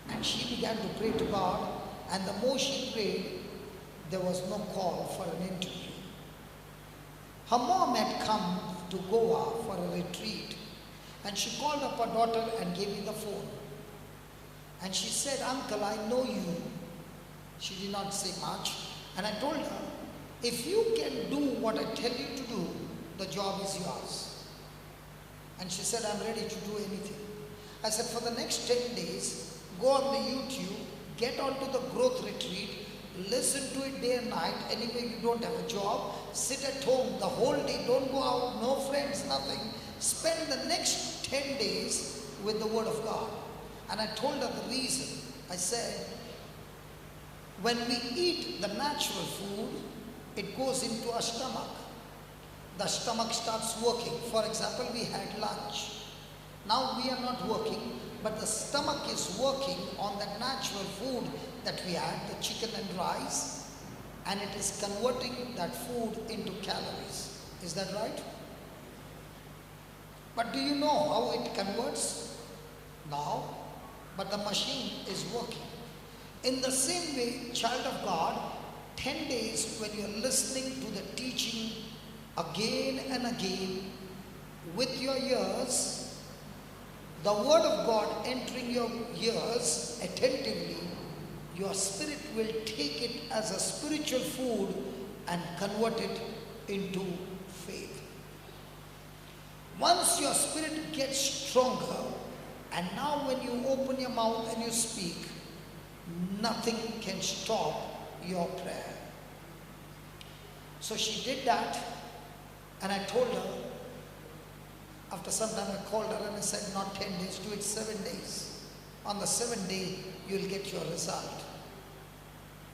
C: And she began to pray to God, and the more she prayed, there was no call for an interview. Her mom had come to Goa for a retreat, and she called up her daughter and gave me the phone. And she said, "Uncle, I know you." She did not say much. And I told her, if you can do what I tell you to do, the job is yours. And she said, "I'm ready to do anything." I said, "For the next 10 days, go on the YouTube, get onto the growth retreat, listen to it day and night. Anyway, you don't have a job, sit at home the whole day, don't go out, no friends, nothing. Spend the next 10 days with the Word of God." And I told her the reason. I said, when we eat the natural food, it goes into our stomach. The stomach starts working. For example, we had lunch. Now we are not working, but the stomach is working on that natural food that we had, the chicken and rice, and it is converting that food into calories. Is that right? But do you know how it converts? No, but the machine is working. In the same way, child of God, 10 days when you're listening to the teaching again and again with your ears, the Word of God entering your ears attentively, your spirit will take it as a spiritual food and convert it into faith. Once your spirit gets stronger, and now when you open your mouth and you speak, nothing can stop your prayer. So she did that, and I told her, after some time I called her and I said, "Not 10 days, do it 7 days. On the 7th day, you'll get your result."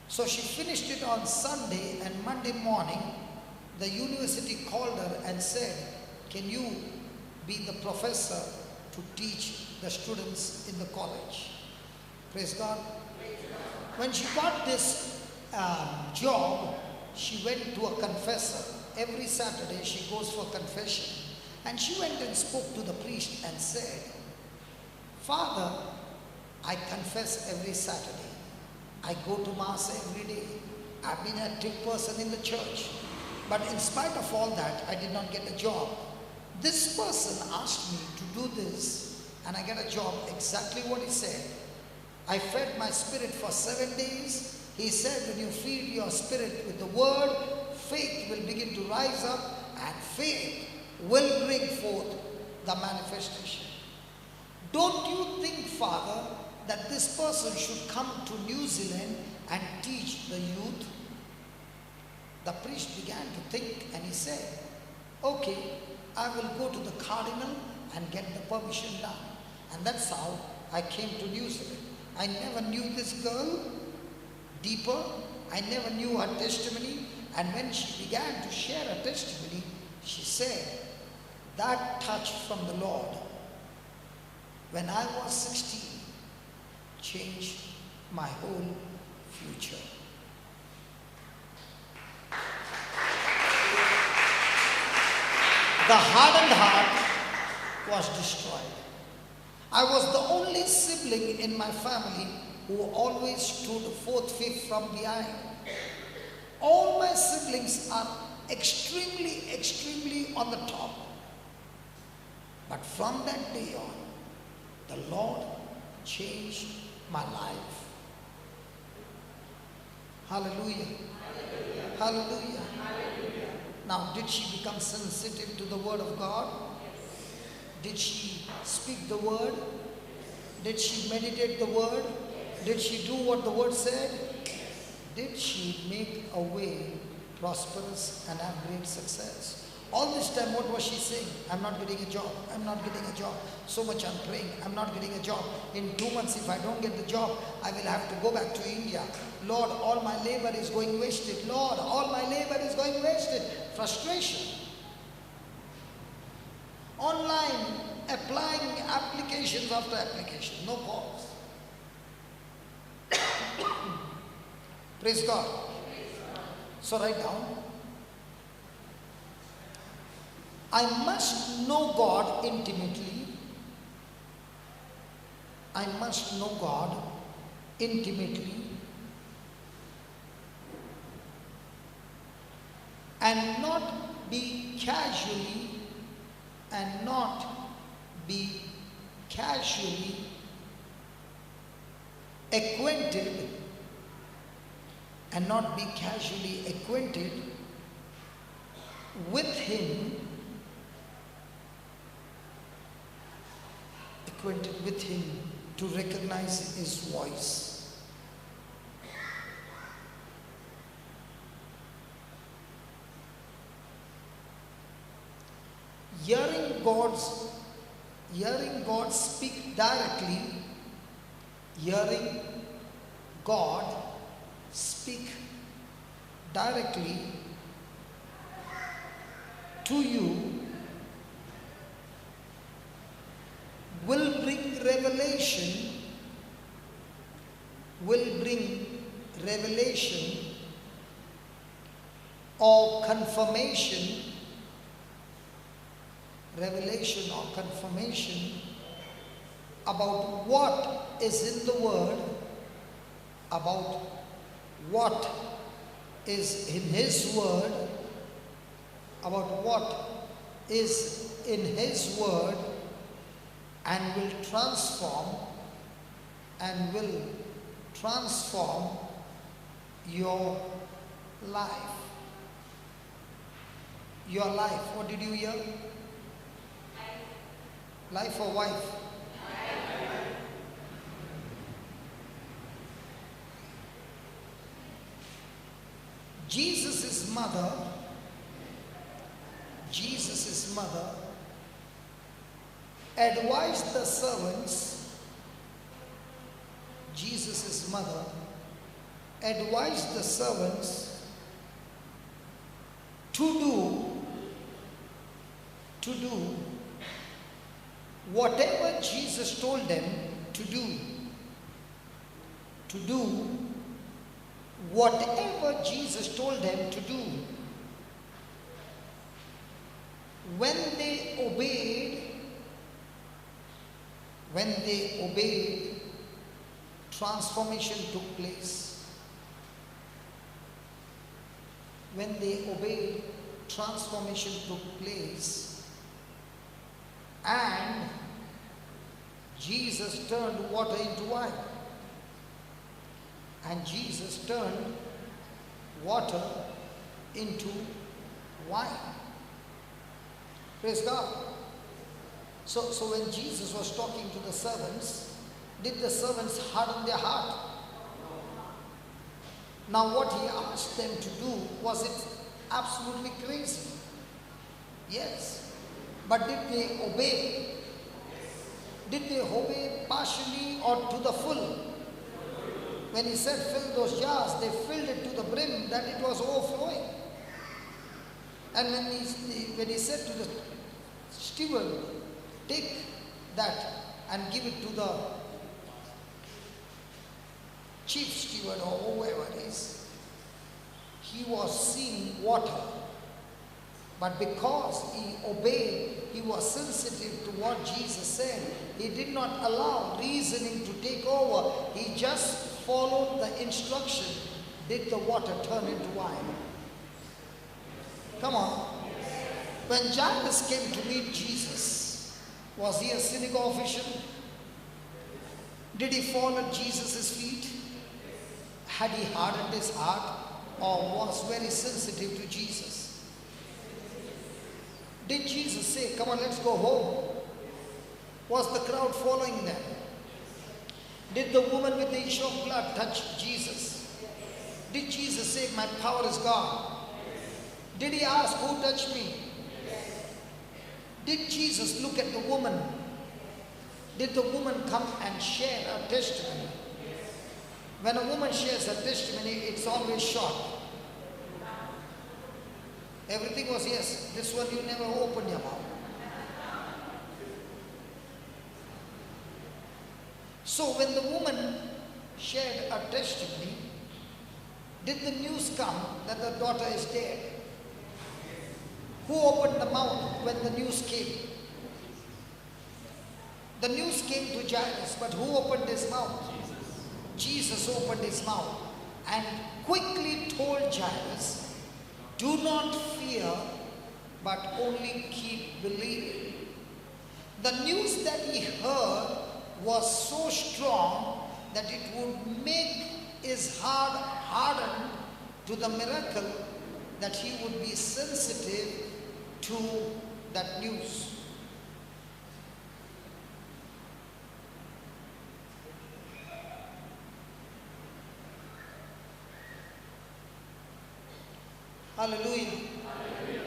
C: So she finished it on Sunday, and Monday morning, the university called her and said, "Can you be the professor to teach the students in the college?" Praise God. When she got this job, she went to a confessor. Every Saturday she goes for confession. And she went and spoke to the priest and said, "Father, I confess every Saturday. I go to Mass every day. I've been an active person in the church. But in spite of all that, I did not get a job. This person asked me to do this, and I get a job exactly what he said. I fed my spirit for 7 days. He said, when you feed your spirit with the Word, faith will begin to rise up, and faith will bring forth the manifestation." Don't you think, Father, that this person should come to New Zealand and teach the youth? the priest began to think and he said, okay, I will go to the cardinal and get the permission done. And that's how I came to New Zealand. I never knew this girl deeper. I never knew her testimony. And when she began to share her testimony, she said, that touch from the Lord when I was 16 changed my whole future. The hardened heart was destroyed. I was the only sibling in my family who always stood fourth, fifth from behind. All my siblings are extremely on the top. But from that day on, the Lord changed my life. Hallelujah. Hallelujah. Hallelujah. Hallelujah. Now, did she become sensitive to the word of God? Yes. Did she speak the word? Did she meditate the word? Yes. Did she do what the word said? Yes. Did she make a way prosperous and have great success? All this time, what was she saying? I'm not getting a job. I'm not getting a job. So much I'm praying. I'm not getting a job. In 2 months, if I don't get the job, I will have to go back to India. Lord, all my labor is going wasted. Lord, all my labor is going wasted. Frustration. Online, applying applications after application. No calls. Praise God. So write down. I must know God intimately. I must know God intimately and not be casually acquainted with Him, to recognize His voice. Hearing God speak directly, hearing God speak directly to you will bring revelation or confirmation about what is in the Word, about what is in His Word, about what is in His Word, and will transform your life. Your life. What did you hear? Life or wife? Jesus' mother advised the servants. Jesus' mother advised the servants to do whatever Jesus told them to do. To do whatever Jesus told them to do. When they obeyed, transformation took place. When they obeyed, transformation took place. And Jesus turned water into wine. And Jesus turned water into wine. Praise God. So when Jesus was talking to the servants, did the servants harden their heart? Now what He asked them to do, was it absolutely crazy. Yes. But did they obey? Did they obey partially or to the full? When he said fill those jars, they filled it to the brim that it was overflowing. And when he said to the steward, take that and give it to the chief steward or whoever it is, he was seeing water. But because he obeyed, he was sensitive to what Jesus said. He did not allow reasoning to take over. He just followed the instruction. Did the water turn into wine? Come on. When Jairus came to meet Jesus, was he a synagogue official? Did he fall at Jesus' feet? Had he hardened his heart or was very sensitive to Jesus? Did Jesus say, come on, let's go home? Was the crowd following them? Did the woman with the issue of blood touch Jesus? Did Jesus say, my power is gone? Did he ask, who touched me? Did Jesus look at the woman? Did the woman come and share her testimony? When a woman shares her testimony, it's always short. Everything was yes. This one you never opened your mouth. So when the woman shared her testimony, did the news come that the daughter is dead? Who opened the mouth when the news came? The news came to Jairus, but who opened his mouth? Jesus opened his mouth and quickly told Jairus, do not fear, but only keep believing. The news that he heard was so strong that it would make his heart harden to the miracle, that he would be sensitive to that news. Hallelujah. Hallelujah.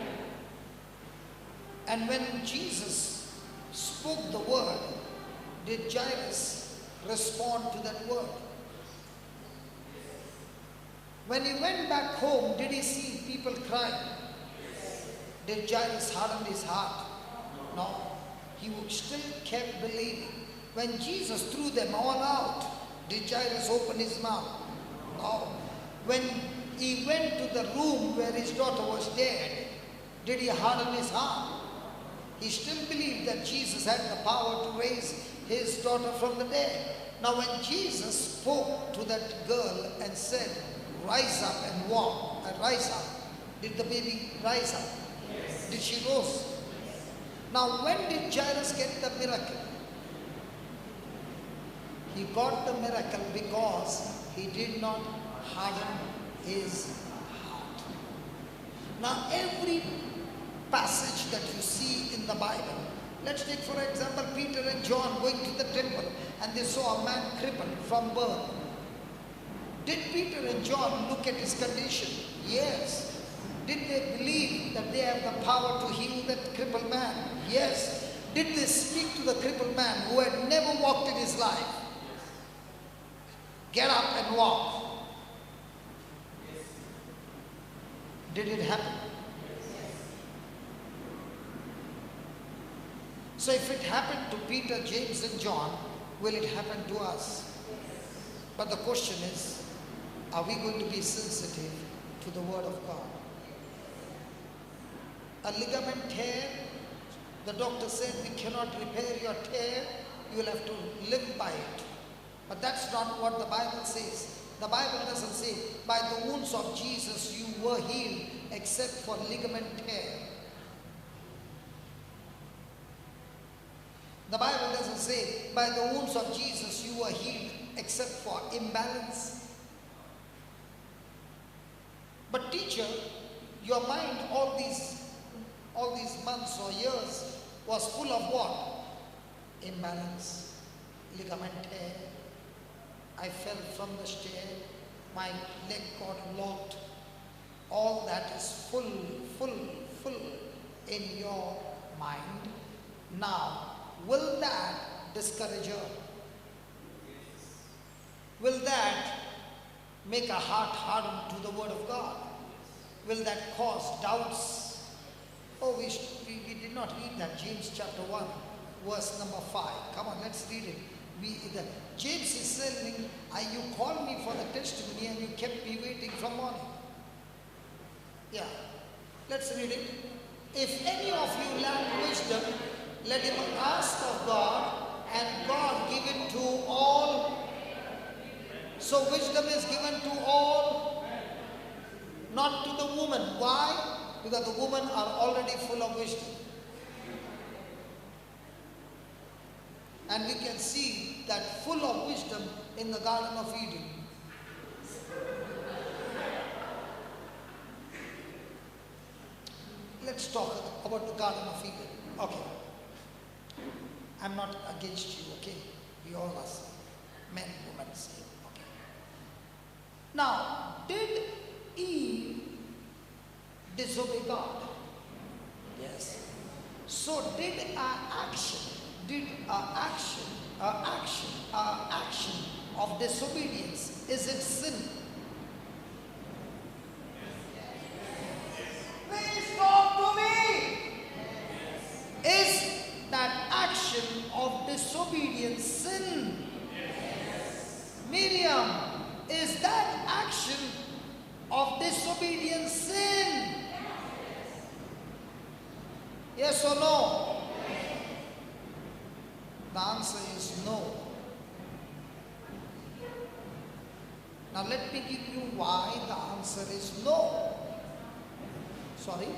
C: And when Jesus spoke the word, did Jairus respond to that word? When he went back home, did he see people crying? Did Jairus harden his heart? No. He still kept believing. When Jesus threw them all out, did Jairus open his mouth? No. When he went to the room where his daughter was dead, did he harden his heart? He still believed that Jesus had the power to raise his daughter from the dead. Now when Jesus spoke to that girl and said, rise up and walk, rise up, did the baby rise up? Yes. Did she rose? Yes. Now when did Jairus get the miracle? He got the miracle because he did not harden his heart. Now every passage that you see in the Bible, let's take for example Peter and John going to the temple and they saw a man crippled from birth. Did Peter and John look at his condition? Yes. Did they believe that they have the power to heal that crippled man? Yes. Did they speak to the crippled man who had never walked in his life? Get up and walk. Did it happen? So if it happened to Peter, James and John, will it happen to us? But the question is, are we going to be sensitive to the word of God? A ligament tear, the doctor said we cannot repair your tear, you will have to live by it. But that's not what the Bible says. The Bible doesn't say, by the wounds of Jesus you were healed, except for ligament tear. The Bible doesn't say, by the wounds of Jesus you were healed, except for imbalance. But teacher, your mind all these months or years was full of what? Imbalance, ligament tear. I fell from the stair, my leg got locked. all that is full in your mind. Now, will that discourage her? Will that make a heart hardened to the word of God? Will that cause doubts? Oh, we did not read that. James chapter 1, verse number 5. Come on, let's read it. James is saying, you called me for the testimony and you kept me waiting from morning. Yeah, let's read it. If any of you lack wisdom, let him ask of God, and God give it to all. So wisdom is given to all, not to the woman. Why? Because the women are already full of wisdom. And we can see that full of wisdom in the Garden of Eden. Let's talk about the Garden of Eden. Okay. I'm not against you, okay? We all are same. Men, women, same. Okay. Now, did Eve disobey God? Yes. So did our action of disobedience, is it sin? Please talk to me. Is that action of disobedience sin? Miriam, is that action of disobedience sin? Yes or no? The answer is no. Now let me give you why the answer is no. Sorry?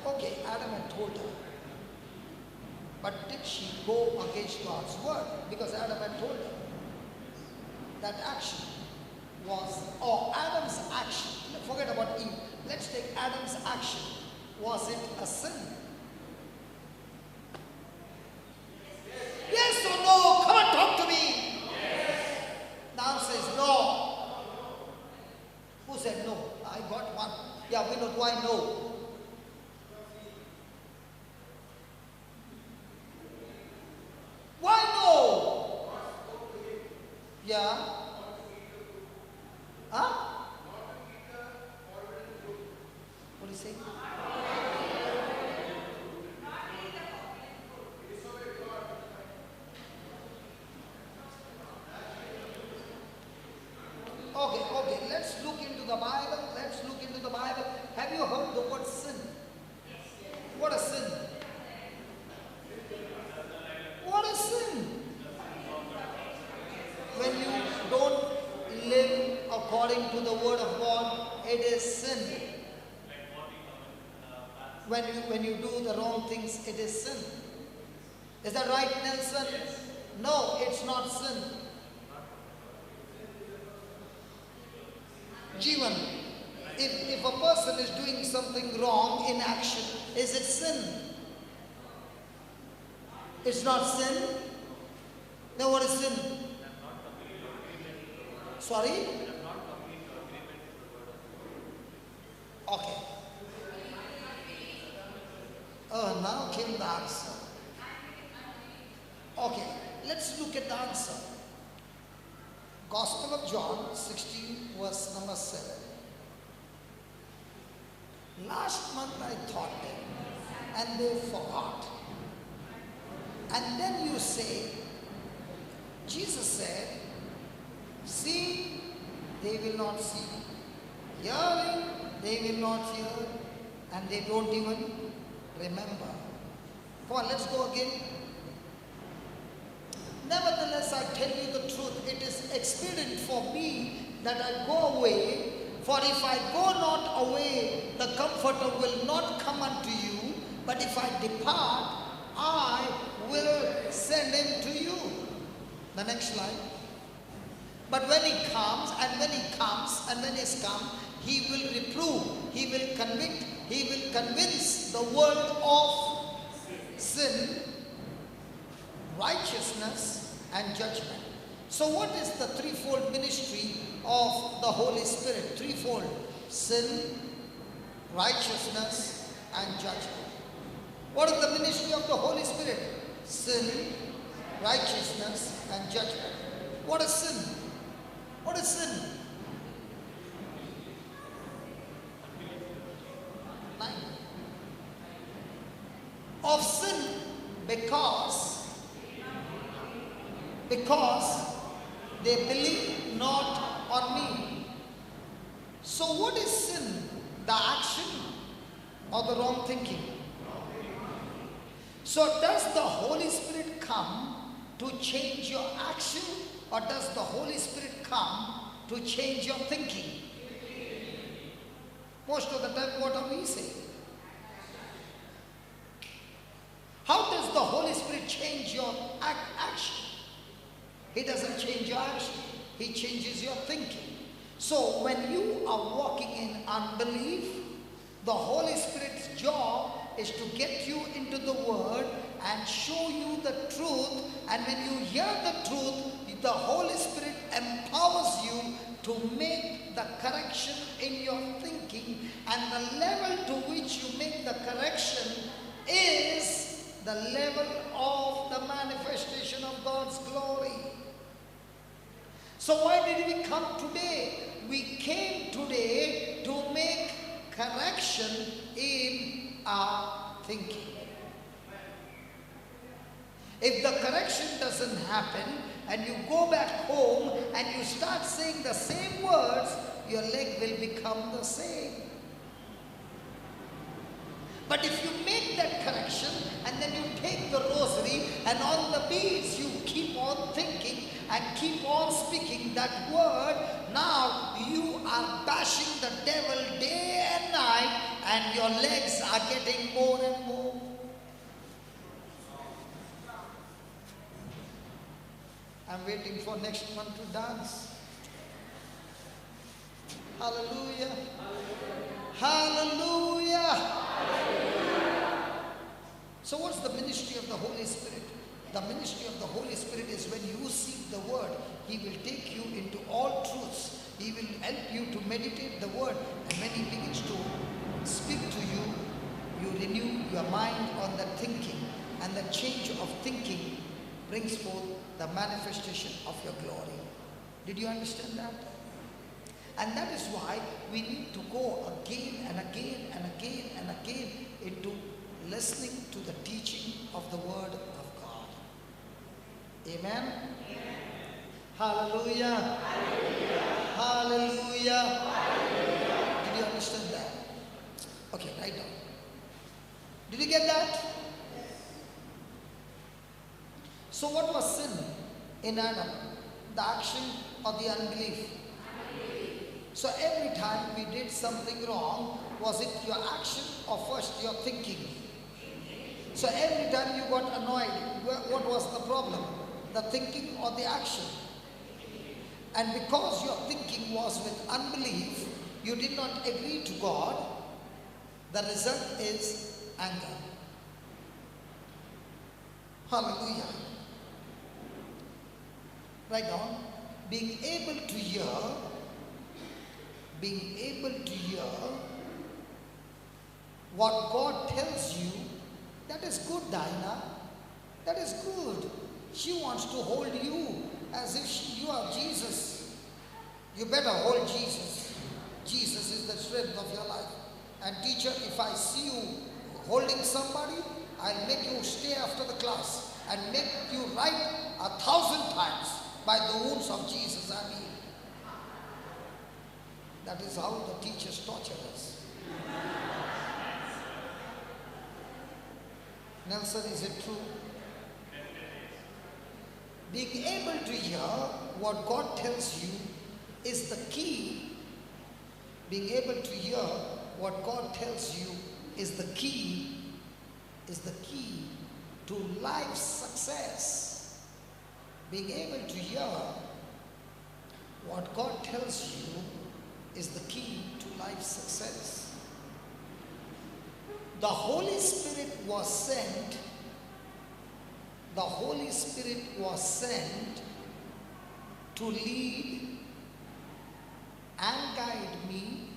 C: Okay, Adam had told her. But did she go against God's word? Because Adam had told her. That action was, or Adam's action, forget about Eve. Let's take Adam's action. Was it a sin? Yes or no? Come on, talk to me. Yes. The answer is no. Who said no? I got one. Yeah, we know why no. Why no? Yeah. Huh? What do you say? Okay, let's look into the Bible. Have you heard the word sin? What is sin? What is sin? When you don't live according to the word of God, it is sin. When you do the wrong things, it is sin. Is that right, Nelson? No, it's not sin. Jivan, if a person is doing something wrong in action, is it sin? It's not sin? Then what is sin? Sorry? Okay. Now came the answer. Okay, let's look at the answer. Gospel of John 16, verse number 7. Last month I taught them and they forgot. And then you say, Jesus said, see, they will not see. Hearing, they will not hear. And they don't even remember. Come on, let's go again. Nevertheless, I tell you the truth, it is expedient for me that I go away, for if I go not away, the Comforter will not come unto you, but if I depart, I will send him to you. The next slide. But when he comes, and when he comes, and when he is come, he will reprove, he will convict, he will convince the world of sin, righteousness, and judgment. So what is the threefold ministry of the Holy Spirit? Threefold: sin, righteousness, and judgment. What is the ministry of the Holy Spirit? Sin, righteousness, and judgment. What is sin? What is sin? 9. Of sin, because they believe not on me. So what is sin? The action or the wrong thinking? So does the Holy Spirit come to change your action, or does the Holy Spirit come to change your thinking? Most of the time, what are we saying? How does the Holy Spirit change your action? He doesn't change your action. He changes your thinking. So when you are walking in unbelief, the Holy Spirit's job is to get you into the Word and show you the truth. And when you hear the truth, the Holy Spirit empowers you to make the correction in your thinking. And the level to which you make the correction is the level of the manifestation of God's glory. So why did we come today? We came today to make correction in our thinking. If the correction doesn't happen and you go back home and you start saying the same words, your leg will become the same. But if you make that correction and then you take the rosary and on the beads you keep on thinking and keep on speaking that word, now you are bashing the devil day and night and your legs are getting more and more. I'm waiting for next one to dance. Hallelujah. Hallelujah. Hallelujah. So what's the ministry of the Holy Spirit? The ministry of the Holy Spirit is when you seek the Word, He will take you into all truths. He will help you to meditate the Word. And when He begins to speak to you, you renew your mind on the thinking. And the change of thinking brings forth the manifestation of your glory. Did you understand that? And that is why we need to go again and again and again and again into listening to the teaching of the Word of God. Amen? Amen. Hallelujah. Hallelujah. Hallelujah. Hallelujah. Did you understand that? Okay, write down. Did you get that? So what was sin in Adam? The action or the unbelief? So every time we did something wrong, was it your action or first your thinking? So every time you got annoyed, what was the problem? The thinking or the action? And because your thinking was with unbelief, you did not agree to God, the result is anger. Hallelujah. Write down, being able to hear what God tells you, that is good, Dinah. That is good. She wants to hold you as if you are Jesus. You better hold Jesus. Jesus is the strength of your life. And teacher, if I see you holding somebody, I'll make you stay after the class and make you write 1,000 times by the wounds of Jesus I mean. That is how the teachers torture us. Nelson, is it true? Being able to hear what God tells you is the key. Being able to hear what God tells you is the key to life success. Being able to hear what God tells you is the key to life success. The Holy Spirit was sent. The Holy Spirit was sent to lead and guide me.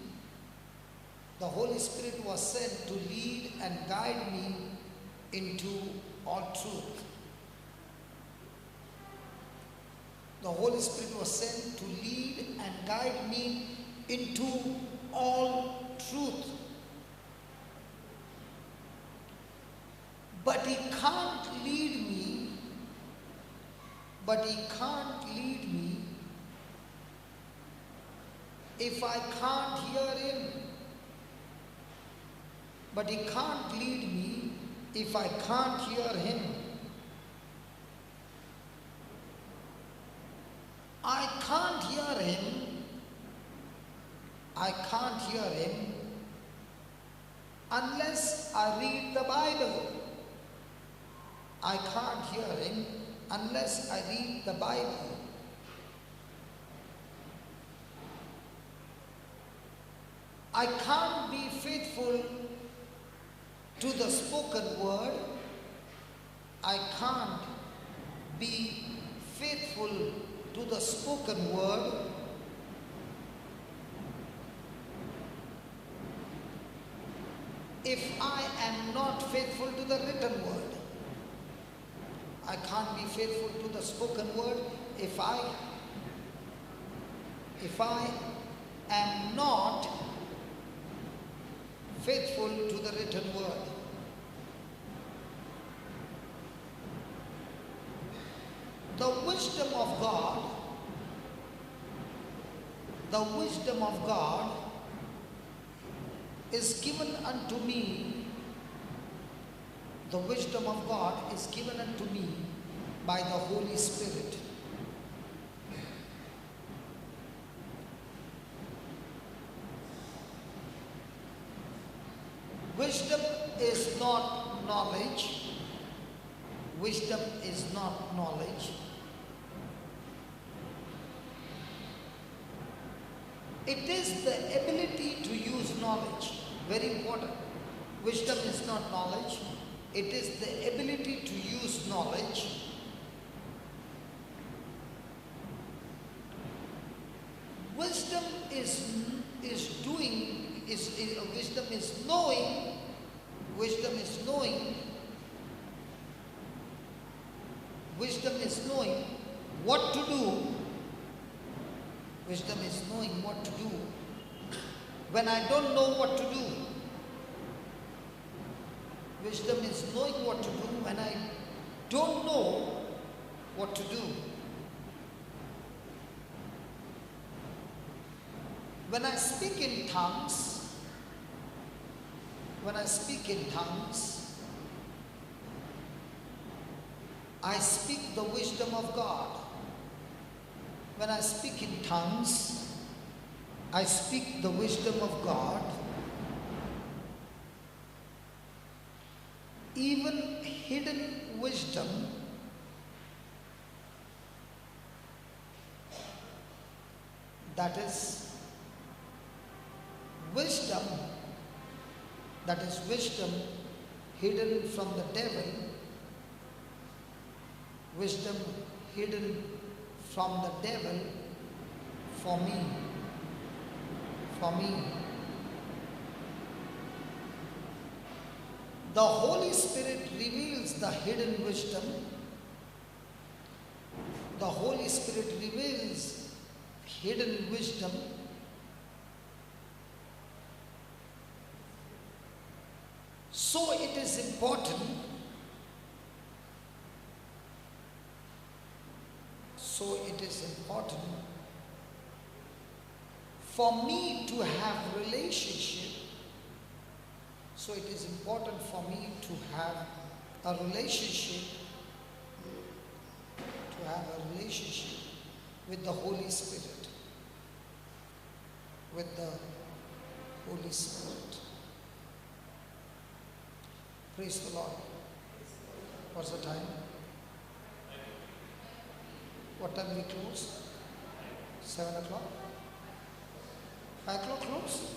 C: The Holy Spirit was sent to lead and guide me into all truth. The Holy Spirit was sent to lead and guide me into all truth. But He can't lead me. But He can't lead me if I can't hear Him. But He can't lead me if I can't hear Him. I can't hear Him. I can't hear Him unless I read the Bible. I can't hear Him unless I read the Bible. I can't be faithful to the spoken word. I can't be faithful to the spoken word if I am not faithful to the written word. I can't be faithful to the spoken word if I am not faithful to the written word. The wisdom of God is given unto me. The wisdom of God is given unto me by the Holy Spirit. Wisdom is not knowledge. Wisdom is not knowledge. It is the ability to use knowledge. Very important. Wisdom is not knowledge. It is the ability to use knowledge. Wisdom is knowing. Wisdom is knowing. Wisdom is knowing what to do. Wisdom is knowing what to do when I don't know what to do. Wisdom is knowing what to do when I don't know what to do. When I speak in tongues, I speak the wisdom of God. When I speak in tongues, I speak the wisdom of God. Even hidden wisdom that is wisdom hidden from the devil, wisdom hidden from the devil for me. The Holy Spirit reveals the hidden wisdom. The Holy Spirit reveals hidden wisdom. So it is important for me to have relationship. So it is important for me to have a relationship with the Holy Spirit. With the Holy Spirit. Praise the Lord. What's the time? What time we close? 7 o'clock? 5 o'clock close?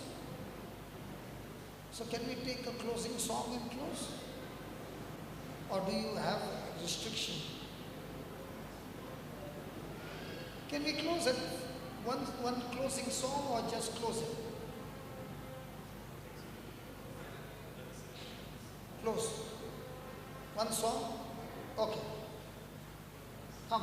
C: So can we take a closing song and close? Or do you have restriction? Can we close it? One closing song or just close it? Close. One song? Okay. Come.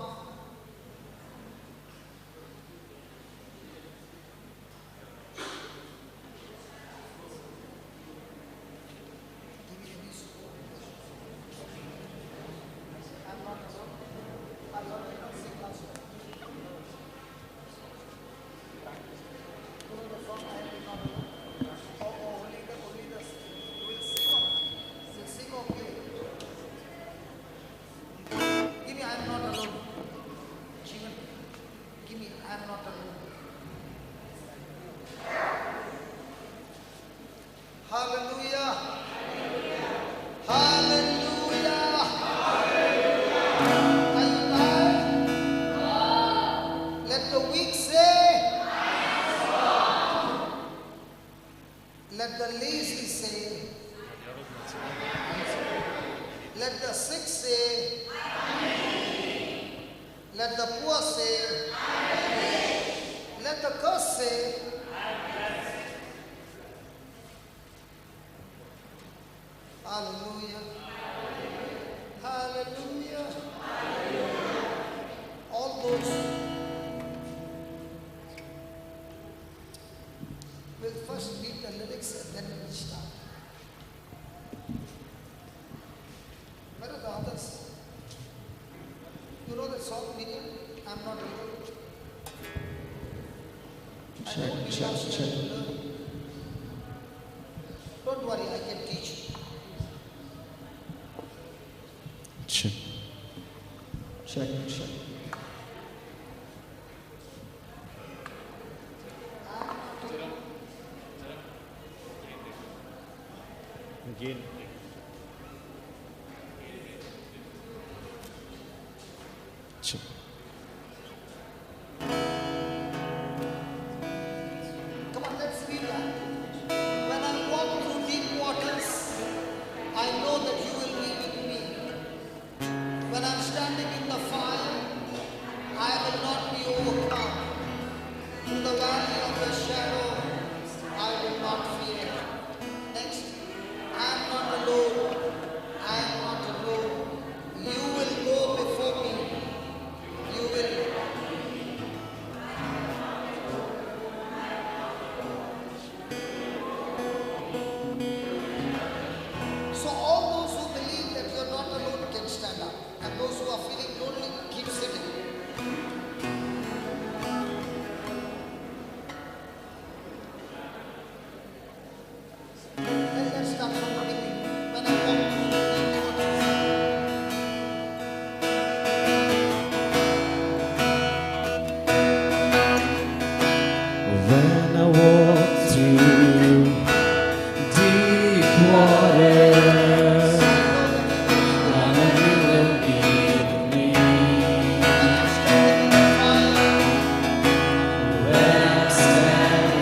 C: Hallelujah. Hallelujah. Are you tired? Let the weak say. Let the lazy say. Let the sick say. Let the poor say. Let the cursed say. Hallelujah. Hallelujah. All those will first read the lyrics and then we'll start. Where are the others? You know the song, Miriam? I'm not alone.
A: Check.
C: Don't worry, I can teach you.
A: Check.
H: Again. Check.
C: Come on, let's read that. When I walk through deep waters, I know that you will be with me. When I'm standing in the fire, I will not be overcome. Through the valley of the shadow, I will not fear. Next, I am not alone. I am not alone. You will go before me. You will. So all those who believe that you are not alone can stand up. And those who are feeling lonely, keep sitting. Let's start from the beginning. When I walk through the waters.
H: When I walk through deep waters, I know you will be with me. When I'm standing in the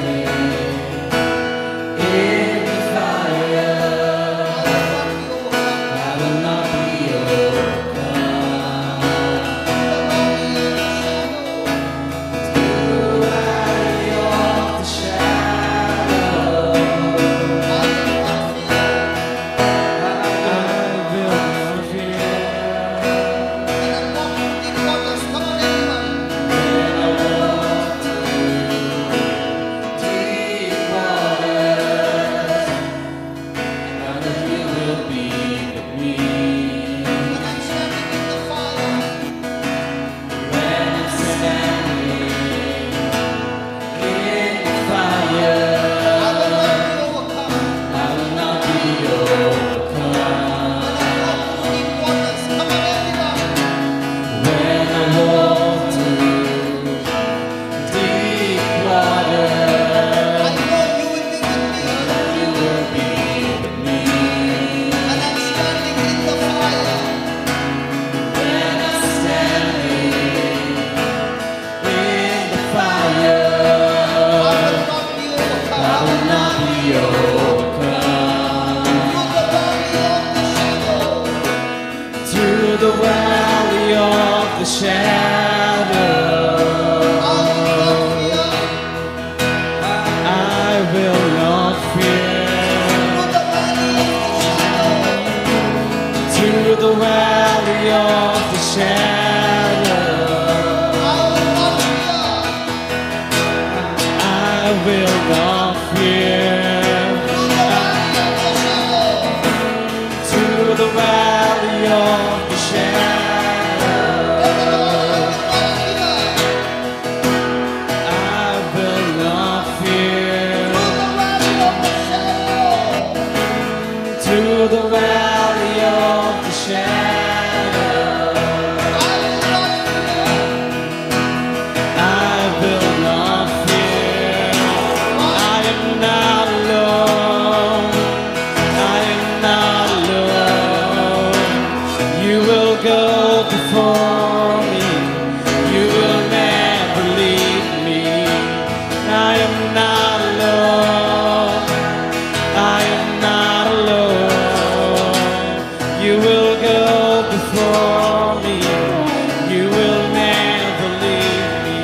H: fire, I will not be overcome. Through the valley of the shadow, I will not fear. When I walk through deep waters, I know you will be with me. When I'm standing in the fire, I will not be overcome. When I walk through deep waters, you will be with me. When I'm standing in the fire, I will not be overcome. Through the valley of the shadow, through the valley of the shadow, I will not fear. Through the valley of the shadow, I will not fear. Through the valley of the shadow, I will not fear. I am not alone. I am not alone. You will go before me. You will never leave me. I am not alone. I am not alone. You will go before me. You will never leave me.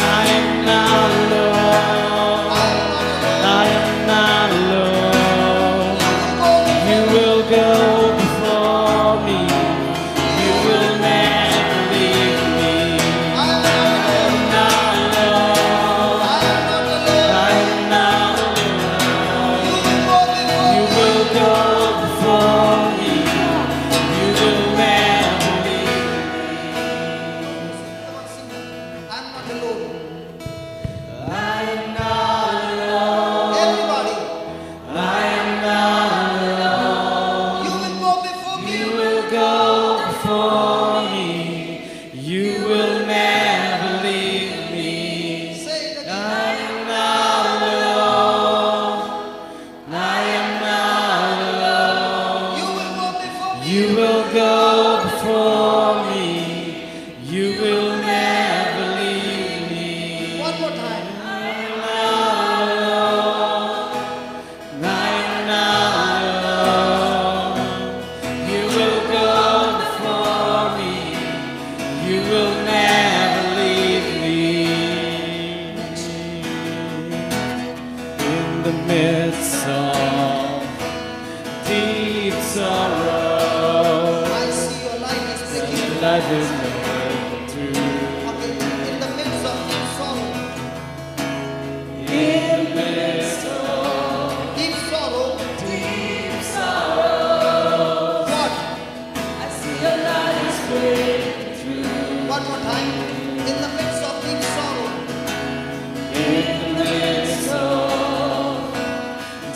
H: I am not alone. I am not alone. You will go before me. You will never leave me. I am not alone. I am not alone. You will go before me. You will never leave me.
C: I'm not alone.
H: I am not alone.
C: Everybody,
H: I am not alone.
C: you will go before me.
H: You will go before me. You will never leave me.
C: Say it again.
H: I am not alone. I am not alone.
C: You will go before me.
H: You will go before me. You will never leave me.
C: One more time.
H: I am not alone. I am not alone. You will go before me. You will never leave me. In the midst of deep sorrow,
C: I see your light is breaking.
H: life is never through.
C: Okay, in the midst of deep sorrow,
H: In the midst of
C: deep sorrow,
H: deep sorrow,
C: what?
H: I see your light is breaking through.
C: One more time. In the midst of deep sorrow,
H: In the midst of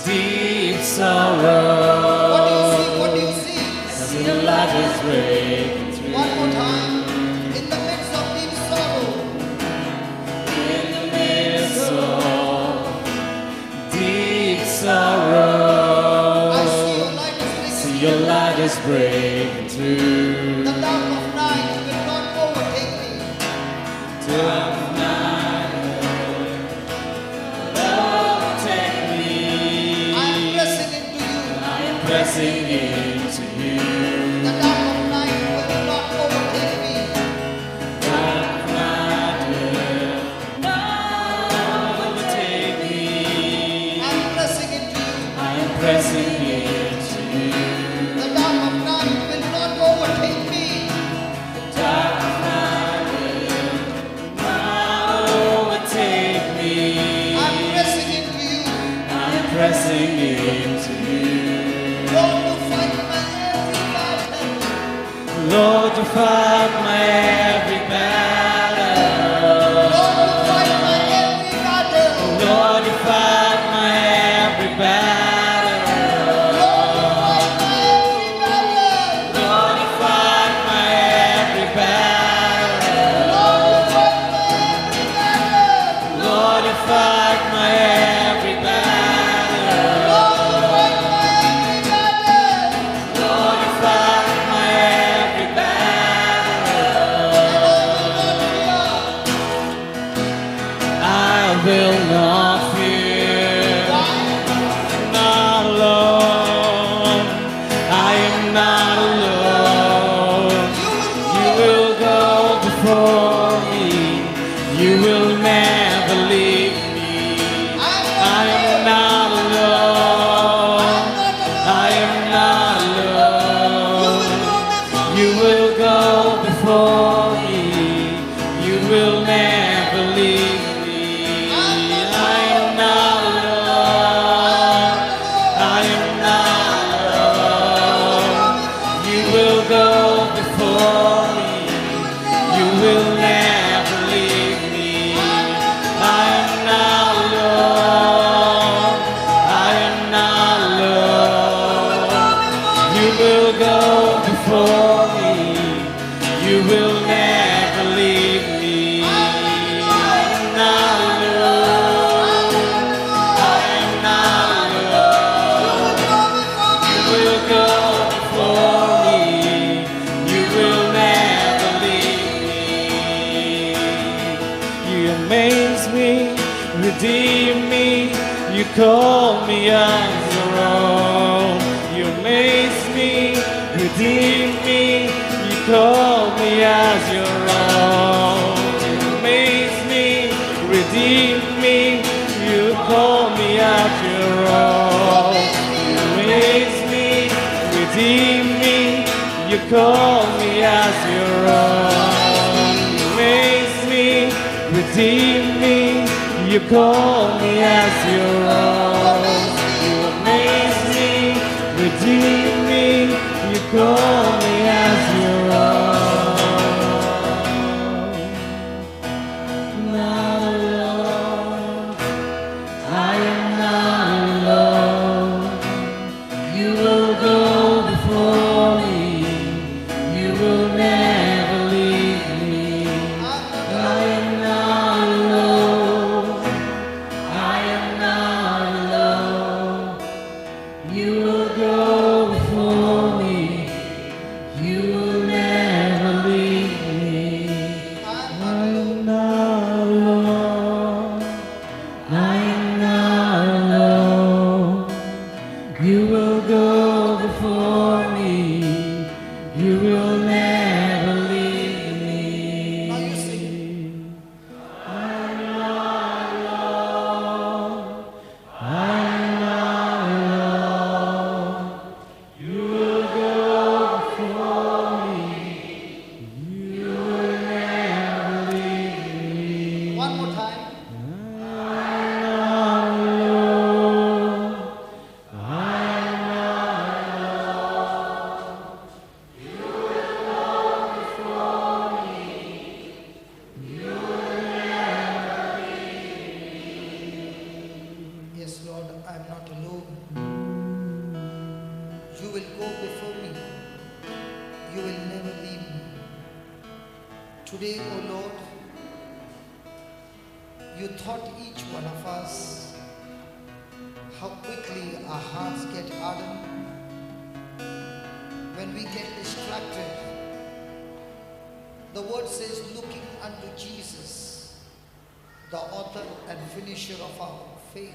H: deep sorrow,
C: what do you see? What do you see?
H: I see your light is breaking through.
C: One more time. In the midst of deep sorrow,
H: In the midst of deep sorrow,
C: I see your light is
H: see
C: breaking.
H: your light is breaking through.
C: The dark of night will not overtake me.
H: Dark night, love take me.
C: I am pressing into you.
H: I am pressing into you.
C: The dark of night will not overtake me.
H: Dark night will not overtake me.
C: I am pressing into you.
H: I am pressing into you.
C: The dark of night will not overtake me.
H: Dark night will not overtake me.
C: I am pressing into you.
H: I am pressing into you.
C: Lord, you fight my every battle.
H: Lord, you fight my every battle.
C: Lord, you fight my every battle.
H: Lord, you fight my every battle.
C: Lord, you fight my every battle.
H: Lord, you fight my every battle.
C: Lord, you fight my every battle.
H: Lord, you fight my every battle.
C: Lord, you fight my every battle.
H: Lord, you fight my every battle. will go before me. You will never leave me. I am not alone. I am not alone. You will go before me. You will never leave me. You amaze me, redeem me. You call me as your own. You amaze me, redeem me. You call me as your own. You amaze me, redeem me. You call me as your own. You amaze me, redeem me. You call me as your own. You amaze me, redeem me. You call me as your own. You amaze me, redeem me. You call me as your own. Not alone. I am not alone. You will go before me. You will never leave me. I am not alone. I am not alone. You will go before me. You will never leave me. I am not alone. I am not alone. You will go before me. You will never leave me.
C: Now you sing.
H: I'm not alone. I'm not alone. You will go before me. You will never leave me.
C: One more time.
H: I'm not alone. I'm not alone. You will go before me. You will never leave me.
C: Yes, Lord, I am not alone. You will go before me. You will never leave me. Today, O Lord, you taught each one of us how quickly our hearts get hardened when we get distracted. The word says, looking unto Jesus, the author and finisher of our faith.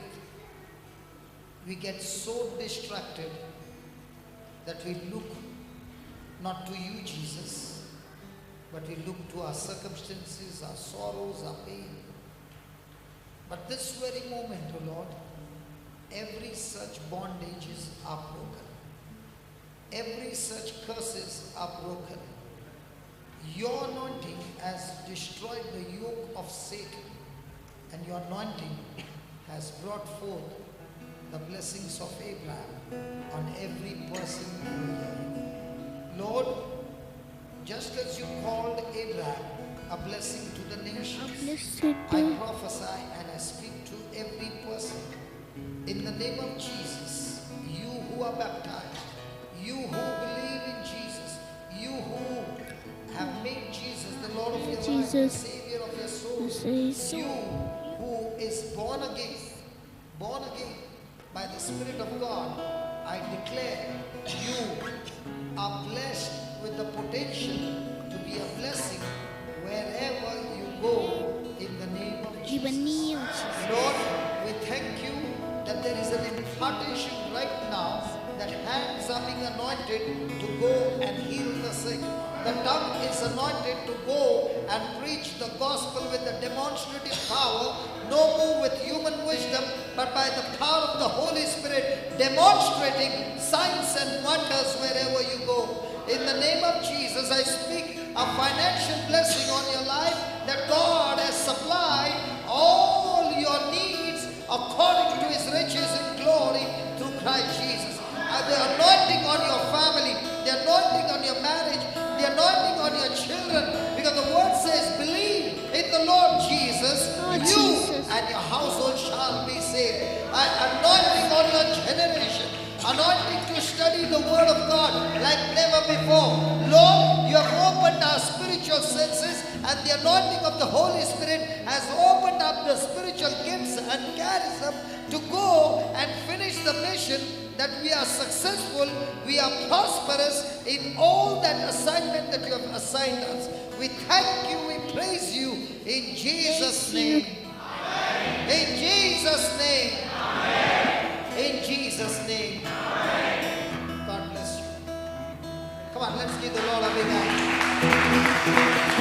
C: We get so distracted that we look not to you, Jesus, but we look to our circumstances, our sorrows, our pain. But this very moment, O Lord, every such bondages are broken. Every such curses are broken. Your anointing has destroyed the yoke of Satan, and your anointing has brought forth the blessings of Abraham on every person here. Lord, just as you called Abraham a blessing to the nations,
D: Blessed
C: I
D: be
C: prophesy and I speak to every person in the name of Jesus. You who are baptized, you who believe in Jesus, you who have made Jesus the Lord of your life, the
D: Jesus.
C: Savior of your soul,
D: Say so.
C: you who is born again by the Spirit of God, I declare you are blessed with the potential to be a blessing wherever you go in the name of
D: in the
C: Jesus.
D: name of Jesus.
C: Lord, we thank you that there is an impartation right now that hands are being anointed to go and heal the sick. The tongue is anointed to go and preach the gospel with the demonstrative power, no more with human wisdom, but by the power of the Holy Spirit, demonstrating signs and wonders wherever you go. In the name of Jesus, I speak a financial blessing on your life, that God has supplied all your needs according to his riches in glory through Christ Jesus. The anointing on your family, the anointing on your marriage, the anointing on your children, because the word says, believe in the Lord Jesus,
D: Jesus.
C: and your household shall be saved. Anointing on your generation, anointing to study the Word of God like never before. Lord, you have opened our spiritual senses, and the anointing of the Holy Spirit has opened up the spiritual gifts and charism to go and finish the mission, that we are successful, we are prosperous in all that assignment that you have assigned us. We thank you, we praise you in Jesus' name. In Jesus' name. In Jesus' name. God bless you. Come on, let's give the Lord a big hand.